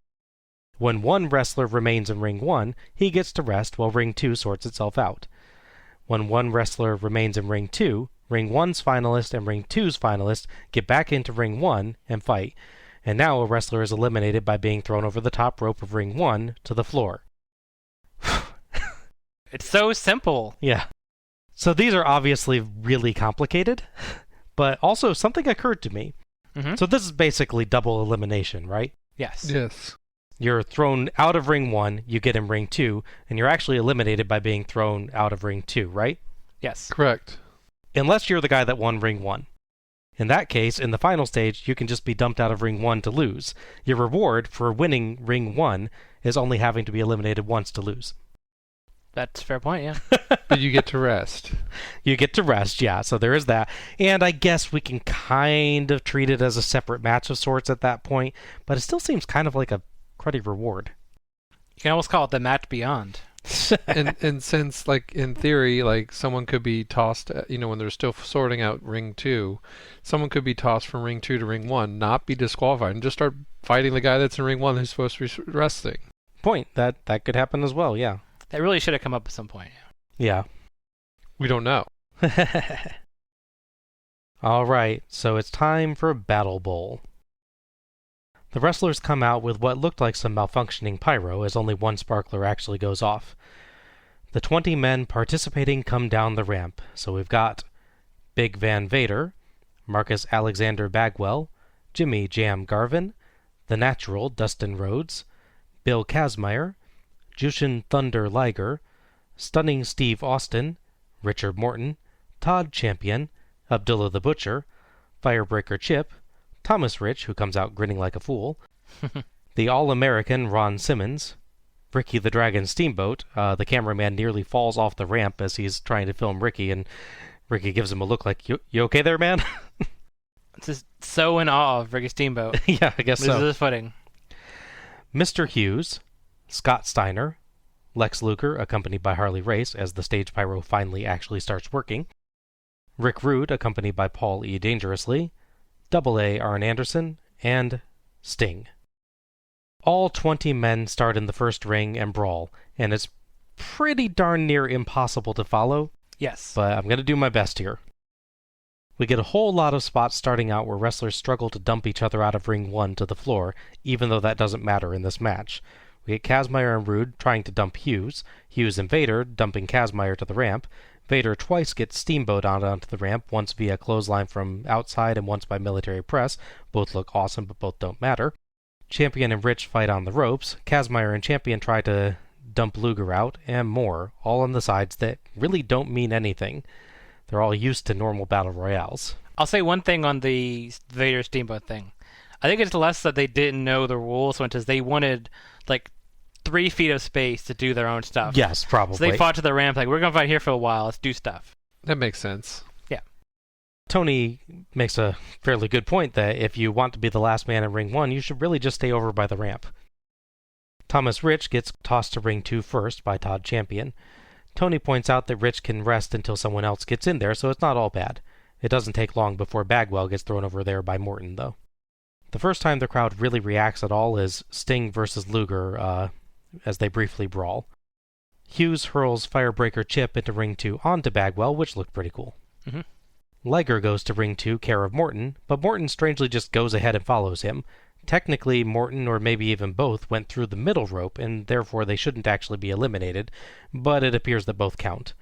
When one wrestler remains in ring 1, he gets to rest while ring 2 sorts itself out. When one wrestler remains in ring 2, ring 1's finalist and ring 2's finalist get back into ring 1 and fight. And now a wrestler is eliminated by being thrown over the top rope of ring 1 to the floor. It's so simple. Yeah. So these are obviously really complicated, but also something occurred to me. Mm-hmm. So this is basically double elimination, right? Yes. Yes. You're thrown out of ring 1, you get in ring 2, and you're actually eliminated by being thrown out of ring 2, right? Yes. Correct. Unless you're the guy that won ring 1. In that case, in the final stage, you can just be dumped out of ring 1 to lose. Your reward for winning ring 1 is only having to be eliminated once to lose. That's a fair point, yeah. But you get to rest. You get to rest, yeah, so there is that. And I guess we can kind of treat it as a separate match of sorts at that point, but it still seems kind of like a cruddy reward. You can almost call it the match beyond. and since, like, in theory, like, someone could be tossed, when they're still sorting out ring 2, someone could be tossed from ring 2 to ring 1, not be disqualified, and just start fighting the guy that's in ring 1 who's supposed to be resting. Point. That could happen as well, yeah. That really should have come up at some point. Yeah. We don't know. All right, so it's time for Battlebowl. The wrestlers come out with what looked like some malfunctioning pyro, as only one sparkler actually goes off. The 20 men participating come down the ramp, so we've got Big Van Vader, Marcus Alexander Bagwell, Jimmy Jam Garvin, The Natural Dustin Rhodes, Bill Kazmaier, Jushin Thunder Liger, Stunning Steve Austin, Richard Morton, Todd Champion, Abdullah the Butcher, Firebreaker Chip, Thomas Rich, who comes out grinning like a fool, the All-American Ron Simmons, Ricky the Dragon Steamboat. The cameraman nearly falls off the ramp as he's trying to film Ricky, and Ricky gives him a look like, you okay there, man? Just so in awe of Ricky Steamboat. Yeah, I guess Loses so. his footing. Mr. Hughes, Scott Steiner, Lex Luger, accompanied by Harley Race as the stage pyro finally actually starts working, Rick Rude, accompanied by Paul E. Dangerously, Double A. Arn Anderson, and Sting. All 20 men start in the first ring and brawl, and it's pretty darn near impossible to follow, Yes. but I'm going to do my best here. We get a whole lot of spots starting out where wrestlers struggle to dump each other out of ring 1 to the floor, even though that doesn't matter in this match. We get Kazmaier and Rude trying to dump Hughes, Hughes and Vader dumping Kazmaier to the ramp. Vader twice gets Steamboat onto the ramp, once via clothesline from outside and once by military press. Both look awesome, but both don't matter. Champion and Rich fight on the ropes. Kazmaier and Champion try to dump Luger out, and more, all on the sides that really don't mean anything. They're all used to normal battle royales. I'll say one thing on the Vader Steamboat thing. I think it's less that they didn't know the rules, so much as they wanted, like, 3 feet of space to do their own stuff. Yes, probably. So they fought to the ramp, like, we're going to fight here for a while, let's do stuff. That makes sense. Tony makes a fairly good point that if you want to be the last man in ring 1, you should really just stay over by the ramp. Thomas Rich gets tossed to ring 2 first by Todd Champion. Tony points out that Rich can rest until someone else gets in there, so it's not all bad. It doesn't take long before Bagwell gets thrown over there by Morton, though. The first time the crowd really reacts at all is Sting versus Luger, as they briefly brawl. Hughes hurls Firebreaker Chip into ring 2 onto Bagwell, which looked pretty cool. Mm-hmm. Liger goes to ring 2, care of Morton, but Morton strangely just goes ahead and follows him. Technically, Morton, or maybe even both, went through the middle rope, and therefore they shouldn't actually be eliminated, but it appears that both count.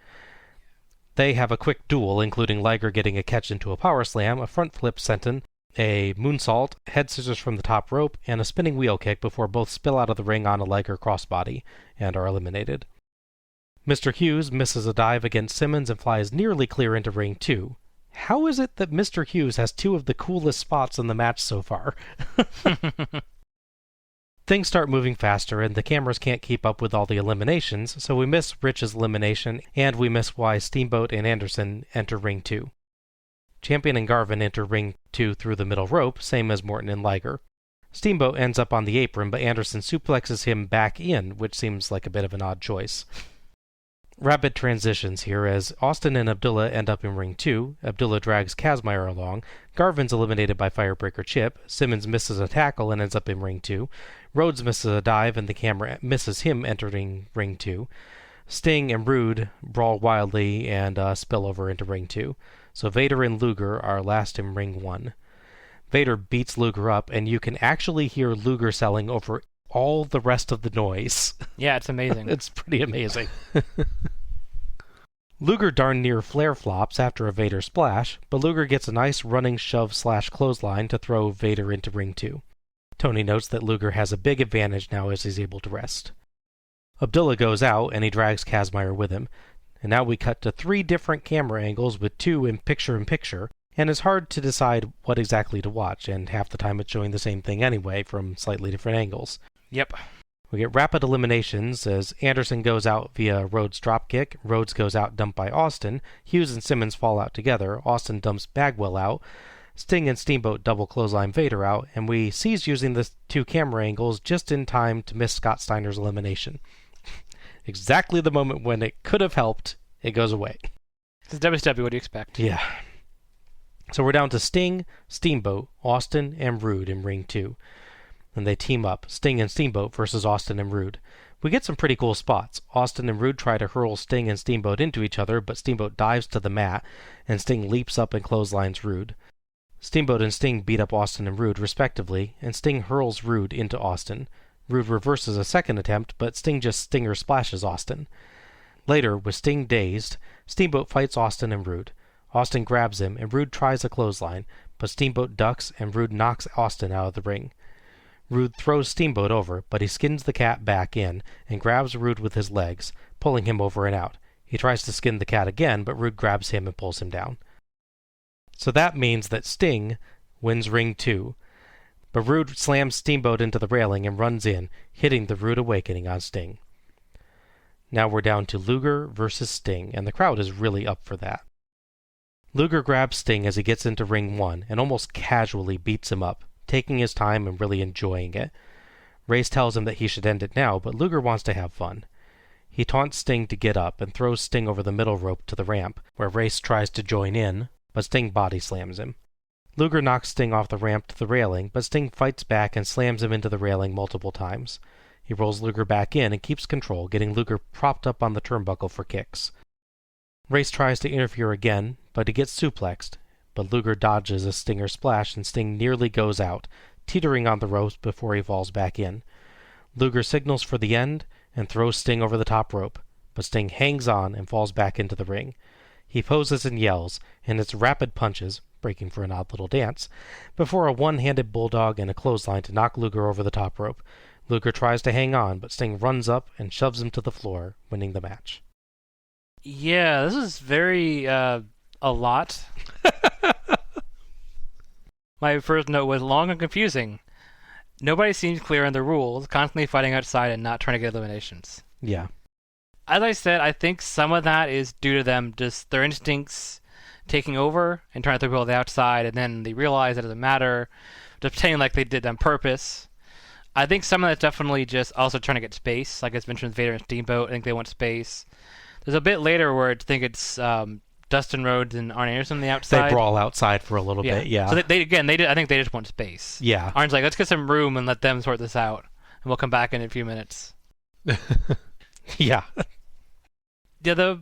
They have a quick duel, including Liger getting a catch into a power slam, a front flip senton, a moonsault, head scissors from the top rope, and a spinning wheel kick before both spill out of the ring on a Liger crossbody, and are eliminated. Mr. Hughes misses a dive against Simmons and flies nearly clear into ring 2. How is it that Mr. Hughes has 2 of the coolest spots in the match so far? Things start moving faster, and the cameras can't keep up with all the eliminations, so we miss Rich's elimination, and we miss why Steamboat and Anderson enter ring 2. Champion and Garvin enter ring 2 through the middle rope, same as Morton and Liger. Steamboat ends up on the apron, but Anderson suplexes him back in, which seems like a bit of an odd choice. Rapid transitions here as Austin and Abdullah end up in ring 2. Abdullah drags Kazmaier along. Garvin's eliminated by Firebreaker Chip. Simmons misses a tackle and ends up in ring 2. Rhodes misses a dive and the camera misses him entering ring 2. Sting and Rude brawl wildly and spill over into ring 2. So Vader and Luger are last in ring 1. Vader beats Luger up, and you can actually hear Luger selling over all the rest of the noise. Yeah, it's amazing. It's pretty amazing. Luger darn near flare flops after a Vader splash, but Luger gets a nice running shove/clothesline to throw Vader into ring 2. Tony notes that Luger has a big advantage now as he's able to rest. Abdullah goes out, and he drags Kazmaier with him. And now we cut to 3 different camera angles with 2 in picture, and it's hard to decide what exactly to watch, and half the time it's showing the same thing anyway from slightly different angles. Yep. We get rapid eliminations as Anderson goes out via Rhodes' dropkick, Rhodes goes out dumped by Austin, Hughes and Simmons fall out together, Austin dumps Bagwell out, Sting and Steamboat double clothesline Vader out, and we cease using the 2 camera angles just in time to miss Scott Steiner's elimination. Exactly the moment when it could have helped, it goes away. It's WCW, what do you expect? Yeah. So we're down to Sting, Steamboat, Austin, and Rude in ring 2. And they team up, Sting and Steamboat versus Austin and Rude. We get some pretty cool spots. Austin and Rude try to hurl Sting and Steamboat into each other, but Steamboat dives to the mat, and Sting leaps up and clotheslines Rude. Steamboat and Sting beat up Austin and Rude, respectively, and Sting hurls Rude into Austin. Rude reverses a second attempt, but Sting just stinger splashes Austin. Later, with Sting dazed, Steamboat fights Austin and Rude. Austin grabs him, and Rude tries a clothesline, but Steamboat ducks, and Rude knocks Austin out of the ring. Rude throws Steamboat over, but he skins the cat back in, and grabs Rude with his legs, pulling him over and out. He tries to skin the cat again, but Rude grabs him and pulls him down. So that means that Sting wins ring 2, but Rude slams Steamboat into the railing and runs in, hitting the Rude Awakening on Sting. Now we're down to Luger versus Sting, and the crowd is really up for that. Luger grabs Sting as he gets into ring 1 and almost casually beats him up, taking his time and really enjoying it. Race tells him that he should end it now, but Luger wants to have fun. He taunts Sting to get up and throws Sting over the middle rope to the ramp, where Race tries to join in, but Sting body slams him. Luger knocks Sting off the ramp to the railing, but Sting fights back and slams him into the railing multiple times. He rolls Luger back in and keeps control, getting Luger propped up on the turnbuckle for kicks. Race tries to interfere again, but he gets suplexed, but Luger dodges a Stinger splash and Sting nearly goes out, teetering on the ropes before he falls back in. Luger signals for the end and throws Sting over the top rope, but Sting hangs on and falls back into the ring. He poses and yells, and it's rapid punches, breaking for an odd little dance, before a one-handed bulldog and a clothesline to knock Luger over the top rope. Luger tries to hang on, but Sting runs up and shoves him to the floor, winning the match. Yeah, this is very, a lot. My first note was long and confusing. Nobody seems clear on the rules, constantly fighting outside and not trying to get eliminations. Yeah. As I said, I think some of that is due to them just their instincts taking over and trying to throw people on the outside, and then they realize it doesn't matter, just pretending like they did it on purpose. I think some of that's definitely just also trying to get space, like it's mentioned with Vader and Steamboat. I think they want space. There's a bit later where I think it's Dustin Rhodes and Arn Anderson on the outside. They brawl outside for a little bit, yeah. So they did. I think they just want space. Yeah. Arn's like, let's get some room and let them sort this out, and we'll come back in a few minutes. Yeah. Yeah, the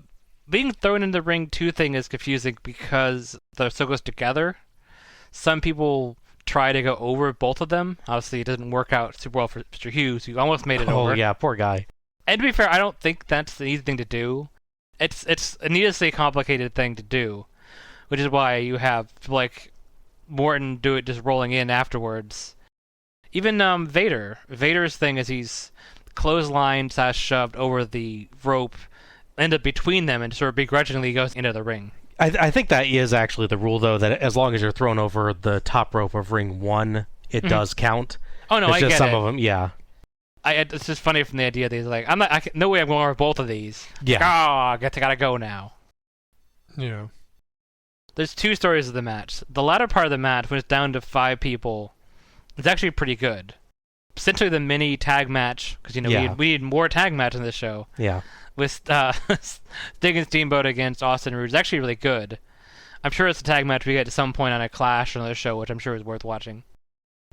being thrown in the ring 2 thing is confusing because they're so close together. Some people try to go over both of them. Obviously, it doesn't work out super well for Mr. Hughes, who almost made it over. Oh, yeah, poor guy. And to be fair, I don't think that's an easy thing to do. It's a needlessly complicated thing to do, which is why you have people like Morton do it just rolling in afterwards. Even Vader. Vader's thing is he's clotheslined / shoved over the rope, end up between them, and sort of begrudgingly goes into the ring. I think that is actually the rule, though, that as long as you're thrown over the top rope of ring 1, it does count. Oh, no, it's I just get some it. of them, yeah. It's just funny from the idea that he's like, no way I'm going over both of these. Yeah. I guess I gotta go now. Yeah. There's 2 stories of the match. The latter part of the match, when it's down to 5 people, is actually pretty good. Essentially the mini tag match, because we need more tag matches in this show. Yeah. With Sting and Steamboat against Austin Roode is actually really good. I'm sure it's a tag match we get at some point on a Clash or another show, which I'm sure is worth watching.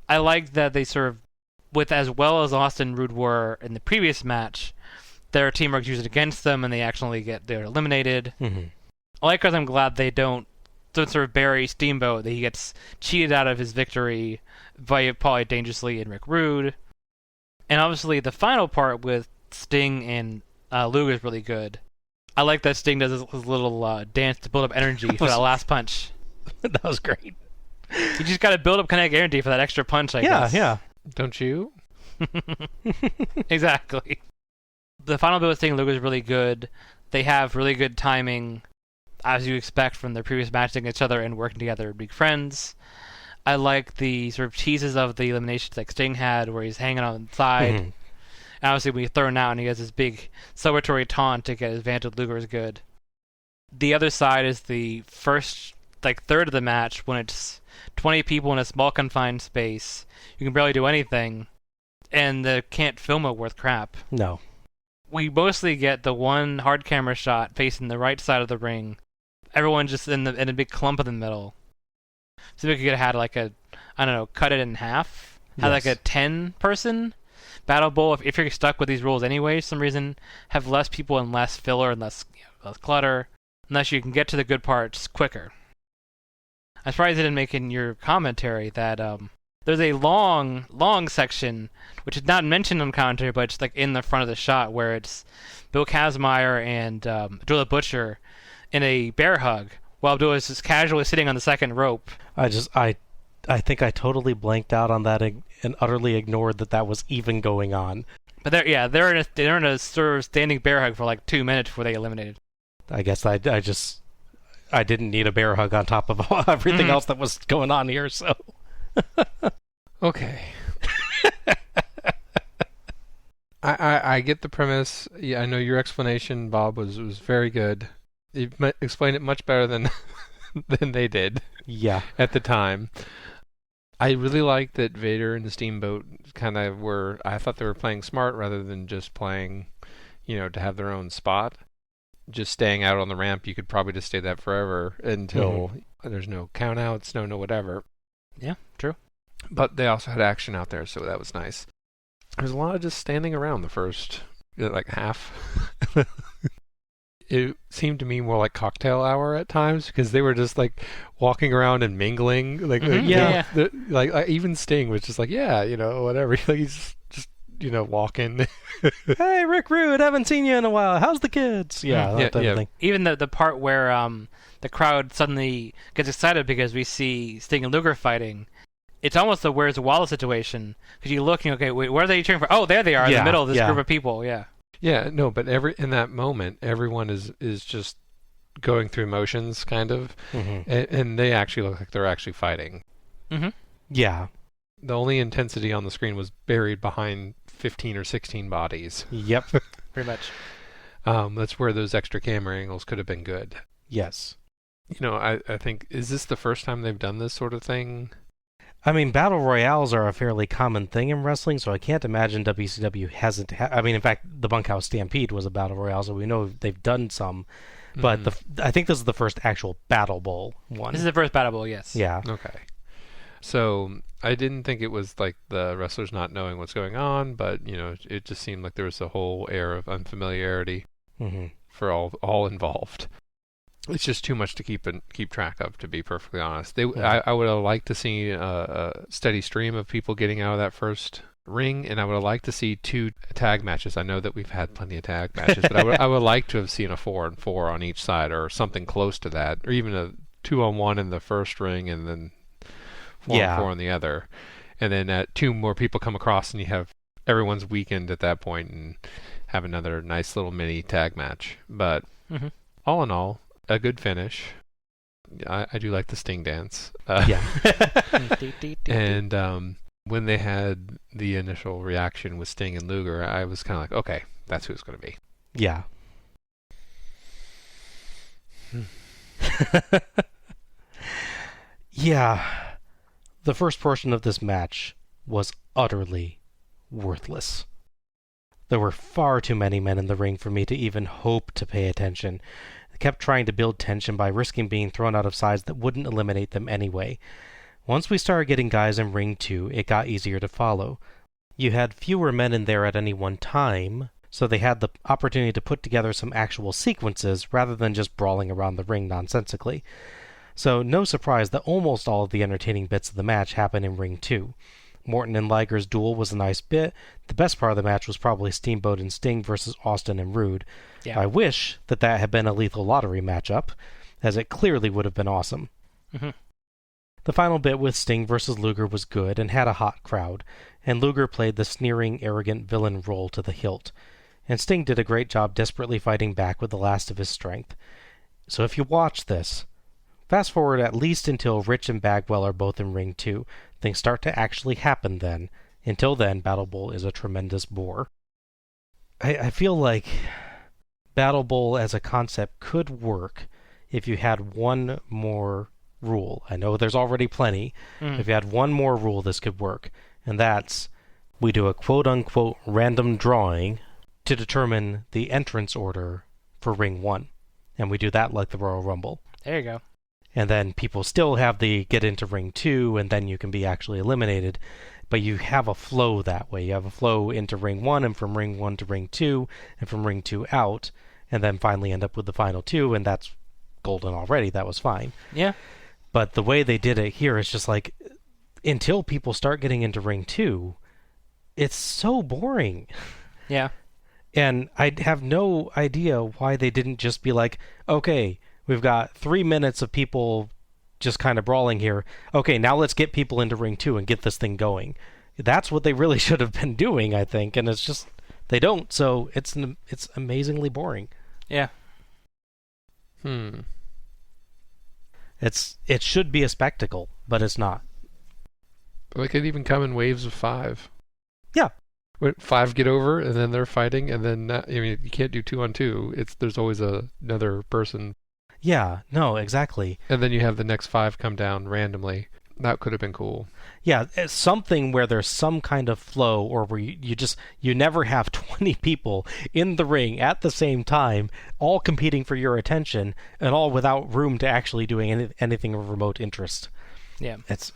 I like that they sort of, with as well as Austin Roode were in the previous match, their teamwork's used against them and they're eliminated. Mm-hmm. I like because I'm glad they don't sort of bury Steamboat, that he gets cheated out of his victory by probably dangerously in Rick Rude. And obviously the final part with Sting and Luger is really good. I like that Sting does his little dance to build up energy for that last punch. That was great. You just got to build up kinetic energy for that extra punch, I guess. Yeah. Don't you? Exactly. The final bit with Sting and Luger is really good. They have really good timing, as you expect from their previous matches against each other and working together to be friends. I like the sort of teases of the eliminations like Sting had, where he's hanging on the side. Mm-hmm. And obviously, when he's thrown out and he has this big celebratory taunt to get his advantage, Luger is good. The other side is the first, third of the match, when it's 20 people in a small confined space. You can barely do anything, and they can't film it worth crap. No. We mostly get the one hard camera shot facing the right side of the ring. Everyone just in a big clump in the middle. So we could have had cut it in half. Have Yes. a 10-person Battlebowl. If you're stuck with these rules anyway, for some reason, have less people and less filler and less clutter, unless you can get to the good parts quicker. I'm surprised they didn't make in your commentary that there's a long section, which is not mentioned on commentary, but it's in the front of the shot, where it's Bill Kazmaier and Abdullah Butcher in a bear hug, while Abdullah is just casually sitting on the second rope. I think I totally blanked out on that and utterly ignored that was even going on. But they're in a sort of standing bear hug for 2 minutes before they eliminated. I guess I didn't need a bear hug on top of everything else that was going on here, so. Okay. I get the premise. Yeah, I know your explanation, Bob, was very good. You explained it much better than than they did Yeah. at the time. I really liked that Vader and the Steamboat kind of were, I thought they were playing smart rather than just playing, to have their own spot. Just staying out on the ramp, you could probably just stay that forever until there's no countouts, no whatever. Yeah, true. But they also had action out there, so that was nice. There's a lot of just standing around the first, half. It seemed to me more like cocktail hour at times because they were just walking around and mingling. Even Sting was just whatever. He's just walking. Hey, Rick Rude, haven't seen you in a while. How's the kids? That type of thing. Even the part where the crowd suddenly gets excited because we see Sting and Luger fighting. It's almost a Where's Wallace situation because you look and okay, wait, where are they cheering for? Oh, there they are in the middle of this group of people. Yeah. Yeah, no, but in that moment, everyone is just going through motions, kind of, and they actually look like they're actually fighting. Mm-hmm. Yeah. The only intensity on the screen was buried behind 15 or 16 bodies. Yep. Pretty much. That's where those extra camera angles could have been good. Yes. I think, is this the first time they've done this sort of thing? I mean, battle royales are a fairly common thing in wrestling, so I can't imagine WCW hasn't. In fact, the Bunkhouse Stampede was a battle royale, so we know they've done some. But I think this is the first actual Battle Bowl one. This is the first Battle Bowl, yes. Yeah. Okay. So I didn't think it was like the wrestlers not knowing what's going on, but it just seemed like there was a whole air of unfamiliarity for all involved. It's just too much to keep track of, to be perfectly honest. I would have liked to see a steady stream of people getting out of that first ring, and I would have liked to see 2 tag matches. I know that we've had plenty of tag matches, but I would like to have seen a 4-on-4 on each side, or something close to that, or even a 2-on-1 in the first ring, and then 4-on-4 on the other, and then 2 more people come across, and you have everyone's weakened at that point, and have another nice little mini tag match. But all in all, a good finish. I do like the Sting dance. And when they had the initial reaction with Sting and Luger, I was kind of like, okay, that's who it's going to be. Yeah. Yeah. The first portion of this match was utterly worthless. There were far too many men in the ring for me to even hope to pay attention. They kept trying to build tension by risking being thrown out of sides that wouldn't eliminate them anyway. Once we started getting guys in ring 2, it got easier to follow. You had fewer men in there at any one time, so they had the opportunity to put together some actual sequences rather than just brawling around the ring nonsensically. So no surprise that almost all of the entertaining bits of the match happened in ring 2. Morton and Liger's duel was a nice bit. The best part of the match was probably Steamboat and Sting versus Austin and Rude. Yeah. I wish that had been a Lethal Lottery matchup, as it clearly would have been awesome. The final bit with Sting versus Luger was good and had a hot crowd, and Luger played the sneering, arrogant villain role to the hilt. And Sting did a great job desperately fighting back with the last of his strength. So if you watch this, fast forward at least until Rich and Bagwell are both in ring 2. Things start to actually happen then. Until then, Battle Bowl is a tremendous bore. I feel like Battle Bowl as a concept could work if you had one more rule. I know there's already plenty. If you had one more rule, this could work. And that's, we do a quote-unquote random drawing to determine the entrance order for ring 1. And we do that like the Royal Rumble. There you go. And then people still have the get into ring 2, and then you can be actually eliminated. But you have a flow that way. You have a flow into ring 1, and from ring 1 to ring 2, and from ring 2 out, and then finally end up with the final 2, and that's golden already. That was fine. Yeah. But the way they did it here is just like, until people start getting into ring 2, it's so boring. Yeah. And I have no idea why they didn't just be like, okay, we've got 3 minutes of people just kind of brawling here. Okay, now let's get people into ring 2 and get this thing going. That's what they really should have been doing, I think. And it's just, they don't. So it's amazingly boring. Yeah. It should be a spectacle, but it's not. It could even come in waves of 5. Yeah. When 5 get over, and then they're fighting, and then you can't do 2-on-2. There's always another person. Yeah, no, exactly. And then you have the next 5 come down randomly. That could have been cool. Yeah, it's something where there's some kind of flow, or where you never have 20 people in the ring at the same time, all competing for your attention, and all without room to actually doing anything of remote interest. Yeah. It's,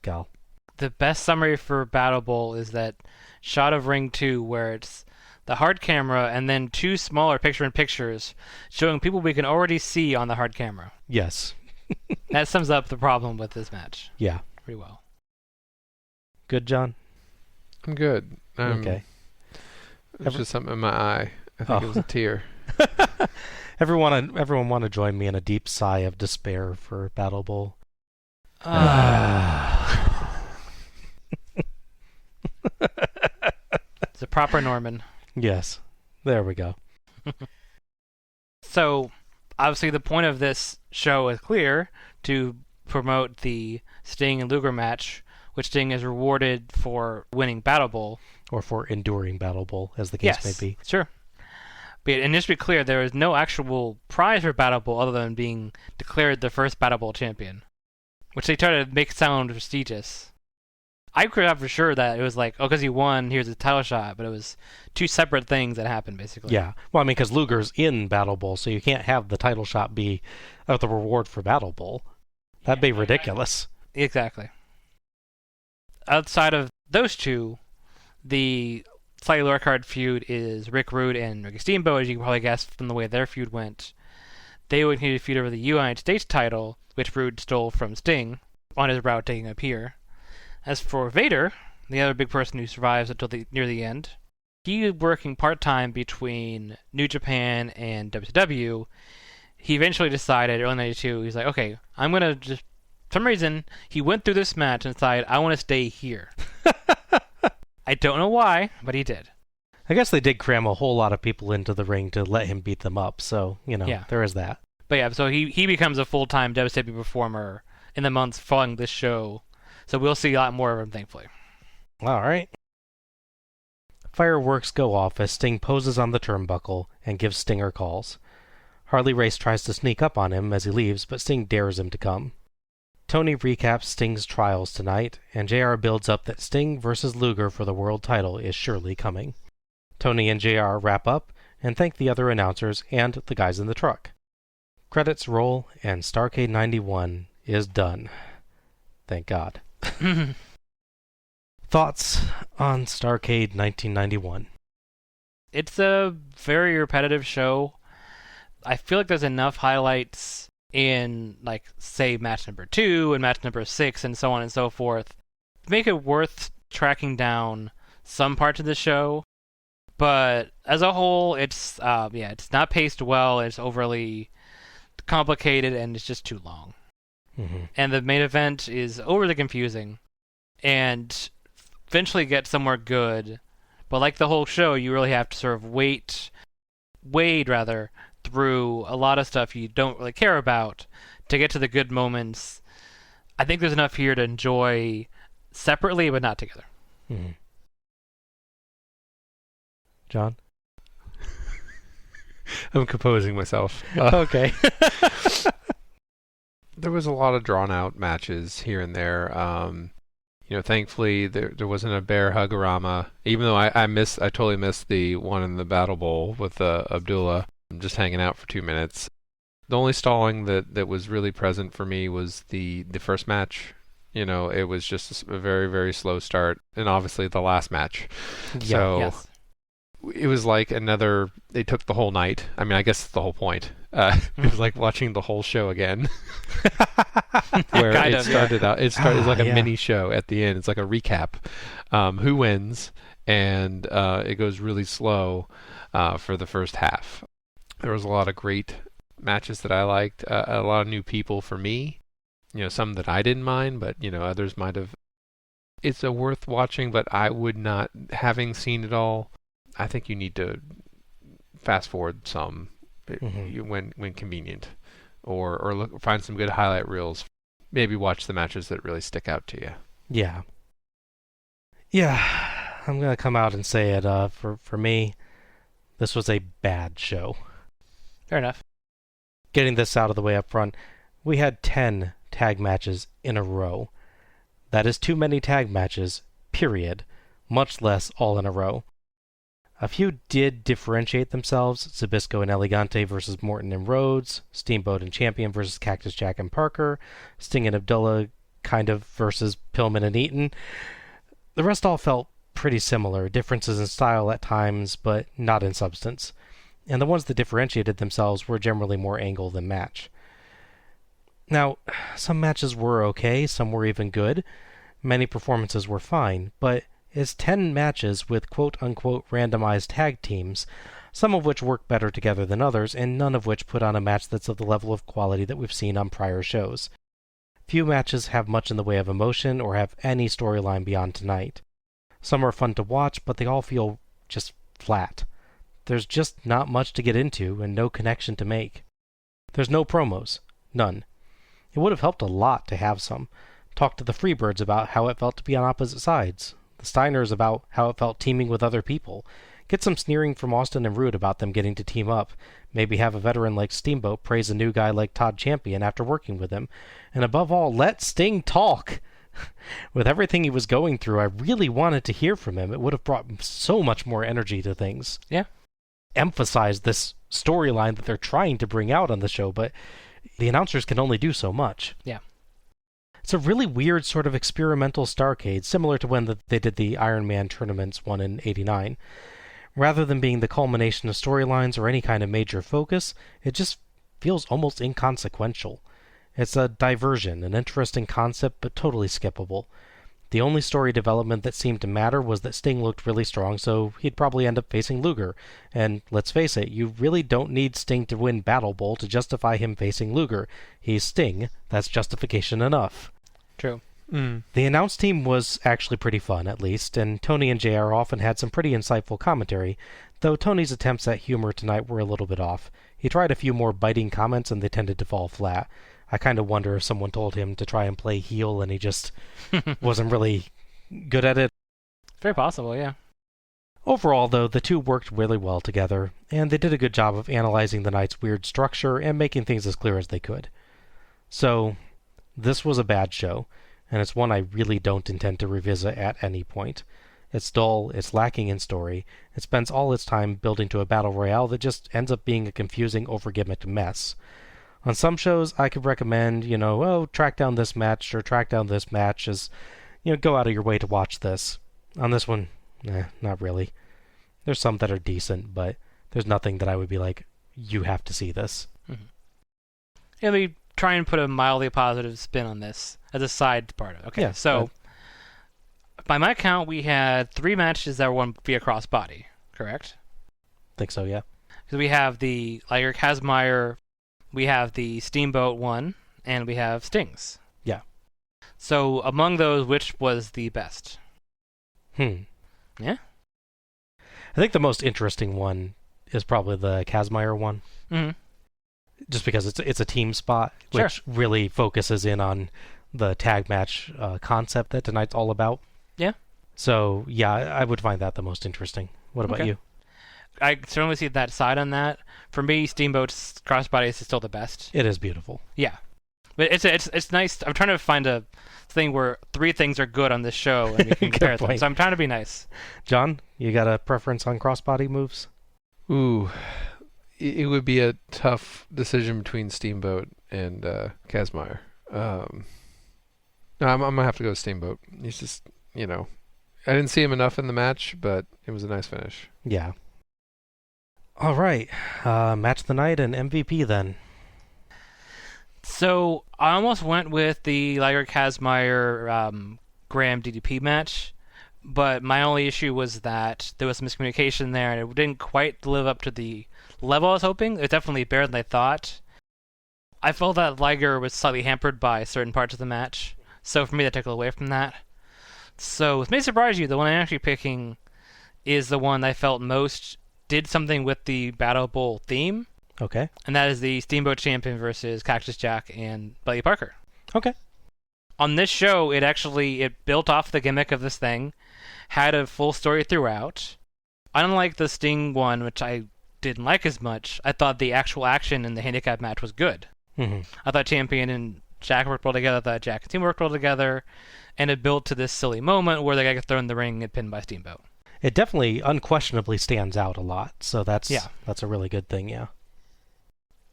gal. The best summary for Battlebowl is that shot of Ring 2 where it's the hard camera and then 2 smaller picture-in-pictures showing people we can already see on the hard camera. Yes. That sums up the problem with this match. Yeah. Pretty well. Good, John? I'm good. Okay. There's just something in my eye. I think it was a tear. Everyone want to join me in a deep sigh of despair for Battlebowl. It's a proper Norman. Yes. There we go. So, obviously the point of this show is clear, to promote the Sting and Luger match, which Sting is rewarded for winning Battlebowl. Or for enduring Battlebowl, as the case may be. Sure. But and just to be clear, there is no actual prize for Battlebowl other than being declared the first Battlebowl champion, which they try to make sound prestigious. I could have for sure that it was like, because he won, here's a title shot, but it was 2 separate things that happened, basically. Yeah. Well, I mean, because Luger's in Battlebowl, so you can't have the title shot be the reward for Battlebowl. That'd be ridiculous. Exactly. Outside of those 2, the slightly lower card feud is Rick Rude and Ricky Steamboat, as you can probably guess from the way their feud went. They would continue to feud over the United States title, which Rude stole from Sting on his route taking up here. As for Vader, the other big person who survives until near the end, he working part-time between New Japan and WCW. He eventually decided, early 92, he's like, okay, I'm going to just, for some reason, he went through this match and decided, I want to stay here. I don't know why, but he did. I guess they did cram a whole lot of people into the ring to let him beat them up, so, there is that. But yeah, so he becomes a full-time WCW performer in the months following this show. So we'll see a lot more of him, thankfully. All right. Fireworks go off as Sting poses on the turnbuckle and gives Stinger calls. Harley Race tries to sneak up on him as he leaves, but Sting dares him to come. Tony recaps Sting's trials tonight, and JR builds up that Sting versus Luger for the world title is surely coming. Tony and JR wrap up and thank the other announcers and the guys in the truck. Credits roll, and Starrcade 91 is done. Thank God. Thoughts on Starrcade 1991? It's a very repetitive show. I feel like there's enough highlights in, like, say, match number 2 and match number 6 and so on and so forth to make it worth tracking down some parts of the show. But as a whole, it's not paced well. It's overly complicated and it's just too long. Mm-hmm. And the main event is overly confusing and eventually get somewhere good. But like the whole show, you really have to sort of wade through a lot of stuff you don't really care about to get to the good moments. I think there's enough here to enjoy separately, but not together. Mm-hmm. John? I'm composing myself. Okay. There was a lot of drawn-out matches here and there. Thankfully there wasn't a bear hugorama. Even though I totally missed the one in the Battlebowl with Abdullah just hanging out for 2 minutes. The only stalling that was really present for me was the first match. It was just a very, very slow start, and obviously the last match. Yeah, so yes. It was like they took the whole night. I mean, I guess that's the whole point. It was like watching the whole show again. Where it started like a mini show at the end. It's like a recap. Who wins, and it goes really slow for the first half. There was a lot of great matches that I liked. A lot of new people for me. Some that I didn't mind, but others might have. It's a worth watching, but I would not, having seen it all. I think you need to fast forward some when convenient, or find some good highlight reels. Maybe watch the matches that really stick out to you. Yeah. I'm gonna come out and say it. For me, this was a bad show. Fair enough. Getting this out of the way up front, we had 10 tag matches in a row. That is too many tag matches, period, much less all in a row. A few did differentiate themselves, Zbyszko and Elegante versus Morton and Rhodes, Steamboat and Champion versus Cactus Jack and Parker, Sting and Abdullah kind of versus Pillman and Eaton. The rest all felt pretty similar, differences in style at times, but not in substance. And the ones that differentiated themselves were generally more angle than match. Now, some matches were okay, some were even good. Many performances were fine, but it's 10 matches with quote-unquote randomized tag teams, some of which work better together than others, and none of which put on a match that's of the level of quality that we've seen on prior shows. Few matches have much in the way of emotion or have any storyline beyond tonight. Some are fun to watch, but they all feel just flat. There's just not much to get into and no connection to make. There's no promos. None. It would have helped a lot to have some. Talk to the Freebirds about how it felt to be on opposite sides. The Steiners about how it felt teaming with other people. Get some sneering from Austin and Rude about them getting to team up. Maybe have a veteran like Steamboat praise a new guy like Todd Champion after working with him. And above all, let Sting talk! With everything he was going through, I really wanted to hear from him. It would have brought so much more energy to things. Yeah. Emphasize this storyline that they're trying to bring out on the show, but the announcers can only do so much. Yeah. It's a really weird sort of experimental Starrcade, similar to when they did the Iron Man tournaments one in '89. Rather than being the culmination of storylines or any kind of major focus, it just feels almost inconsequential. It's a diversion, an interesting concept, but totally skippable. The only story development that seemed to matter was that Sting looked really strong, so he'd probably end up facing Luger. And let's face it, you really don't need Sting to win Battlebowl to justify him facing Luger. He's Sting. That's justification enough. True. The announce team was actually pretty fun, at least, and Tony and JR often had some pretty insightful commentary, though Tony's attempts at humor tonight were a little bit off. He tried a few more biting comments and they tended to fall flat. I kind of wonder if someone told him to try and play heel and he just wasn't really good at it. Very possible, yeah. Overall, though, the two worked really well together, and they did a good job of analyzing the night's weird structure and making things as clear as they could. So, this was a bad show, and it's one I really don't intend to revisit at any point. It's dull, it's lacking in story, it spends all its time building to a battle royale that just ends up being a confusing, over-gimmicked mess. On some shows, I could recommend, track down this match or track down this match as, go out of your way to watch this. On this one, not really. There's some that are decent, but there's nothing that I would be like, you have to see this. Mm-hmm. Let me try and put a mildly positive spin on this as a side part of it. Okay, yeah, so by my count, we had 3 matches that were won via crossbody, correct? Think so, yeah. So we have the Liger Kazmaier, we have the Steamboat one, and we have Sting's. Yeah. So among those, which was the best? Yeah? I think the most interesting one is probably the Kazmaier one. Mm-hmm. Just because it's a team spot, which really focuses in on the tag match concept that tonight's all about. Yeah. So, yeah, I would find that the most interesting. What about you? I certainly see that side on that. For me, Steamboat's crossbody is still the best. It is beautiful. Yeah. But it's nice. I'm trying to find a thing where 3 things are good on this show and we can compare them. So I'm trying to be nice. John, you got a preference on crossbody moves? Ooh, it would be a tough decision between Steamboat and Kazmaier. No, I'm going to have to go with Steamboat. He's just, I didn't see him enough in the match, but it was a nice finish. Yeah. All right. Match of the night and MVP then. So I almost went with the Liger Kazmaier Graham DDP match, but my only issue was that there was some miscommunication there, and it didn't quite live up to the level I was hoping. It was definitely better than I thought. I felt that Liger was slightly hampered by certain parts of the match, so for me that took away from that. So it may surprise you, the one I'm actually picking is the one I felt most did something with the Battlebowl theme. Okay. And that is the Steamboat Champion versus Cactus Jack and Buddy Parker. Okay. On this show, it built off the gimmick of this thing, had a full story throughout. Unlike the Sting one, which I didn't like as much, I thought the actual action in the handicap match was good. Mm-hmm. I thought Champion and Jack worked well together. I thought Jack and Team worked well together. And it built to this silly moment where the guy gets thrown in the ring and pinned by Steamboat. It definitely, unquestionably stands out a lot. So that's a really good thing, yeah.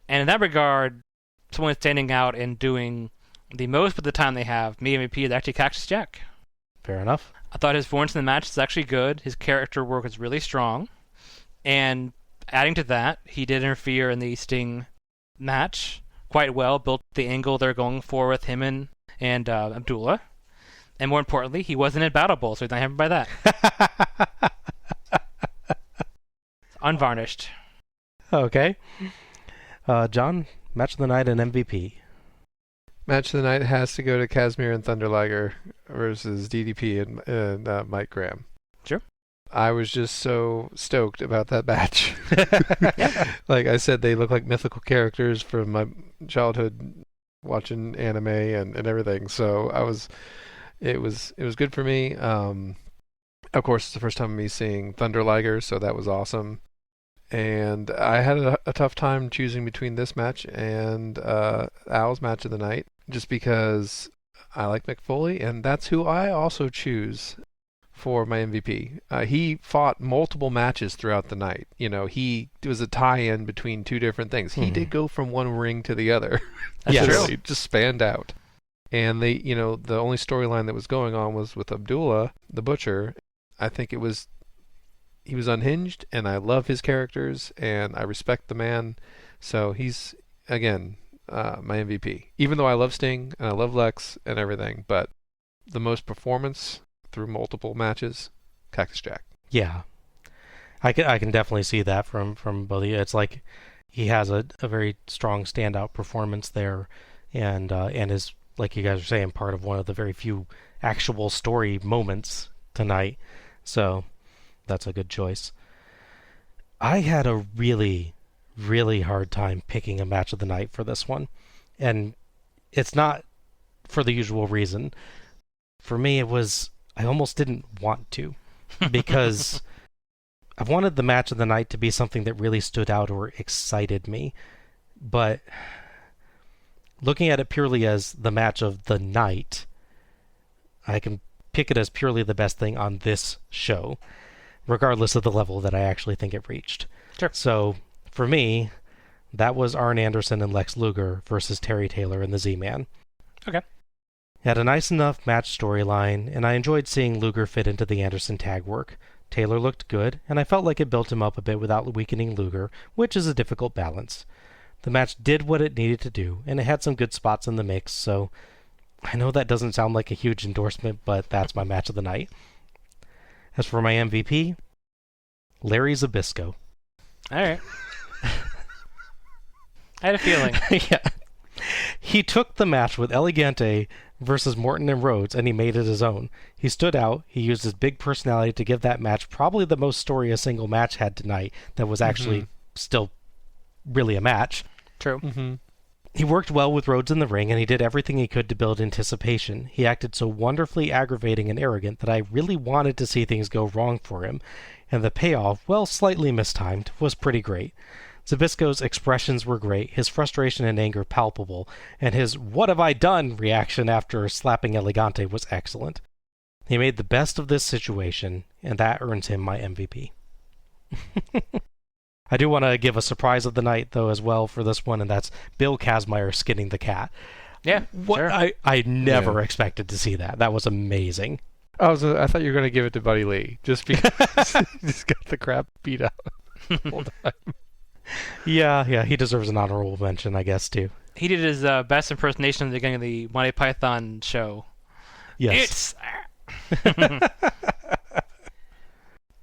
And in that regard, someone standing out and doing the most with the time they have, me MVP, is actually Cactus Jack. Fair enough. I thought his performance in the match is actually good. His character work is really strong. And adding to that, he did interfere in the Sting match quite well, built the angle they're going for with him and Abdullah. And more importantly, he wasn't in Battlebowl, so he's not hampered by that. Unvarnished. Okay. John, match of the night and MVP. Match of the night has to go to Casimir and Thunder Liger versus DDP and Mike Graham. Sure. I was just so stoked about that match. Like I said, they look like mythical characters from my childhood watching anime and everything. So it was good for me. Of course, it's the first time of me seeing Thunder Liger, so that was awesome. And I had a tough time choosing between this match and Al's match of the night, just because I like Mick Foley, and that's who I also choose for my MVP. He fought multiple matches throughout the night. You know, he was a tie-in between two different things. He did go from one ring to the other. That's true. It just spanned out. And the only storyline that was going on was with Abdullah, the Butcher. I think he was unhinged, and I love his characters, and I respect the man. So he's, again, my MVP. Even though I love Sting, and I love Lex, and everything, but the most performance through multiple matches, Cactus Jack. Yeah. I can definitely see that from both of you. It's like he has a very strong standout performance there, and is, like you guys are saying, part of one of the very few actual story moments tonight. So that's a good choice. I had a really, really hard time picking a match of the night for this one. And it's not for the usual reason. For me, it was, I almost didn't want to. Because I wanted the match of the night to be something that really stood out or excited me. But looking at it purely as the match of the night, I can pick it as purely the best thing on this show, regardless of the level that I actually think it reached. Sure. So, for me, that was Arn Anderson and Lex Luger versus Terry Taylor and the Z-Man. Okay. Had a nice enough match storyline, and I enjoyed seeing Luger fit into the Anderson tag work. Taylor looked good, and I felt like it built him up a bit without weakening Luger, which is a difficult balance. The match did what it needed to do, and it had some good spots in the mix, so I know that doesn't sound like a huge endorsement, but that's my match of the night. As for my MVP, Larry Zbyszko. All right. I had a feeling. Yeah. He took the match with Elegante versus Morton and Rhodes, and he made it his own. He stood out. He used his big personality to give that match probably the most story a single match had tonight that was actually still really a match. True. Mm-hmm. He worked well with Rhodes in the ring, and he did everything he could to build anticipation. He acted so wonderfully aggravating and arrogant that I really wanted to see things go wrong for him, and the payoff, while slightly mistimed, was pretty great. Zbyszko's expressions were great, his frustration and anger palpable, and his "what have I done" reaction after slapping Elegante was excellent. He made the best of this situation, and that earns him my MVP. I do want to give a surprise of the night, though, as well for this one, and that's Bill Kazmaier skinning the cat. Yeah, sure. I never expected to see that. That was amazing. I thought you were going to give it to Buddy Lee, just because he just got the crap beat out the whole time. Yeah, he deserves an honorable mention, I guess, too. He did his best impersonation at the beginning of the Monty Python show. Yes.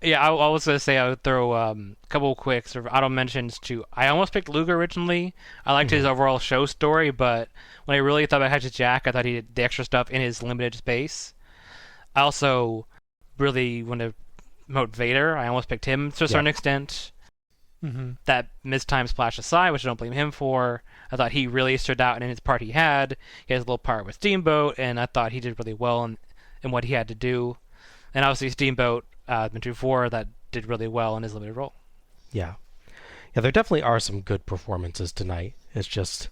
Yeah, I was going to say I would throw a couple quick sort of auto mentions to... I almost picked Luger originally. I liked his overall show story, but when I really thought about Cactus Jack, I thought he did the extra stuff in his limited space. I also really want to promote Vader. I almost picked him to a certain extent. Mm-hmm. That mistime splash aside, which I don't blame him for, I thought he really stood out in his part he had. He has a little part with Steamboat, and I thought he did really well in what he had to do. And obviously Steamboat, mentioned before, that did really well in his limited role. Yeah. Yeah, there definitely are some good performances tonight. It's just,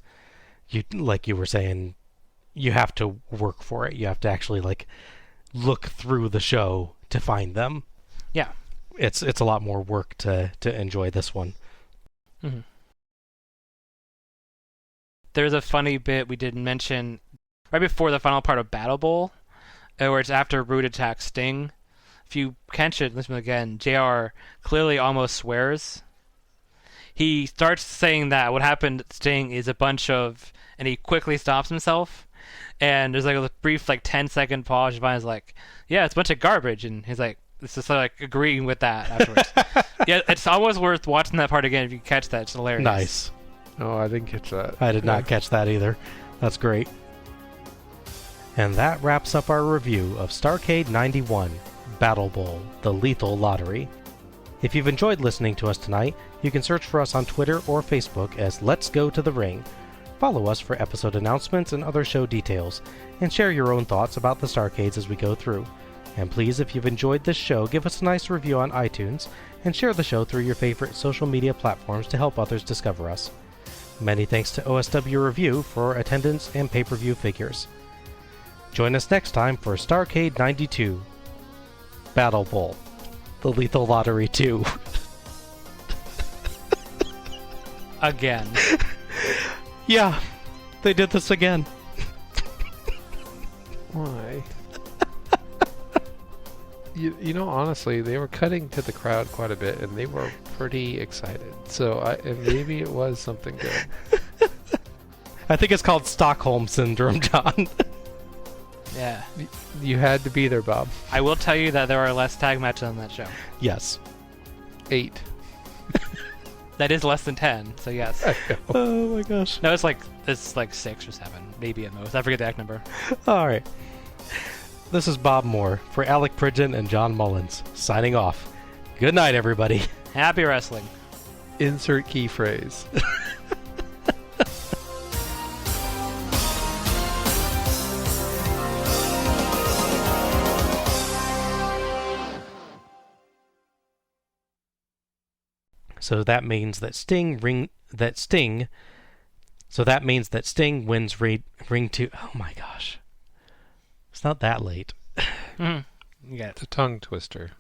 like you were saying, you have to work for it. You have to actually look through the show to find them. Yeah. It's a lot more work to enjoy this one. Mm-hmm. There's a funny bit we didn't mention right before the final part of Battlebowl, where it's after Root attacks Sting. If you catch it, listen again, JR clearly almost swears. He starts saying that what happened to Sting is a bunch of... And he quickly stops himself. And there's a brief 10-second pause. Giovanni's like, yeah, it's a bunch of garbage. And he's like, it's just agreeing with that afterwards. Yeah, it's almost worth watching that part again if you catch that. It's hilarious. Nice. Oh, I didn't catch that. I did not catch that either. That's great. And that wraps up our review of Starrcade 91, Battlebowl, the Lethal Lottery. If you've enjoyed listening to us tonight, you can search for us on Twitter or Facebook as Let's Go to the Ring. Follow us for episode announcements and other show details, and share your own thoughts about the Starrcades as we go through. And please, if you've enjoyed this show, give us a nice review on iTunes, and share the show through your favorite social media platforms to help others discover us. Many thanks to OSW Review for attendance and pay-per-view figures. Join us next time for Starrcade 92, Battlebowl, the Lethal Lottery 2. Again. Yeah, they did this again. Why? You know, honestly, they were cutting to the crowd quite a bit, and they were pretty excited. So and maybe it was something good. I think it's called Stockholm Syndrome, John. Yeah. You had to be there, Bob. I will tell you that there are less tag matches on that show. Yes. 8. That is less than 10, so yes. Oh my gosh. No, it's like 6 or 7, maybe at most. I forget the exact number. All right. This is Bob Moore for Alec Pridgeon and John Mullins, signing off. Good night, everybody. Happy wrestling. Insert key phrase. So that means that Sting wins ring 2. Oh my gosh. It's not that late. You got it. It's a tongue twister.